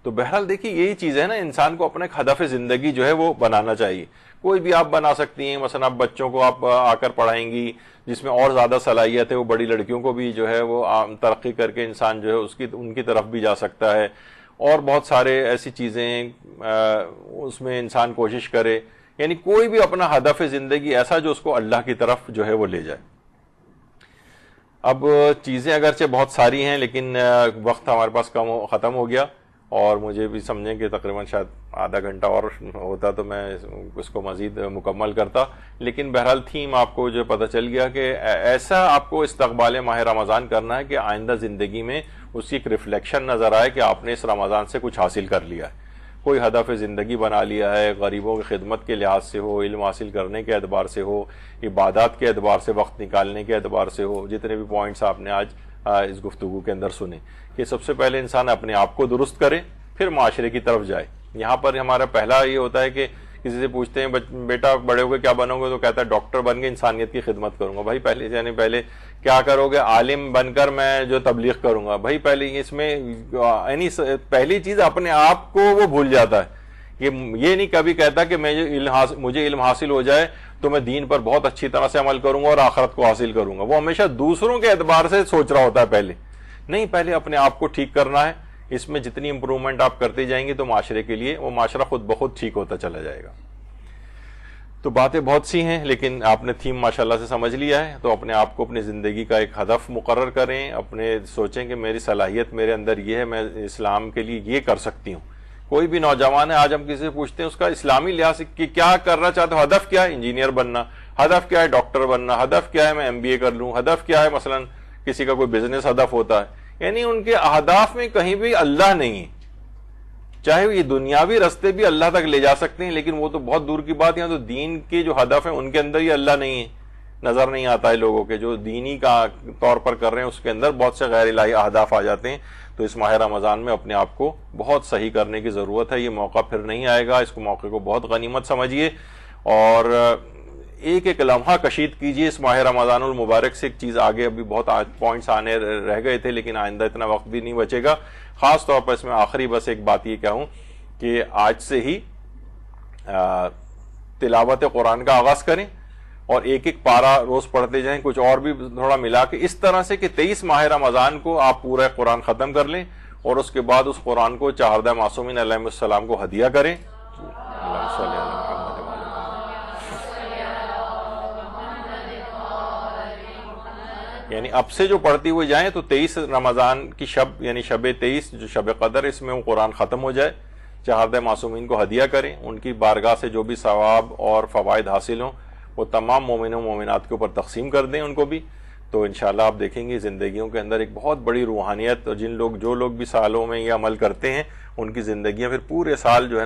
تو بہرحال دیکھیے یہی چیز ہے نا، انسان کو اپنا ایک ہدف زندگی جو ہے وہ بنانا چاہیے. کوئی بھی آپ بنا سکتی ہیں. مثلا آپ بچوں کو آپ آ کر پڑھائیں گی جس میں اور زیادہ صلاحیت ہے، وہ بڑی لڑکیوں کو بھی جو ہے وہ ترقی کر کے انسان جو ہے ان کی طرف بھی جا سکتا ہے. اور بہت سارے ایسی چیزیں اس میں انسان کوشش کرے. یعنی کوئی بھی اپنا ہدف زندگی ایسا جو اس کو اللہ کی طرف جو ہے وہ لے جائے. اب چیزیں اگرچہ بہت ساری ہیں، لیکن وقت ہمارے پاس ختم ہو گیا، اور مجھے بھی سمجھیں کہ تقریباً شاید آدھا گھنٹہ اور ہوتا تو میں اس کو مزید مکمل کرتا. لیکن بہرحال تھیم آپ کو جو پتہ چل گیا کہ ایسا آپ کو استقبال ماہ رمضان کرنا ہے کہ آئندہ زندگی میں اس کی ایک ریفلیکشن نظر آئے کہ آپ نے اس رمضان سے کچھ حاصل کر لیا ہے، کوئی ہدف زندگی بنا لیا ہے. غریبوں کی خدمت کے لحاظ سے ہو، علم حاصل کرنے کے اعتبار سے ہو، عبادات کے اعتبار سے، وقت نکالنے کے اعتبار سے ہو. جتنے بھی پوائنٹس آپ نے آج اس گفتگو کے اندر سنے کہ سب سے پہلے انسان اپنے آپ کو درست کرے، پھر معاشرے کی طرف جائے. یہاں پر ہمارا پہلا یہ ہوتا ہے کہ کسی سے پوچھتے ہیں بیٹا بڑے ہو کے کیا بنو گے، تو کہتا ہے ڈاکٹر بن کے انسانیت کی خدمت کروں گا. بھائی پہلے کیا کرو گے؟ عالم بن کر میں جو تبلیغ کروں گا. بھائی پہلے اس میں یعنی پہلی چیز اپنے آپ کو وہ بھول جاتا ہے. یہ نہیں کبھی کہتا کہ مجھے علم حاصل ہو جائے تو میں دین پر بہت اچھی طرح سے عمل کروں گا اور آخرت کو حاصل کروں گا. وہ ہمیشہ دوسروں کے اعتبار سے سوچ رہا ہوتا ہے. پہلے نہیں، پہلے اپنے آپ کو ٹھیک کرنا ہے. اس میں جتنی امپرومنٹ آپ کرتے جائیں گے تو معاشرے کے لیے وہ معاشرہ خود بخود ٹھیک ہوتا چلا جائے گا. تو باتیں بہت سی ہیں، لیکن آپ نے تھیم ماشاءاللہ سے سمجھ لیا ہے. تو اپنے آپ کو اپنی زندگی کا ایک ہدف مقرر کریں، اپنے سوچیں کہ میری صلاحیت میرے اندر یہ ہے، میں اسلام کے لیے یہ کر سکتی ہوں. کوئی بھی نوجوان ہے، آج ہم کسی سے پوچھتے ہیں اس کا اسلامی لحاظ سے کیا کرنا چاہتے ہو، ہدف کیا ہے؟ انجینئر بننا. ہدف کیا ہے؟ ڈاکٹر بننا. ہدف کیا ہے؟ میں MBA کر لوں. ہدف کیا ہے؟ مثلا کسی کا کوئی بزنس ہدف ہوتا ہے. یعنی ان کے اہداف میں کہیں بھی اللہ نہیں ہے. چاہے یہ دنیاوی رستے بھی اللہ تک لے جا سکتے ہیں، لیکن وہ تو بہت دور کی بات ہے. تو دین کے جو ہدف ہیں ان کے اندر ہی اللہ نہیں ہے. نظر نہیں آتا ہے لوگوں کے، جو دینی کا طور پر کر رہے ہیں اس کے اندر بہت سے غیر الہی اہداف آ جاتے ہیں. تو اس ماہ رمضان میں اپنے آپ کو بہت صحیح کرنے کی ضرورت ہے. یہ موقع پھر نہیں آئے گا، اس کو موقع کو بہت غنیمت سمجھیے اور ایک ایک لمحہ کشید کیجیے اس ماہ رمضان المبارک سے. ایک چیز آگے ابھی بہت پوائنٹس آنے رہ گئے تھے لیکن آئندہ اتنا وقت بھی نہیں بچے گا. خاص طور پر اس میں آخری بس ایک بات یہ کہوں کہ آج سے ہی تلاوت قرآن کا آغاز کریں اور ایک ایک پارہ روز پڑھتے جائیں، کچھ اور بھی تھوڑا ملا کے، اس طرح سے کہ 23 ماہ رمضان کو آپ پورا قرآن ختم کر لیں اور اس کے بعد اس قرآن کو چہاردہ معصومین علیہ السلام کو ہدیہ کریں. یعنی اب سے جو پڑھتی ہوئی جائیں تو 23 رمضان کی شب یعنی شب 23 جو شب قدر، اس میں وہ قرآن ختم ہو جائے، چہاردہ معصومین کو ہدیہ کریں، ان کی بارگاہ سے جو بھی ثواب اور فوائد حاصل ہوں وہ تمام مومنوں مومنات کے اوپر تقسیم کر دیں ان کو بھی. تو انشاءاللہ آپ دیکھیں گے زندگیوں کے اندر ایک بہت بڑی روحانیت، اور جو لوگ بھی سالوں میں یہ عمل کرتے ہیں ان کی زندگیاں پھر پورے سال جو ہے نا